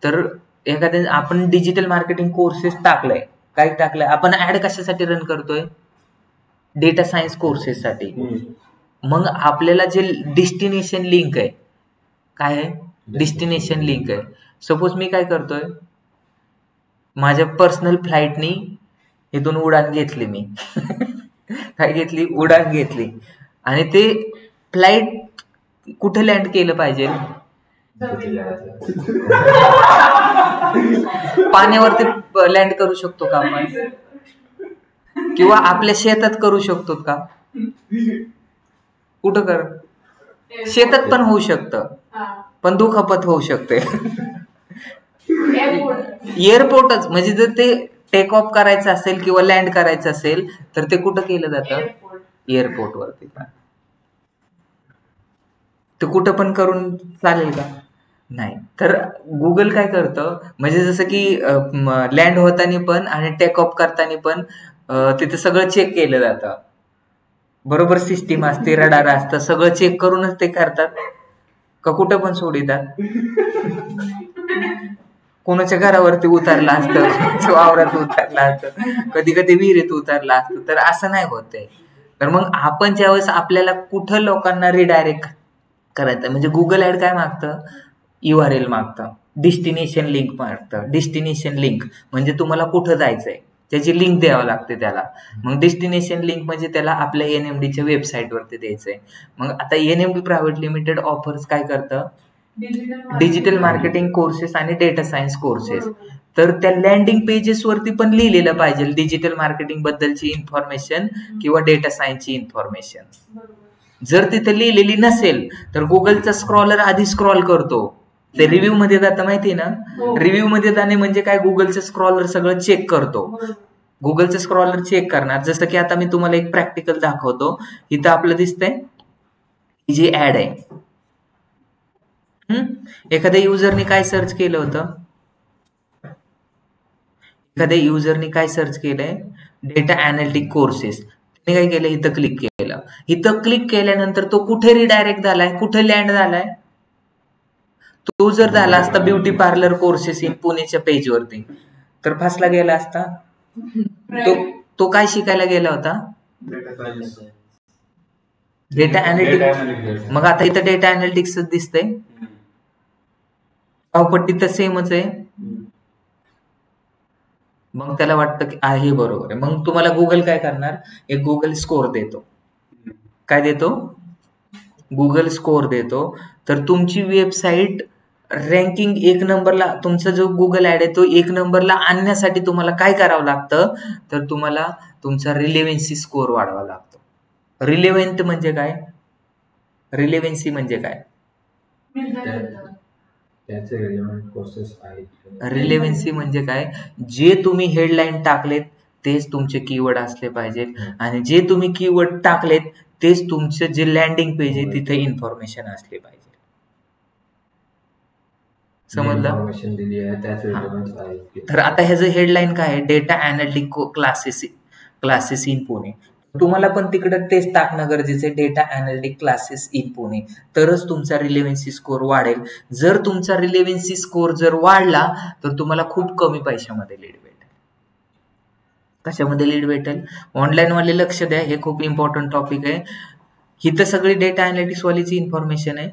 तर एखाद्या आपण डिजिटल मार्केटिंग कोर्सेस टाकलंय, काय टाकलंय आपण, ऍड कशासाठी रन करतोय? डेटा सायन्स कोर्सेस साठी. मग आपल्याला जे डेस्टिनेशन लिंक आहे, काय आहे? डेस्टिनेशन लिंक आहे. सपोज मी काय करतोय, माझ्या पर्सनल फ्लाईटनी इथून उडान घेतली मी काय घेतली? उडान घेतली. आणि ते फ्लाईट कुठे लँड केलं पाहिजे? पाण्यावरती लँड करू शकतो का आपण? किंवा आपल्या शेतात करू शकतो का? कुठं कर? शेतात पण होऊ शकतं, पण दुखापत होऊ शकते. एअरपोर्टच, म्हणजे जर ते टेक ऑफ करायचं असेल किंवा लँड करायचं असेल तर ते कुठं केलं जातं? एअरपोर्ट वरती. ते कुठं पण करून चालेल का? नाही. तर गुगल काय करतं, म्हणजे जसं की लँड होताना पण आणि टेक ऑफ करताना पण तिथे सगळं चेक केलं जातं. बरोबर सिस्टीम असते, रडार असतं, सगळं चेक करूनच ते करतात का कुठं पण सोडितात? कोणाच्या घरावरती उतरला असतं, कोणाच्या वावरात उतरला असतं, कधी कधी विहिरीत उतरला असतं. तर असं नाही होत आहे. तर मग आपण ज्यावेळेस आपल्याला कुठं लोकांना रिडायरेक्ट करायचं, म्हणजे गुगल ऍड काय मागतं? URL मागतं, डेस्टिनेशन लिंक मागतं. डेस्टिनेशन लिंक म्हणजे तुम्हाला कुठं जायचंय त्याची लिंक द्यावं लागते त्याला. मग डेस्टिनेशन लिंक म्हणजे त्याला आपल्या NMDच्या वेबसाईट वरती द्यायचंय. मग आता NMD प्रायव्हेट लिमिटेड ऑफर्स काय करतं? डिजिटल मार्केटिंग कोर्सेस आणि डेटा सायन्स कोर्सेस. तर त्या लँडिंग पेजेस वरती पण लिहिलेलं पाहिजे डिजिटल मार्केटिंग बद्दलची इन्फॉर्मेशन किंवा डेटा सायन्सची इन्फॉर्मेशन. जर तिथे लिहिलेली नसेल तर गुगलचा स्क्रॉलर आधी स्क्रॉल करतो, ते रिव्ह्यू मध्ये जातं, माहिती ना? रिव्ह्यू मध्ये जाणे म्हणजे काय? गुगलचं स्क्रॉलर सगळं चेक करतो. गुगलचं स्क्रॉलर चेक करणार. जसं की आता मी तुम्हाला एक प्रॅक्टिकल दाखवतो. इथं आपलं दिसतंय ही जी ऍड आहे. एखाद्या युजरने काय सर्च केलं होतं? एखाद्या युजरने काय सर्च केलंय? Data analytic courses. त्याने काय केलं? इथं क्लिक केलं. इथं क्लिक केल्यानंतर तो कुठे रिडायरेक्ट झालाय? कुठे लँड झालाय? तो जर झाला असता ब्युटी पार्लर कोर्सेस इन पुणेच्या पेज वरती तर फसला गेला असता. तो काय शिकायला गेला होता? Data analytics. मग आता इथं डेटा अॅनालिटिक्स दिसतंय, धावपट्टी तर सेमच आहे. मग त्याला वाटतं की आहे बरोबर आहे. मग तुम्हाला गुगल काय करणार? एक गुगल स्कोर देतो. काय देतो? गुगल स्कोर देतो. तर तुमची वेबसाईट रँकिंग 1 नंबरला, तुमचा जो गुगल ऍड आहे तो 1 नंबरला आणण्यासाठी तुम्हाला काय करावं लागतं? तर तुम्हाला तुमचा रिलेव्हन्सी स्कोर वाढवावा लागतो. रिलेव्हंट म्हणजे काय? रिलेव्हन्सी म्हणजे काय? रिलेव्हन्सी म्हणजे काय? जे तुम्ही हेडलाईन टाकलेत तेच तुमचे कीवर्ड असले पाहिजेत, आणि जे तुम्ही कीवर्ड टाकलेत तेच तुमचे जे लँडिंग पेज आहे तिथे इन्फॉर्मेशन असली पाहिजे. समजलं? तर आता ह्याचं हेडलाईन काय आहे? Data analytic classes in Pune. तुम्हाला पण तिकडे तेच टाकणं गरजेचं आहे, data analytic classes in Pune. तरच तुमचा रिलेव्हन्सी स्कोर वाढेल. जर तुमचा रिलेव्हन्सी स्कोर जर वाढला तर तुम्हाला खूप कमी पैशामध्ये लीड भेटेल. कशामध्ये लीड भेटेल? ऑनलाईन वाले लक्ष द्या, हे खूप इम्पॉर्टंट टॉपिक आहे. ही तर सगळी डेटा अॅनालिटिक्स वालीची इन्फॉर्मेशन आहे.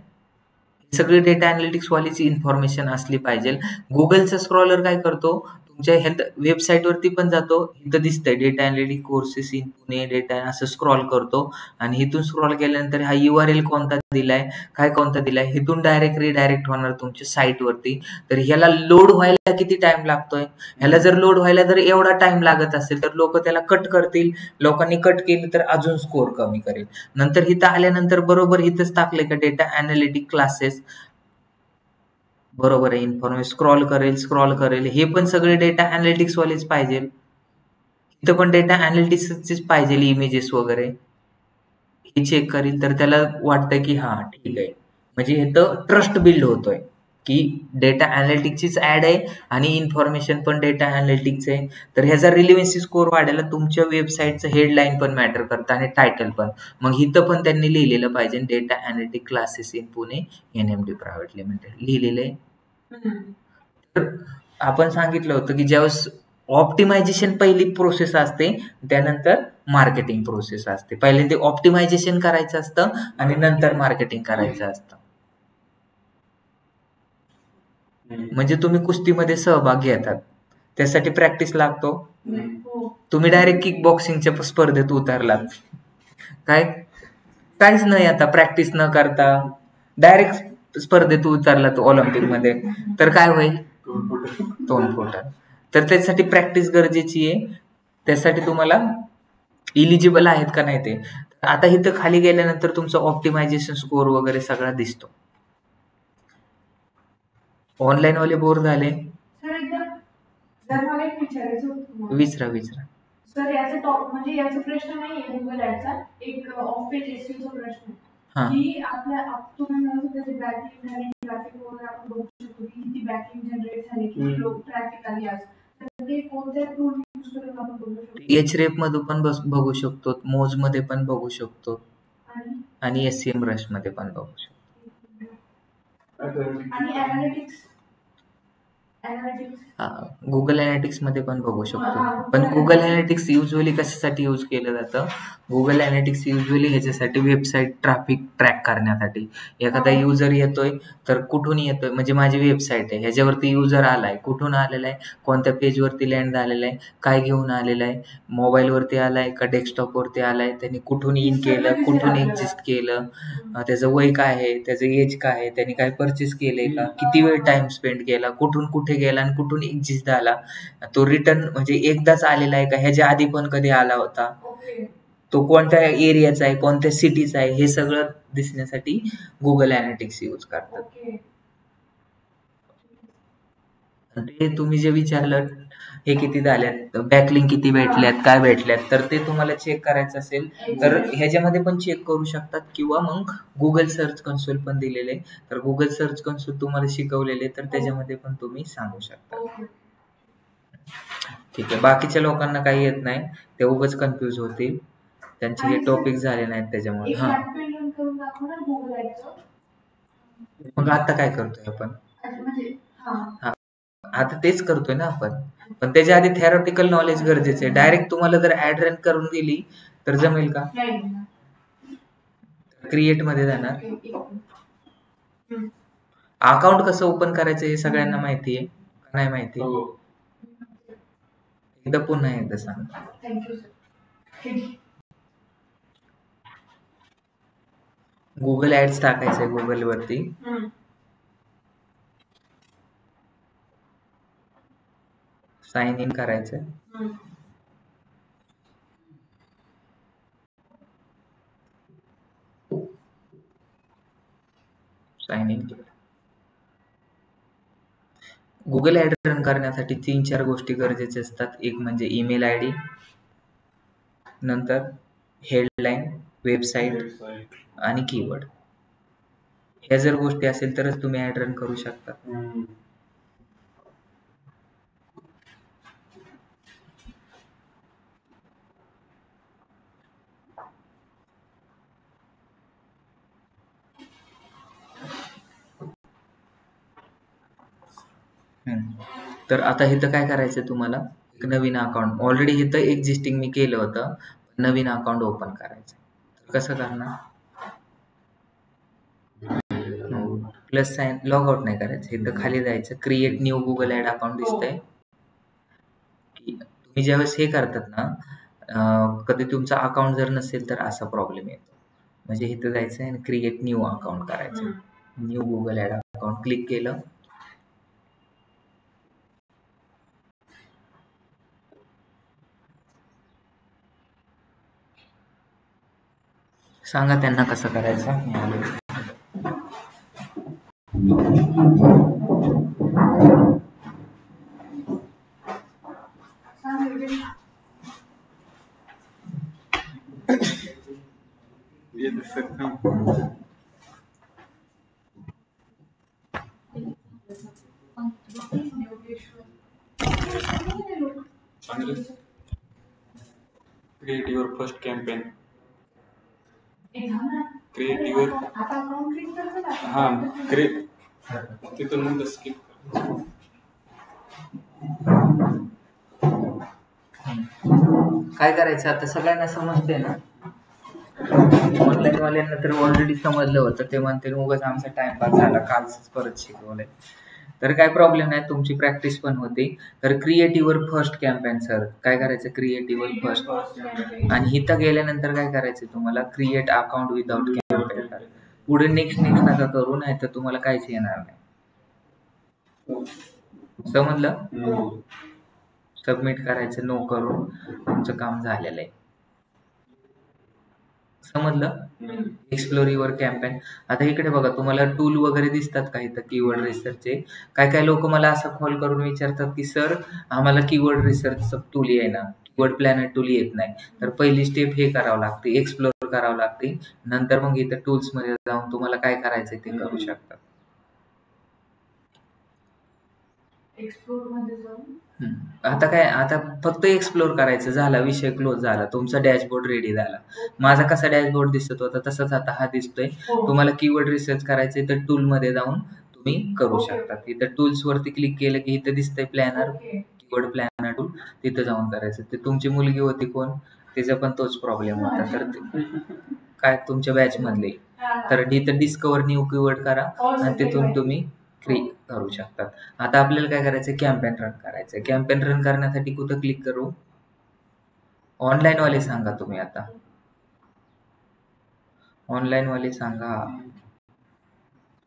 सगळी डेटा अॅनालिटिक्स वालीची इन्फॉर्मेशन असली पाहिजे. गुगलचा स्क्रॉलर काय करतो? तुमच्या हेल्थ वेबसाईट वरती पण जातो, इथं दिसतंय data analytic courses in Pune data, असं स्क्रॉल करतो आणि इथून स्क्रॉल केल्यानंतर हा URL कोणता दिलाय, काय कोणता दिलाय, इथून डायरेक्ट रिडायरेक्ट होणार तुमच्या साईट वरती. तर ह्याला लोड व्हायला किती टाइम लागतोय? ह्याला जर लोड व्हायला जर एवढा टाइम लागत असेल तर लोक त्याला कट करतील. लोकांनी कट केलं तर अजून स्कोर कमी करेल. नंतर इथं आल्यानंतर बरोबर इथंच टाकले का डेटा अॅनालिटिक क्लासेस, बरोबर आहे, इन्फॉर्मेशन स्क्रॉल करेल. हे पण सगळे डेटा अॅनालिटिक्स वालेच पाहिजे. इथं पण डेटा अॅनालिटिक्सचेच पाहिजे, इमेजेस वगैरे हे चेक करेल. तर त्याला वाटतं की हा ठीक आहे, म्हणजे इथं ट्रस्ट बिल्ड होतोय की डेटा अॅनालिटिक्सचीच ऍड आहे आणि इन्फॉर्मेशन पण डेटा अॅनालिटिक्स आहे. तर ह्याचा रिलेव्हन्सी स्कोर वाढायला तुमच्या वेबसाईटचं हेडलाईन पण मॅटर करतं आणि टायटल पण. मग इथं पण त्यांनी लिहिलेलं पाहिजे data analytic classes in Pune NMD private limited लिहिलेलं आहे. तर आपण सांगितलं होतं की ज्यावेळेस ऑप्टिमायझेशन पहिली प्रोसेस असते, त्यानंतर मार्केटिंग प्रोसेस असते. पहिले ते ऑप्टिमायझेशन करायचं असतं आणि नंतर मार्केटिंग करायचं असतं. म्हणजे तुम्ही कुस्तीमध्ये सहभाग घेतात, त्यासाठी प्रॅक्टिस लागतो. तुम्ही डायरेक्ट किक बॉक्सिंगच्या स्पर्धेत उतरलात, काहीच नाही, आता प्रॅक्टिस न करता डायरेक्ट स्पर्धेत उतरलात ऑलिम्पिक मध्ये, तर काय होईल? तोंड फुटल. तर त्यासाठी प्रॅक्टिस गरजेची आहे. त्यासाठी तुम्हाला इलिजिबल आहेत का नाही ते. आता इथं खाली गेल्यानंतर तुमचं ऑप्टिमायझेशन स्कोअर वगैरे सगळा दिसतो. ऑनलाईन वाले बोर झाले? सर एकदा जर मला एक विचारायचं होतं तुम्हाला. विचारा. सर याचा टॉप म्हणजे याचा प्रश्न नाहीये गुगल ऍडचा, एक ऑफ पेज एसईओचा प्रश्न आहे की आपल्या तुम्ही म्हणत होते ते बॅकलिंक झाली, ट्रॅफिक वगैरे आपण बघू शकतो की किती बॅकलिंक जनरेट झाले, किती लोक ट्रॅफिक आली आज, तर ते कोणत्या टूल यूज करून आपण बघू शकतो? एचरेफ मध्ये पण बघू शकतो, मोज मध्ये पण बघू शकतो आणि एससीएम रश मध्ये पण बघू शकतो. आणि एनालिटिक्स गुगल एनालिटिक्स मध्ये पण बघू शकतो. पण गुगल एनालिटिक्स युजली कशासाठी यूज केलं जातं? गुगल एनालिटिक्स युजली ह्याच्यासाठी वेबसाईट ट्रॅफिक ट्रॅक करण्यासाठी. एखादा युजर येतोय तर कुठून येतोय, म्हणजे माझी वेबसाईट आहे, ह्याच्यावरती युजर आलाय, कुठून आलेला आहे, कोणत्या पेजवरती लँड झालेला आहे, काय घेऊन आलेला आहे, मोबाईलवरती आलाय का डेस्कटॉपवरती आलाय, त्यांनी कुठून इन केलं, कुठून एक्झिस्ट केलं, त्याचं वय काय आहे, त्याचं एज काय आहे, त्यांनी काय परचेस केलंय का, किती वेळ टाइम स्पेंड केला, कुठून कुठे गेला आणि कुठून एक्झिस्ट झाला, तो रिटर्न म्हणजे एकदाच आलेला आहे का, ह्याच्या आधी पण कधी आला होता, तो कोणत्या एरियाचा आहे, कोणत्या सिटीचा आहे, हे सगळं दिसण्यासाठी गुगल एनालिटिक्स यूज करतात. ते तुम्ही जे विचारलं हे किती झाल्यात, बॅकलिंक किती भेटल्यात, काय भेटल्यात, तर ते तुम्हाला चेक करायचं असेल तर ह्याच्यामध्ये पण चेक करू शकतात, किंवा मग गुगल सर्च कन्सोल पण दिलेले, तर गुगल सर्च कन्सोल तुम्हाला शिकवलेले, तर त्याच्यामध्ये पण तुम्ही सांगू शकता. ठीक आहे. बाकीच्या लोकांना काही येत नाही, ते उगाच कन्फ्युज होतील, त्यांचे हे टॉपिक झाले नाहीत त्याच्यामुळे. मग आता काय करतोय आपण? आता तेच करतोय ना आपण, पण त्याच्या आधी थेरॉटिकल नॉलेज गरजेचं आहे. डायरेक्ट तुम्हाला जर ऍड रन करून दिली तर जमेल का? क्रिएट मध्ये जाणार. अकाउंट कसं ओपन करायचं हे सगळ्यांना माहिती आहे का नाही माहिती? पुन्हा एकदा सांग. गुगल ऍड्स टाकायचंय गुगल वरती. साइन इन करायचं. साइन इन केलं. गुगल ऍड रन करण्यासाठी 3-4 गोष्टी गरजेच्या असतात. एक म्हणजे ईमेल आयडी, नंतर हेडलाईन, वेबसाईट आणि कीवर्ड. ह्या जर गोष्टी असेल तरच तुम्ही ऍड रन करू शकता. तर आता इथं काय करायचं तुम्हाला? एक नवीन अकाउंट, ऑलरेडी इथं एक्झिस्टिंग मी केलं होतं, नवीन अकाउंट ओपन करायचं. कसं करणार? प्लस साइन, लॉग आउट नाही करायचं, इथं खाली जायचं, create new Google ad account दिसतंय. तुम्ही ज्यावेळेस हे करतात ना, कधी तुमचा अकाउंट जर नसेल तर असा प्रॉब्लेम येतो. म्हणजे इथं जायचं आणि क्रिएट न्यू अकाउंट करायचं. New Google ad account click केलं. सांगा त्यांना कसं करायचं. Create your first campaign. Create your तिथून नंतर skip कर. काय करायचं आता सगळ्यांना समजते ना. ऑनलाईन वाल्यांना तर ऑलरेडी समजलं होतं, ते म्हणते उगाच आमचा टाइमपास झाला, कालच परत शिकवलंय. तर काय प्रॉब्लेम नाही, तुमची प्रॅक्टिस पण होती. तर क्रिएटिव्हवर फर्स्ट कॅम्पेन सर काय करायचं, क्रिएटिव्हवर फर्स्ट. आणि इथं गेल्यानंतर काय करायचं तुम्हाला, क्रिएट अकाउंट विदाउट कॅम्पेन. पुढे नेक्स्ट नका करू, नाही तर तुम्हाला काहीच येणार नाही. समजलं. सबमिट करायचं नो करून, तुमचं काम झालेलं आहे. समजलं. Explore your campaign. आता इकडे बघा, तुम्हाला टूल वगैरे दिसतात का इथं कीवर्ड रिसर्चचे. काय लोक मला असं कॉल करून विचारतात की सर आम्हाला कीवर्ड रिसर्चचं टूल येईना, कीवर्ड प्लॅनर टूल येत नाही. तर पहिली स्टेप हे करावं लागते, एक्सप्लोर करावं लागते. नंतर मग इथं टूल्स मध्ये जाऊन तुम्हाला काय करायचंय ते करू शकता. एक्सप्लोर मध्ये जाऊन आता काय, आता फक्त एक्सप्लोर करायचं, झाला विषय क्लोज झाला, तुमचा डॅशबोर्ड रेडी झाला. माझा कसा डॅशबोर्ड दिसत होता तसंच आता हा दिसतोय. तुम्हाला कीवर्ड रिसर्च करायचंय तर टूल मध्ये जाऊन तुम्ही करू शकता. इथं टूल्स वरती क्लिक केलं की इथं दिसतंय प्लॅनर, कीवर्ड प्लॅनर टूल, तिथं जाऊन करायचं. ते तुमची मुलगी होती कोण, तिचा पण तोच प्रॉब्लेम होता. तर काय तुमच्या बॅच मधले, तर इथं डिस्कवर न्यू कीवर्ड करा आणि तिथून तुम्ही करू शकतात. आता आपल्याला काय करायचं, कॅम्पेन रन करायचं. कॅम्पेन रन करण्यासाठी कुठं क्लिक करू, ऑनलाईन वाले सांगा तुम्ही. आता ऑनलाईन वाले सांगा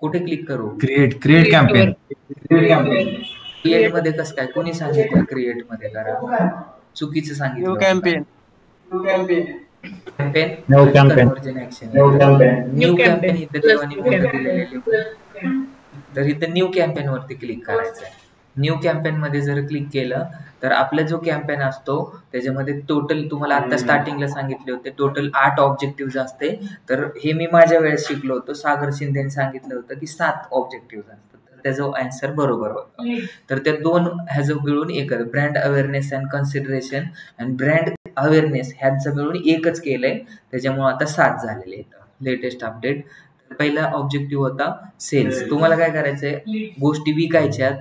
कुठे क्लिक करू. Create campaign. क्रिएट मध्ये कसं काय, कोणी सांगितलं क्रिएट मध्ये करा, चुकीचं सांगितलं. Campaign new campaign. New campaign इथं देवानी कुठं दिलेले, तर इथं न्यू कॅम्पेन वरती क्लिक करायचं. न्यू कॅम्पेन मध्ये जर क्लिक केलं तर आपला जो कॅम्पेन असतो त्याच्यामध्ये टोटल, तुम्हाला आता स्टार्टिंगला सांगितले होते टोटल 8 ऑब्जेक्टिव्ह असते. तर हे मी माझ्या वेळेस शिकलो होतो, सागर शिंदेने सांगितलं होतं की 7 ऑब्जेक्टिव्ह असतात. तर त्याचा आन्सर बरोबर होता. तर त्या 2 ह्याचं मिळून एकच, ब्रँड अवेअरनेस अँड कन्सिडरेशन आणि ब्रँड अवेअरनेस ह्यांचं मिळून एकच केलंय, त्याच्यामुळे आता 7 झालेले आहेत. Latest update. पहिला ऑब्जेक्टिव्ह होता सेल्स. तुम्हाला काय करायचंय, गोष्टी विकायच्यात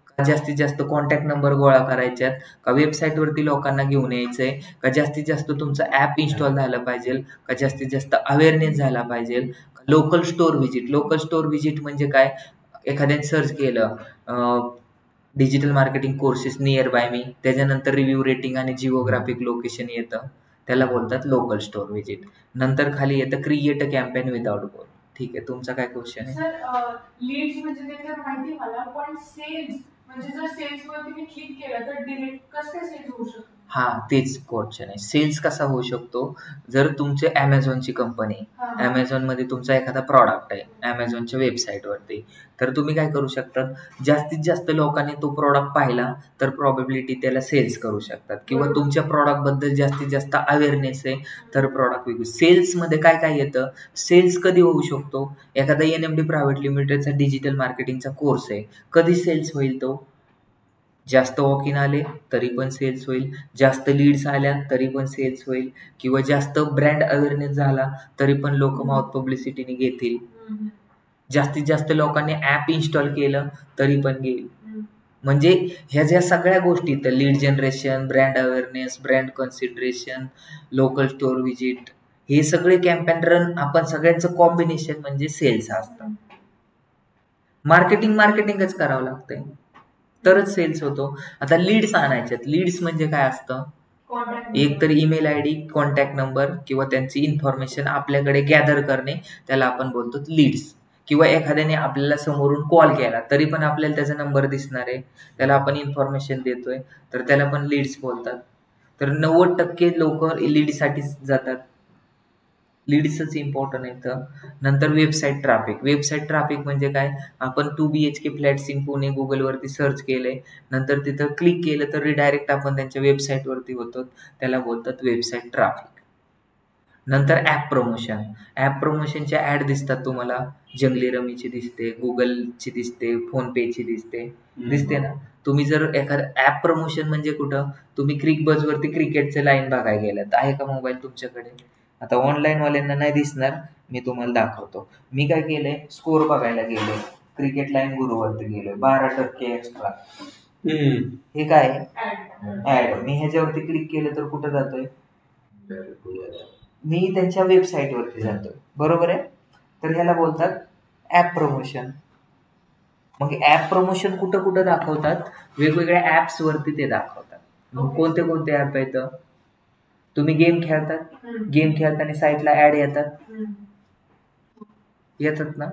का, जास्तीत जास्त कॉन्टॅक्ट नंबर गोळा करायच्यात का, वेबसाईट वरती लोकांना घेऊन यायचंय का, जास्तीत जास्त तुमचं ऍप इन्स्टॉल झालं पाहिजे का, जास्तीत जास्त अवेअरनेस झाला पाहिजे. Local store visit. Local store visit म्हणजे काय, एखाद्याने सर्च केलं digital marketing courses near by me, त्याच्यानंतर रिव्ह्यू रेटिंग आणि जिओग्राफिक लोकेशन येतं, त्याला बोलतात लोकल स्टोर व्हिजिट. नंतर खाली येतं create a campaign without goal. ठीक आहे, तुमचा काय क्वेश्चन आहे. सर लीड्स म्हणजे ते तर माहिती मला, पण सेल्स म्हणजे जर सेल्स वरती मी क्लिक केलं तर डिरेक्ट कसं सेल्स होऊ शकतो. हा, तेच क्वेश्चन आहे. सेल्स कसा होऊ शकतो, जर तुमचे ॲमेझॉनची कंपनी, ॲमेझॉन मध्ये तुमचा एखादा प्रॉडक्ट आहे ॲमेझॉनच्या वेबसाईटवरती, तर तुम्ही काय करू शकता, जास्तीत जास्त लोकांनी तो प्रॉडक्ट पाहिला तर प्रॉबेबिलिटी त्याला सेल्स करू शकतात. किंवा तुमच्या प्रॉडक्ट बद्दल जास्तीत जास्त अवेअरनेस आहे तर प्रॉडक्ट विकू. सेल्स मध्ये काय काय येतं, सेल्स कधी होऊ शकतो, एखादा NMD प्रायव्हेट लिमिटेडचा डिजिटल मार्केटिंगचा कोर्स आहे, कधी सेल्स होईल तो, जास्त वॉक इन आले तरी पण सेल्स होईल, जास्त लीड्स आल्या तरी पण सेल्स होईल, किंवा जास्त ब्रँड अवेअरनेस झाला तरी पण लोक माउथ पब्लिसिटीने घेतील, जास्तीत जास्त लोकांनी ऍप इन्स्टॉल केलं तरी पण घेईल. म्हणजे ह्या ज्या सगळ्या गोष्टी, तर lead generation, brand awareness, brand consideration, local store visit, हे सगळे कॅम्पेन रन आपण सगळ्यांचं कॉम्बिनेशन म्हणजे सेल्स असतं. मार्केटिंगच करावं लागतंय तरच सेल्स होतो. आता लीड्स आणायच्यात. लीड्स म्हणजे काय असतं, एक तर ईमेल आयडी, कॉन्टॅक्ट नंबर किंवा त्यांची इन्फॉर्मेशन आपल्याकडे गॅदर करणे, त्याला आपण बोलतो लीड्स. किंवा एखाद्याने आपल्याला समोरून कॉल केला तरी पण आपल्याला त्याचा नंबर दिसणार आहे, त्याला आपण इन्फॉर्मेशन देतोय, तर त्याला पण लीड्स बोलतात. तर 90% लोक लीडसाठीच जातात, लीड्सच इम्पॉर्टंट आहे. नंतर वेबसाईट ट्रॅफिक. वेबसाईट ट्रॅफिक म्हणजे काय, आपण 2 BHK फ्लॅट्स इन पुणे गुगलवरती सर्च केले, नंतर तिथं क्लिक केलं तर रिडायरेक्ट आपण त्यांच्या वेबसाईटवरती होतो, त्याला बोलतात वेबसाईट ट्रॅफिक. नंतर ॲप प्रमोशन. ॲप प्रमोशनच्या ॲड दिसतात तुम्हाला, जंगली रमीची दिसते, गुगलची दिसते, फोनपेची दिसते ना. तुम्ही जर एखादं ॲप प्रमोशन म्हणजे कुठं, तुम्ही क्रिकबजवरती क्रिकेटचे लाईन बघायला गेलात, आहे का मोबाईल तुमच्याकडे, आता ऑनलाईन वाल्यांना नाही दिसणार, मी तुम्हाला दाखवतो. मी काय केलंय, स्कोर बघायला गेलोय, क्रिकेट लाईन गुरुवरती गेलोय, 12% एक्स्ट्रा, हे काय ऍड. मी ह्याच्यावरती क्लिक केलं तर कुठं जातोय? मी त्यांच्या वेबसाईट वरती जातोय, बरोबर आहे. तर ह्याला बोलतात ऍप प्रमोशन. मग ऍप प्रमोशन कुठं कुठं दाखवतात? वेगवेगळ्या ऍप्स वरती ते दाखवतात. मग कोणते कोणते ऍप आहेत? तुम्ही गेम खेळतात, गेम खेळताना साईटला ऍड येतात ना,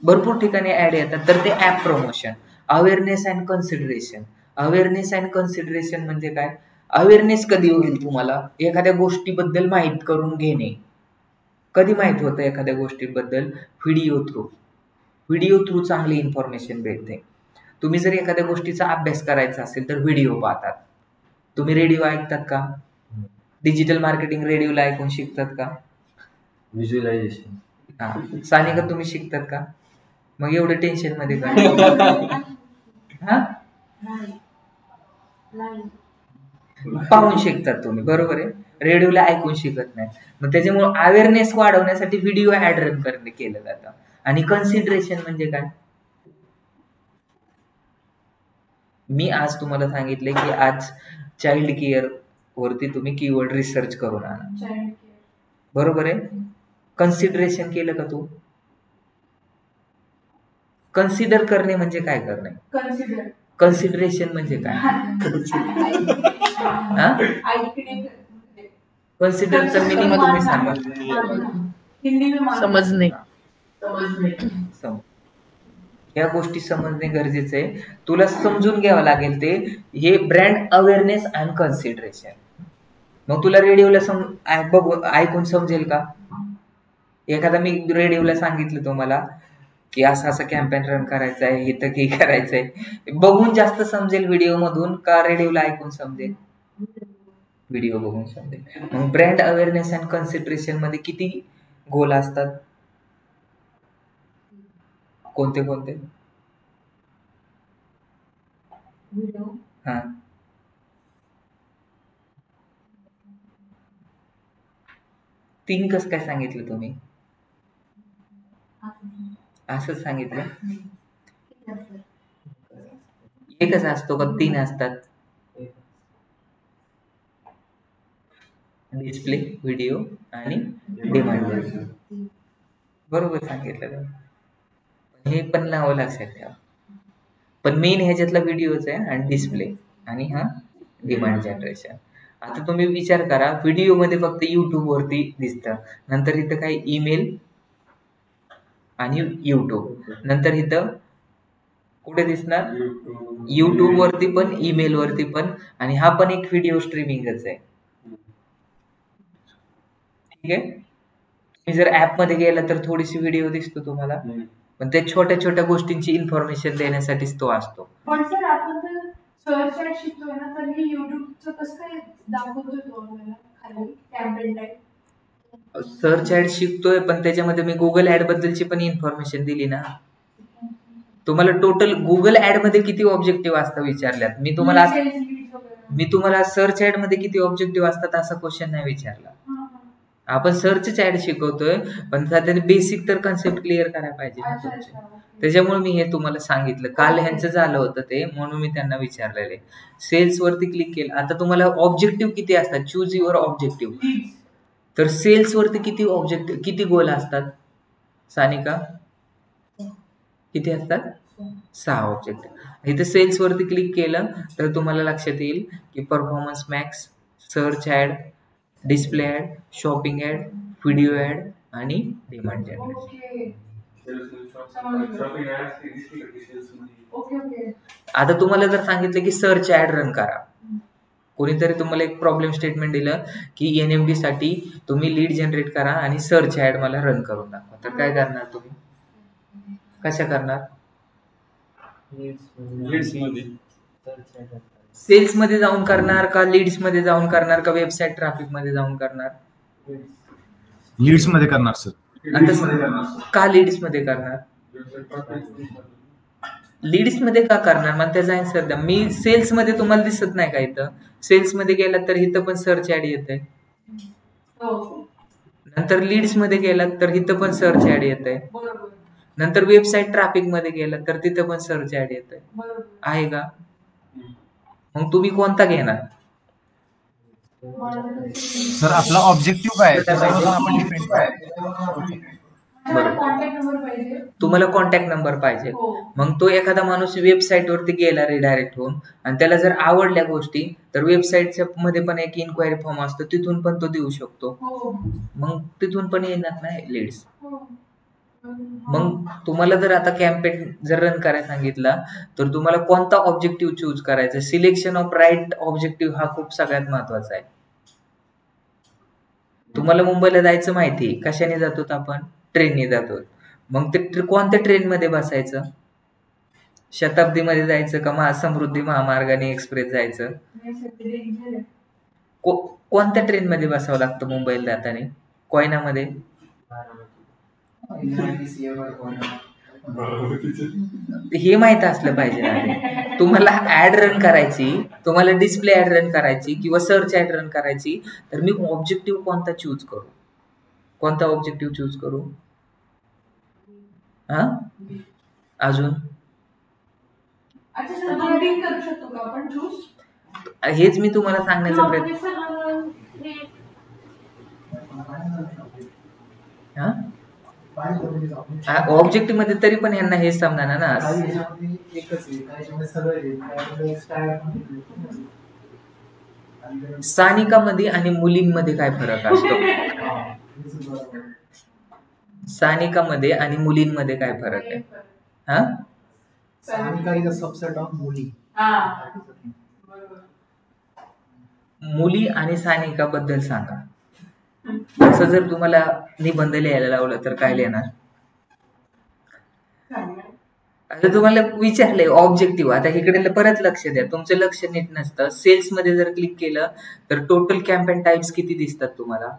भरपूर ठिकाणी ऍड येतात. तर ते app promotion. Awareness and consideration. Awareness and consideration म्हणजे काय? अवेअरनेस कधी होईल तुम्हाला? एखाद्या गोष्टीबद्दल माहीत करून घेणे. कधी माहित होतं एखाद्या गोष्टीबद्दल? Video through. व्हिडिओ थ्रू चांगली इन्फॉर्मेशन भेटते. तुम्ही जर एखाद्या गोष्टीचा अभ्यास करायचा असेल तर व्हिडिओ पाहतात. तुम्ही रेडिओ ऐकतात का? डिजिटल मार्केटिंग रेडिओला ऐकून शिकतात का? व्हिज्युअलायझेशन. हा, सानिका तुम्ही शिकतात का? मग एवढं टेन्शन मध्ये का? हा, पाहून शिकतात तुम्ही, बरोबर आहे. रेडिओला ऐकून शिकत नाही. मग त्याच्यामुळे अवेअरनेस वाढवण्यासाठी व्हिडिओ ऍड रन केलं जातं. आणि कन्सिडरेशन म्हणजे काय? मी आज तुम्हाला सांगितले की आज चाइल्ड केअर वरती तुम्ही कीवर्ड रिसर्च करून आणा, बरोबर आहे. कन्सिडरेशन केलं का तू? कन्सिडर करणे म्हणजे काय करणे? कन्सिडरेशन म्हणजे काय? कन्सिडरचं मिनिंग तुम्ही सांगा. समजणे. या गोष्टी समजणे गरजेचं आहे. तुला समजून घ्यावं लागेल ते. हे ब्रँड अवेअरनेस अँड कन्सिडरेशन. मग तुला रेडिओला ऐकून समजेल का? एखादा मी रेडिओला सांगितलं तुम्हाला की असं असं कॅम्पेन रन करायचं आहे, इथं की करायचंय, बघून जास्त समजेल व्हिडिओ मधून का रेडिओला ऐकून समजेल? व्हिडिओ बघून समजेल. मग ब्रँड अवेअरनेस अँड कन्सिडरेशन मध्ये किती गोल असतात? कोणते कोणते? हा, तीन कसं काय सांगितलं तुम्ही? असंच सांगितलं. एकच असतो का तीन असतात? डिस्प्ले, व्हिडिओ आणि डिमांड. बरोबर सांगितलं. हे पण नाव लक्षात ठेवा. पण मेन ह्याच्यातला व्हिडिओच आहे आणि डिस्प्ले आणि हा डिमांड जनरेशन. आता तुम्ही विचार करा, व्हिडिओ मध्ये फक्त युट्यूब वरती दिसतं, नंतर इथं काही ईमेल आणि युट्यूब, नंतर इथं कुठे दिसणार? युट्यूब वरती पण, ईमेल वरती पण, आणि हा पण एक व्हिडिओ स्ट्रीमिंगच आहे. ठीक आहे. तुम्ही जर ऍप मध्ये गेला तर थोडीशी व्हिडिओ दिसतो तुम्हाला, पण त्या छोट्या छोट्या गोष्टींची इन्फॉर्मेशन देण्यासाठीच तो असतो. पण सर आपण तर सर्च ऍड शिकतोय ना, तर हे युट्यूबचं कसं काय दाखवतोय तो आपल्याला खाली कॅम्पेन टाइप? सर्च ऍड शिकतोय, पण त्याच्यामध्ये मी गुगल ऍड बद्दलची पण इन्फॉर्मेशन दिली ना. तुम्हाला टोटल गुगल ऍड मध्ये किती ऑब्जेक्टिव्ह असतात विचारल्यात. मी तुम्हाला सर्च ऍड मध्ये किती ऑब्जेक्टिव्ह असतात असा क्वेश्चन नाही विचारला. आपण सर्च ऍड शिकवतोय, पण सध्या बेसिक तर कन्सेप्ट क्लिअर करायला पाहिजे ना तुमचे. त्याच्यामुळे मी हे तुम्हाला सांगितलं. काल ह्यांचं झालं होतं ते, म्हणून मी त्यांना विचारलेले. सेल्स वरती क्लिक केलं. आता तुम्हाला ऑब्जेक्टिव्ह किती असतात? Choose your objective. तर सेल्स वरती किती ऑब्जेक्टिव्ह, किती गोल असतात सानिका? किती असतात? 6 ऑब्जेक्टिव्ह. इथे सेल्स वरती क्लिक केलं तर तुम्हाला लक्षात येईल की performance max, search ad, display ad, shopping ad, video ad आणि डिमांड जनरेशन. आता तुम्हाला जर सांगितलं की सर्च ऍड रन करा, कोणीतरी तुम्हाला एक प्रॉब्लेम स्टेटमेंट दिलं की एनएमडी साठी तुम्ही लीड जनरेट करा आणि सर्च ऍड मला रन करून दाखवा, तर काय करणार तुम्ही? कशा करणार? सेल्स मध्ये जाऊन करणार का, लीड्स मध्ये जाऊन करणार का, वेबसाईट ट्रॅफिक मध्ये जाऊन करणार? लीड्स मध्ये करणार सर. का लीड्स मध्ये करणार? लीड्स मध्ये का करणार? मग त्याचा आन्सर द्या. मी सेल्स मध्ये तुम्हाला दिसत नाही का इथं? सेल्स मध्ये गेला तर इथं पण सर्च ऍड येतंय. नंतर लीड्स मध्ये गेला तर इथं पण सर्च ऍड येतंय. नंतर वेबसाईट ट्रॅफिक मध्ये गेला तर तिथं पण सर्च ऍड येतंय. आहे का? मग तुम्ही कोणता घेणार? सर आपला ऑब्जेक्टिव्ह काय आहे त्याच्यावर आपण डिपेंड कॉन्टॅक्ट नंबर पाहिजे. तुम्हाला कॉन्टॅक्ट नंबर पाहिजे. मग तो एखादा माणूस वेबसाईट वरती गेला रिडायरेक्ट होऊन आणि त्याला जर आवडल्या गोष्टी तर वेबसाईटच्या मध्ये पण एक इन्क्वायरी फॉर्म असतो, तिथून पण तो देऊ शकतो. मग तिथून पण येणार ना लीड्स. मग तुम्हाला जर आता कॅम्पेन जर रन करायला सांगितला तर तुम्हाला कोणता ऑब्जेक्टिव्ह चूज करायचा. सिलेक्शन ऑफ राईट ऑब्जेक्टिव्ह हा खूप सगळ्यात महत्वाचा आहे. तुम्हाला मुंबईला जायचं माहिती, कशाने जातो आपण? ट्रेनने जातो. मग ते कोणत्या ट्रेन मध्ये बसायचं? शताब्दीमध्ये जायचं का समृद्धी महामार्गाने एक्सप्रेस जायचं? कोणत्या ट्रेन मध्ये बसावं लागतं मुंबईला जाताना? कोयनामध्ये? हे माहित असलं पाहिजे ना. तुम्हाला ऍड रन करायची, तुम्हाला डिस्प्ले ऍड रन करायची किंवा सर्च ऍड रन करायची, तर मी ऑब्जेक्टिव्ह कोणता चूज करू? कोणता ऑब्जेक्टिव्ह चूज करू? अजून हेच मी तुम्हाला सांगण्याचा प्रयत्न. ऑब्जेक्टिव्ह मध्ये तरी पण यांना हेच समजणार ना. सानिकामध्ये आणि मुलींमध्ये काय फरक असतो? सानिकामध्ये आणि मुलींमध्ये काय फरक आहे? मुली आणि सानिका बद्दल सांगा. असं जर तुम्हाला निबंध लिहायला लावलं तर काय लिहिणार? आता तुम्हाला विचारलंय ऑब्जेक्टिव्ह. आता इकडे परत लक्ष द्या, तुमचं लक्ष नीट नसतं. सेल्स मध्ये जर क्लिक केलं तर टोटल कॅम्पेन टाइप्स किती दिसतात तुम्हाला?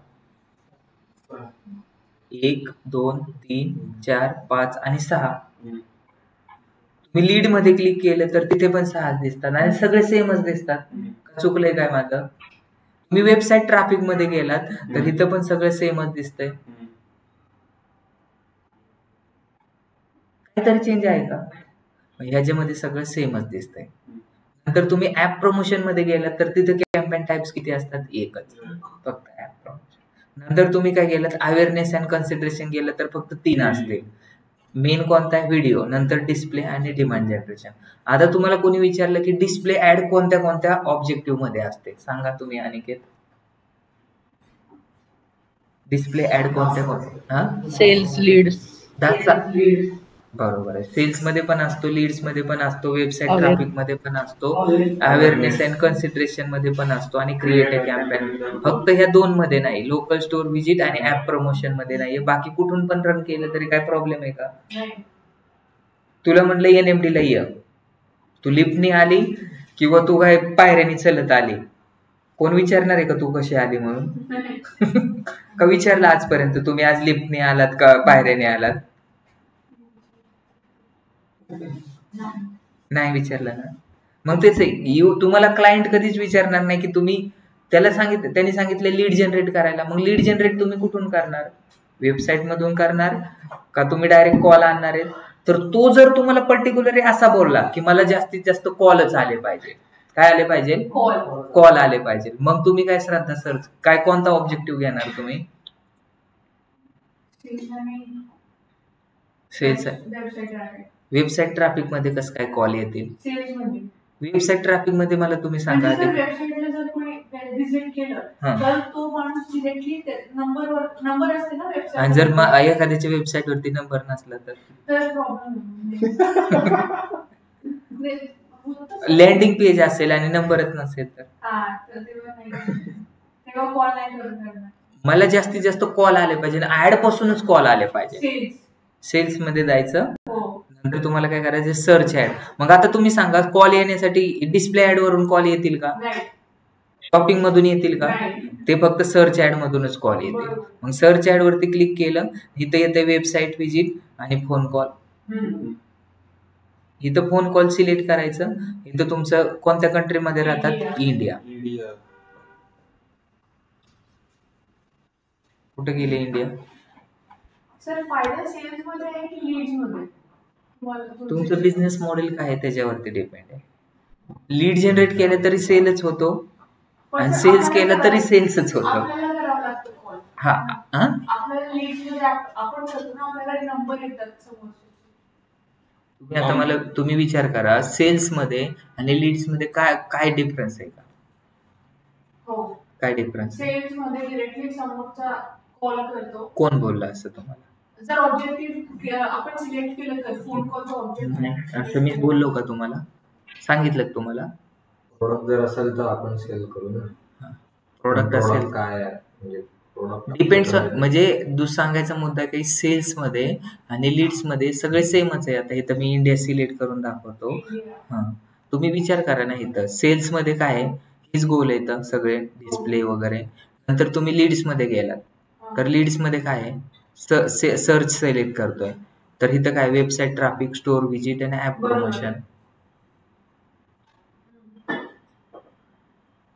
1 2 3 4 5 आणि 6. तुम्ही लीड मध्ये क्लिक केलं तर तिथे पण 6 दिसतात आणि सगळे सेमच दिसतात. चुकलंय काय माझं? तुम्ही वेबसाईट ट्रॅफिक मध्ये गेलात तर इथं पण सगळं सेमच दिसतंय. काहीतरी चेंज आहे का? ह्याच्यामध्ये सगळं सेमच दिसतंय. नंतर तुम्ही ऍप प्रमोशन मध्ये गेलात तर तिथे कॅम्पेन टाइप्स किती असतात? एकच, फक्त ऍप प्रमोशन. नंतर तुम्ही काय गेलात? अवेअरनेस अँड कन्सिडरेशन गेलं तर फक्त 3 असते. मेन कोणता आहे? व्हिडिओ, नंतर डिस्प्ले आणि डिमांड जनरेशन. आता तुम्हाला कोणी विचारलं की डिस्प्ले ऍड कोणत्या कोणत्या ऑब्जेक्टिव्ह मध्ये असते, सांगा तुम्ही अनिकेत. डिस्प्ले ऍड कोणत्या कोणत्या? Sales, leads. बरोबर आहे. सेल्स मध्ये पण असतो, लीड्स मध्ये पण असतो, वेबसाईट ट्रॅफिक मध्ये पण असतो, अवेअरनेस अँड कन्सिडरेशन मध्ये पण असतो आणि क्रिएट अ कॅम्पेन. फक्त ह्या 2 मध्ये नाही, लोकल स्टोर व्हिजिट आणि ऍप प्रमोशन मध्ये नाही. बाकी कुठून पण रन केलं तरी काय प्रॉब्लेम आहे का? तुला म्हटलं NMD ला ये, तू लिफ्टनी आली किंवा तू काय पायऱ्यानी चलत आली, कोण विचारणार आहे का तू कशी आली म्हणून? का विचारलं आजपर्यंत तुम्ही आज लिफ्टनी आलात का पायऱ्याने आलात? नाही विचारलं ना. मग तेच तुम्हाला क्लायंट कधीच विचारणार नाही की तुम्ही त्याला त्यांनी सांगितलं लीड जनरेट करायला. मग लीड जनरेट तुम्ही कुठून करणार? वेबसाईट मधून करणार का तुम्ही डायरेक्ट कॉल आणणार आहेत? तर तो जर तुम्हाला पर्टिक्युलरली असा बोलला की मला जास्तीत जास्त कॉलच आले पाहिजे, काय आले पाहिजे? कॉल आले पाहिजे. मग तुम्ही काय श्रद्धा सर्च काय कोणता ऑब्जेक्टिव्ह घेणार तुम्ही? सेल्स. वेबसाईट ट्रॅफिक मध्ये कसं काय कॉल येतील? वेबसाईट ट्रॅफिक मध्ये मला तुम्ही सांगा. वेबसाईटला जर कोणी व्हिजिट केलं तर तो माणूस डिरेक्टली नंबर असते ना वेबसाईट. आणि जर एखाद्याच्या वेबसाईट वरती नंबर नसला तर लँडिंग पेज असेल आणि नंबरच नसेल तर तेव्हा कॉल नाही करणार. मला जास्तीत जास्त कॉल आले पाहिजे, ऍड पासूनच कॉल आले पाहिजे. सेल्स मध्ये जायचं, नंतर तुम्हाला काय करायचं? Search ad. मग आता तुम्ही सांगा, कॉल येण्यासाठी डिस्प्ले ऍड वरून कॉल येतील का? शॉपिंग मधून येतील का? ते फक्त सर्च ऍड मधूनच कॉल येतील. मग सर्च ऍड वरती क्लिक केलं, इथं येते वेबसाईट व्हिजिट आणि फोन कॉल. इथं फोन कॉल सिलेक्ट करायचं. इथं तुमचं कोणत्या कंट्री मध्ये राहतात? इंडिया. कुठे गेले इंडिया? सर फायदा सेल्स मध्ये आहे की लीड्स मध्ये? तुमचं बिझनेस मॉडेल काय आहे त्याच्यावरती डिपेंड आहे. लीड जनरेट केलं तरी सेलच होतो पण आणि सर सेल्स आपल्याला केलं तरी सेल्सच होतं. आपल्याला करावं लागतं कॉल. हा हा आपल्याला लीड्स मध्ये आपण करतो ना, आपल्याला नंबर येतात समोरचे. आता तुम्ही विचार करा, सेल्स मध्ये आणि लीड्स मध्ये काय काय डिफरन्स आहे का? हो, काय डिफरन्स? सेल्स मध्ये डिरेक्टली समोरचा कॉल करतो. कोण बोलला असं तुम्हाला? जर ऑब्जेक्टिव्ह आपण सिलेक्ट केलं तर फोन कॉलचा ऑब्जेक्टिव्ह असं मी बोललो का तुम्हाला? सांगितलं का तुम्हाला? प्रोडक्ट जर असेल तर आपण सेल करू ना. प्रोडक्ट असेल काय आहे म्हणजे प्रोडक्ट डिपेंड्स, म्हणजे सांगायचा मुद्दा काही सेल्स मध्ये आणि लीड्स मध्ये सगळे सेमच आहे. आता इथं मी इंडिया सिलेक्ट करून दाखवतो. हा, तुम्ही विचार करा ना, इथं सेल्स मध्ये काय आहे, हीच गोल येतं सगळे डिस्प्ले वगैरे. नंतर तुम्ही लीड्स मध्ये गेलात तर लीड्स मध्ये काय आहे, सर्च सिलेक्ट करतोय तर इथं काय, वेबसाईट ट्रॅफिक, स्टोर व्हिजिट आणि ऍप प्रमोशन.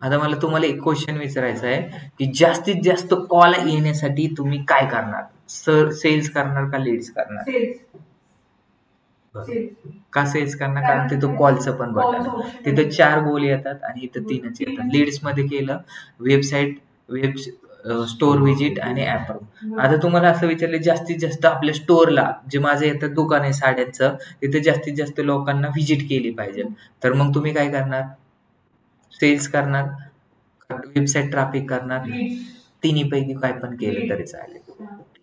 आता मला तुम्हाला एक क्वेश्चन विचारायचा आहे की जास्तीत जास्त कॉल येण्यासाठी तुम्ही काय करणार? सेल्स करणार का लीड्स करणार? का सेल्स करणार? कारण तिथं कॉलचं पण बटन आहे. तिथं 4 गोल येतात आणि इथं 3च येतात. लीड्स मध्ये केलं वेबसाईट, स्टोर व्हिजिट आणि ऍप. आता तुम्हाला असं विचारलं, जास्तीत जास्त आपल्या स्टोअरला, जे माझं येतं दुकान आहे साड्यांचं, तिथे जास्तीत जास्त लोकांना व्हिजिट केली पाहिजे, तर मग तुम्ही काय करणार? सेल्स करणार, वेबसाईट ट्रॅफिक करणार? तिन्हीपैकी काय पण केलं तरी चालेल.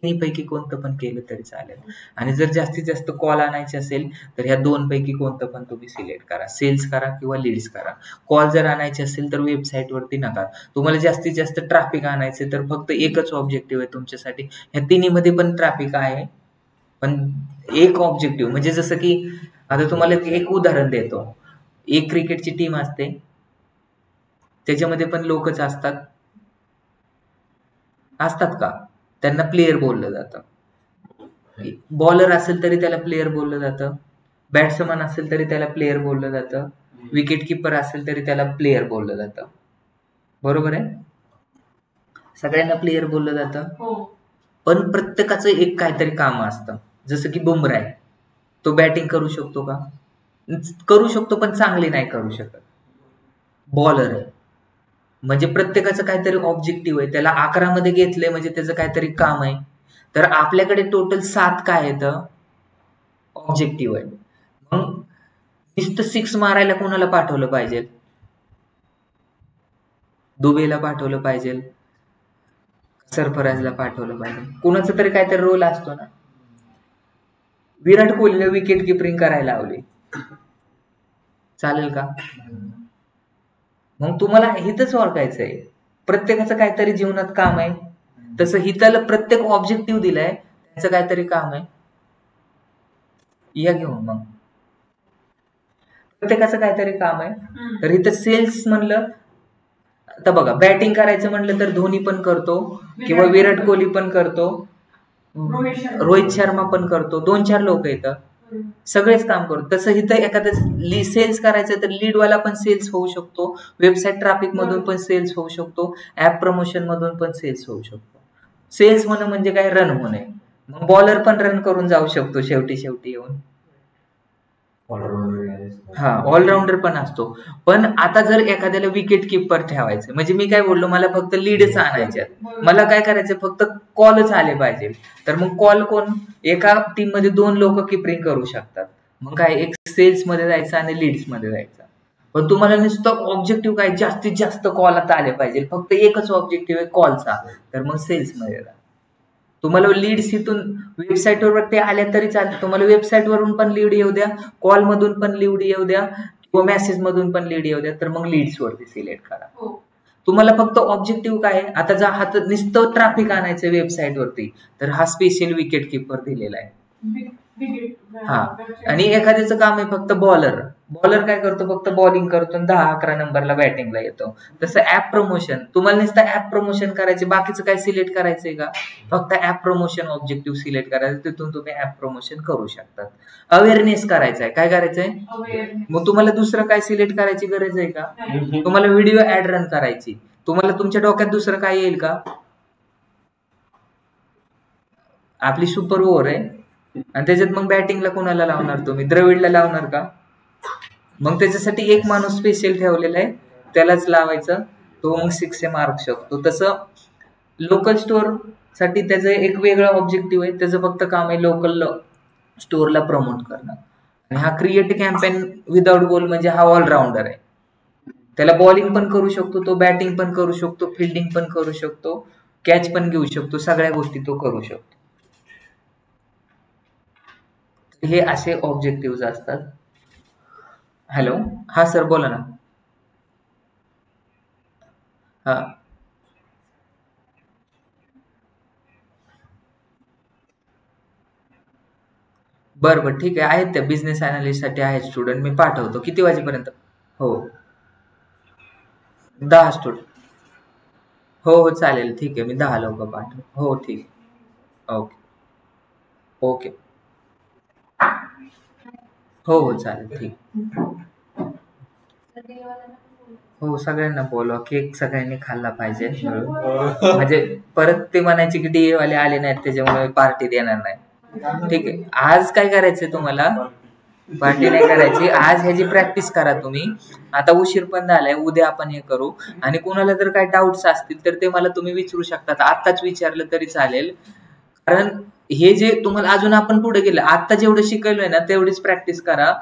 तिन्हीपैकी कोणतं पण केलं तरी चालेल. आणि जर जास्तीत जास्त कॉल आणायचे असेल तर ह्या 2 पैकी कोणतं पण तुम्ही सिलेक्ट करा, सेल्स करा किंवा लीड्स करा. कॉल जर आणायचे असेल तर वेबसाईट वरती नका. तुम्हाला जास्तीत जास्त ट्रॅफिक आणायचे तर फक्त एकच ऑब्जेक्टिव्ह आहे तुमच्यासाठी. ह्या तिन्हीमध्ये पण ट्रॅफिक आहे, पण एक ऑब्जेक्टिव्ह, म्हणजे जसं की आता तुम्हाला एक उदाहरण देतो. एक क्रिकेटची टीम असते, त्याच्यामध्ये पण लोकच असतात का? त्यांना प्लेयर बोललं जातं. बॉलर असेल तरी त्याला प्लेयर बोललं जातं, बॅट्समन असेल तरी त्याला प्लेयर बोललं जातं, विकेट किपर असेल तरी त्याला प्लेयर बोललं जातं. बरोबर आहे? सगळ्यांना प्लेयर बोललं जातं. पण प्रत्येकाचं एक काहीतरी काम असतं. जसं की बुमराह आहे, तो बॅटिंग करू शकतो का? करू शकतो, पण चांगली नाही करू शकत. बॉलर आहे, म्हणजे प्रत्येकाचं काहीतरी ऑब्जेक्टिव्ह आहे, त्याला 11 मध्ये घेतलंय म्हणजे त्याचं काहीतरी काम आहे. तर आपल्याकडे टोटल 7 काय येतं, ऑब्जेक्टिव्ह आहे. मग नुसतं 6 मारायला कोणाला पाठवलं पाहिजे? दुबेला पाठवलं पाहिजे, सरफराजला पाठवलं पाहिजे, कुणाचा तरी काहीतरी रोल असतो ना. विराट कोहलीला विकेट किपरिंग करायला लावली, चालेल का? मग तुम्हाला हिथंच ओळखायचंय, प्रत्येकाचं काहीतरी जीवनात काम आहे. तसं हिताला प्रत्येक ऑब्जेक्टिव्ह दिलाय, त्याचं काहीतरी काम आहे. या घेऊन मग प्रत्येकाचं काहीतरी काम आहे. तर इथं सेल्स म्हणलं, आता बघा, बॅटिंग करायचं म्हणलं तर धोनी पण करतो किंवा विराट कोहली पण करतो, रोहित शर्मा पण करतो, 2-4 लोक येतं, सगळेच काम करतो. तसं इथं एखादं सेल्स करायचं तर लीडवाला पण सेल्स होऊ शकतो, वेबसाईट ट्रॅफिक मधून पण सेल्स होऊ शकतो, ऍप प्रमोशन मधून पण सेल्स होऊ शकतो. सेल्स होणं म्हणजे काय, रन होणे. मग बॉलर पण रन करून जाऊ शकतो शेवटी येऊन. हा, ऑलराऊंडर पण असतो. पण आता जर एखाद्याला विकेट किपर ठेवायचं, म्हणजे मी काय बोललो, मला फक्त लीडच आणायच्यात, मला काय करायचं, फक्त कॉलच आले पाहिजे. तर मग कॉल कोण, एका टीम मध्ये 2 लोक किपरिंग करू शकतात. मग काय, एक सेल्स मध्ये जायचं आणि लीड्स मध्ये जायचं. पण तुम्हाला नुसतं ऑब्जेक्टिव्ह काय, जास्तीत जास्त कॉल आता आले पाहिजे, फक्त एकच ऑब्जेक्टिव्ह आहे कॉलचा, तर मग सेल्स मध्ये जा. तुम्हाला लीड्स इथून वेबसाईटवर ते आल्या तरी चालते, तुम्हाला वेबसाईट वरून पण लीड येऊ द्या, कॉल मधून पण लीड येऊ द्या किंवा मेसेज मधून पण लीड येऊ द्या, तर मग लीड्स वरती सिलेक्ट करा. तुम्हाला फक्त ऑब्जेक्टिव्ह काय, आता जर हा नुसतं ट्रॅफिक आणायचं वेबसाईट वरती, तर हा स्पेशल विकेट किपर दिलेला आहे. हा, आणि एखाद्याचं काम आहे फक्त बॉलर काय करतो, फक्त बॉलिंग करतो, 10-11 नंबरला बॅटिंगला येतो. तसं ऍप प्रमोशन, तुम्हाला नुसतं ऍप प्रमोशन करायचे, बाकीचं काय सिलेक्ट करायचंय का? फक्त ऍप प्रमोशन ऑब्जेक्टिव्ह सिलेक्ट करायचं, तिथून तुम्ही ऍप प्रमोशन करू शकतात. अवेअरनेस करायचंय, काय करायचंय, मग तुम्हाला दुसरं काय सिलेक्ट करायची गरज आहे का? तुम्हाला व्हिडिओ ऍड रन करायची, तुम्हाला तुमच्या डोक्यात दुसरं काय येईल का? आपली सुपर ओव्हर आहे आणि त्याच्यात मग बॅटिंगला कोणाला लावणार तुम्ही? द्रविडला लावणार का? मग त्याच्यासाठी एक माणूस स्पेशल ठेवलेला आहे, त्यालाच लावायचं, तो मग 6 मार्क शकतो. तसं लोकल स्टोअर साठी त्याचं एक वेगळं ऑब्जेक्टिव्ह आहे, त्याचं फक्त काम आहे लोकल स्टोअरला प्रमोट करणं. आणि हा क्रिएट कॅम्पेन विदाउट गोल म्हणजे हा ऑलराऊंडर आहे. त्याला बॉलिंग पण करू शकतो, तो बॅटिंग पण करू शकतो, फिल्डिंग पण करू शकतो, कॅच पण घेऊ शकतो, सगळ्या गोष्टी तो करू शकतो. हे असे ऑब्जेक्टिव्ह असतात. हॅलो, हा सर बोला ना. हा, बरं बरं ठीक आहे. आहेत त्या बिझनेस अनालिस्ट साठी आहेत स्टुडंट, मी पाठवतो. किती वाजेपर्यंत? हो, 10 स्टुडंट. हो चालेल, ठीक आहे, मी 10 लोक पाठवतो. हो ठीक आहे. Okay okay. हो चालेल, ठीक. हो सगळ्यांना बोलवा, केक सगळ्यांनी खाल्ला पाहिजे मिळून. म्हणजे परत ते म्हणायचे की DA वाले आले नाहीत त्याच्यामुळे पार्टी देणार नाही. ठीक आहे, आज काय करायचंय तुम्हाला? पार्टी नाही करायची. आज ह्याची प्रॅक्टिस करा तुम्ही. आता उशीर पण झालाय, उद्या आपण हे करू. आणि कोणाला जर काही डाऊट्स असतील तर ते मला तुम्ही विचारू शकता. आत्ताच विचारलं तरी चालेल, कारण हे जे तुम्हाला अजून आपण पुढे गेलं, आता जेवढं शिकलोय ना तेवढीच प्रॅक्टिस करा.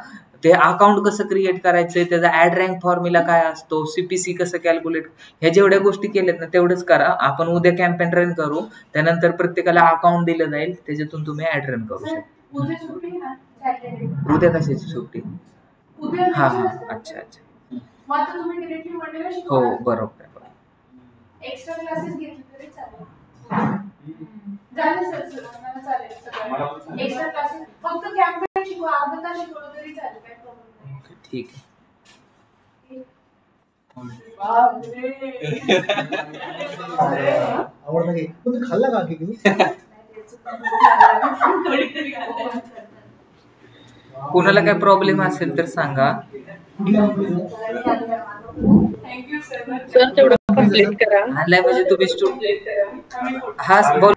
ते अकाउंट कसं क्रिएट करायचंय, त्याचा ऍड रँक फॉर्म्युला काय असतो, CPC कसं कॅल्क्युलेट, ह्या जेवढ्या गोष्टी केल्यात ना तेवढंच करा. आपण उद्या कॅम्पेन रन करू, त्यानंतर प्रत्येकाला अकाउंट दिलं जाईल, त्याच्यातून तुम्ही ऍड रन करू शकता. उद्या कशाची सुट्टी? हा हा, अच्छा अच्छा. हो बरोबर आहे. एक्स्ट्रा क्लासेस घेतले तरी चालेल. झालं सर, चालेल. एक्स्ट्रा क्लासेस फक्त कॅम्पेन शिकवा, अर्धा तास शिकवलं तरी चालेल, काही प्रॉब्लेम नाही. ठीक आहे. आवडला केक पण खाल्ला का केक तुम्ही? कोणाला काय प्रॉब्लेम असेल तर सांगा. Thank you sir. सर तेवढं कंप्लीट करा. म्हणजे तुम्ही स्टुडंट हा बोल.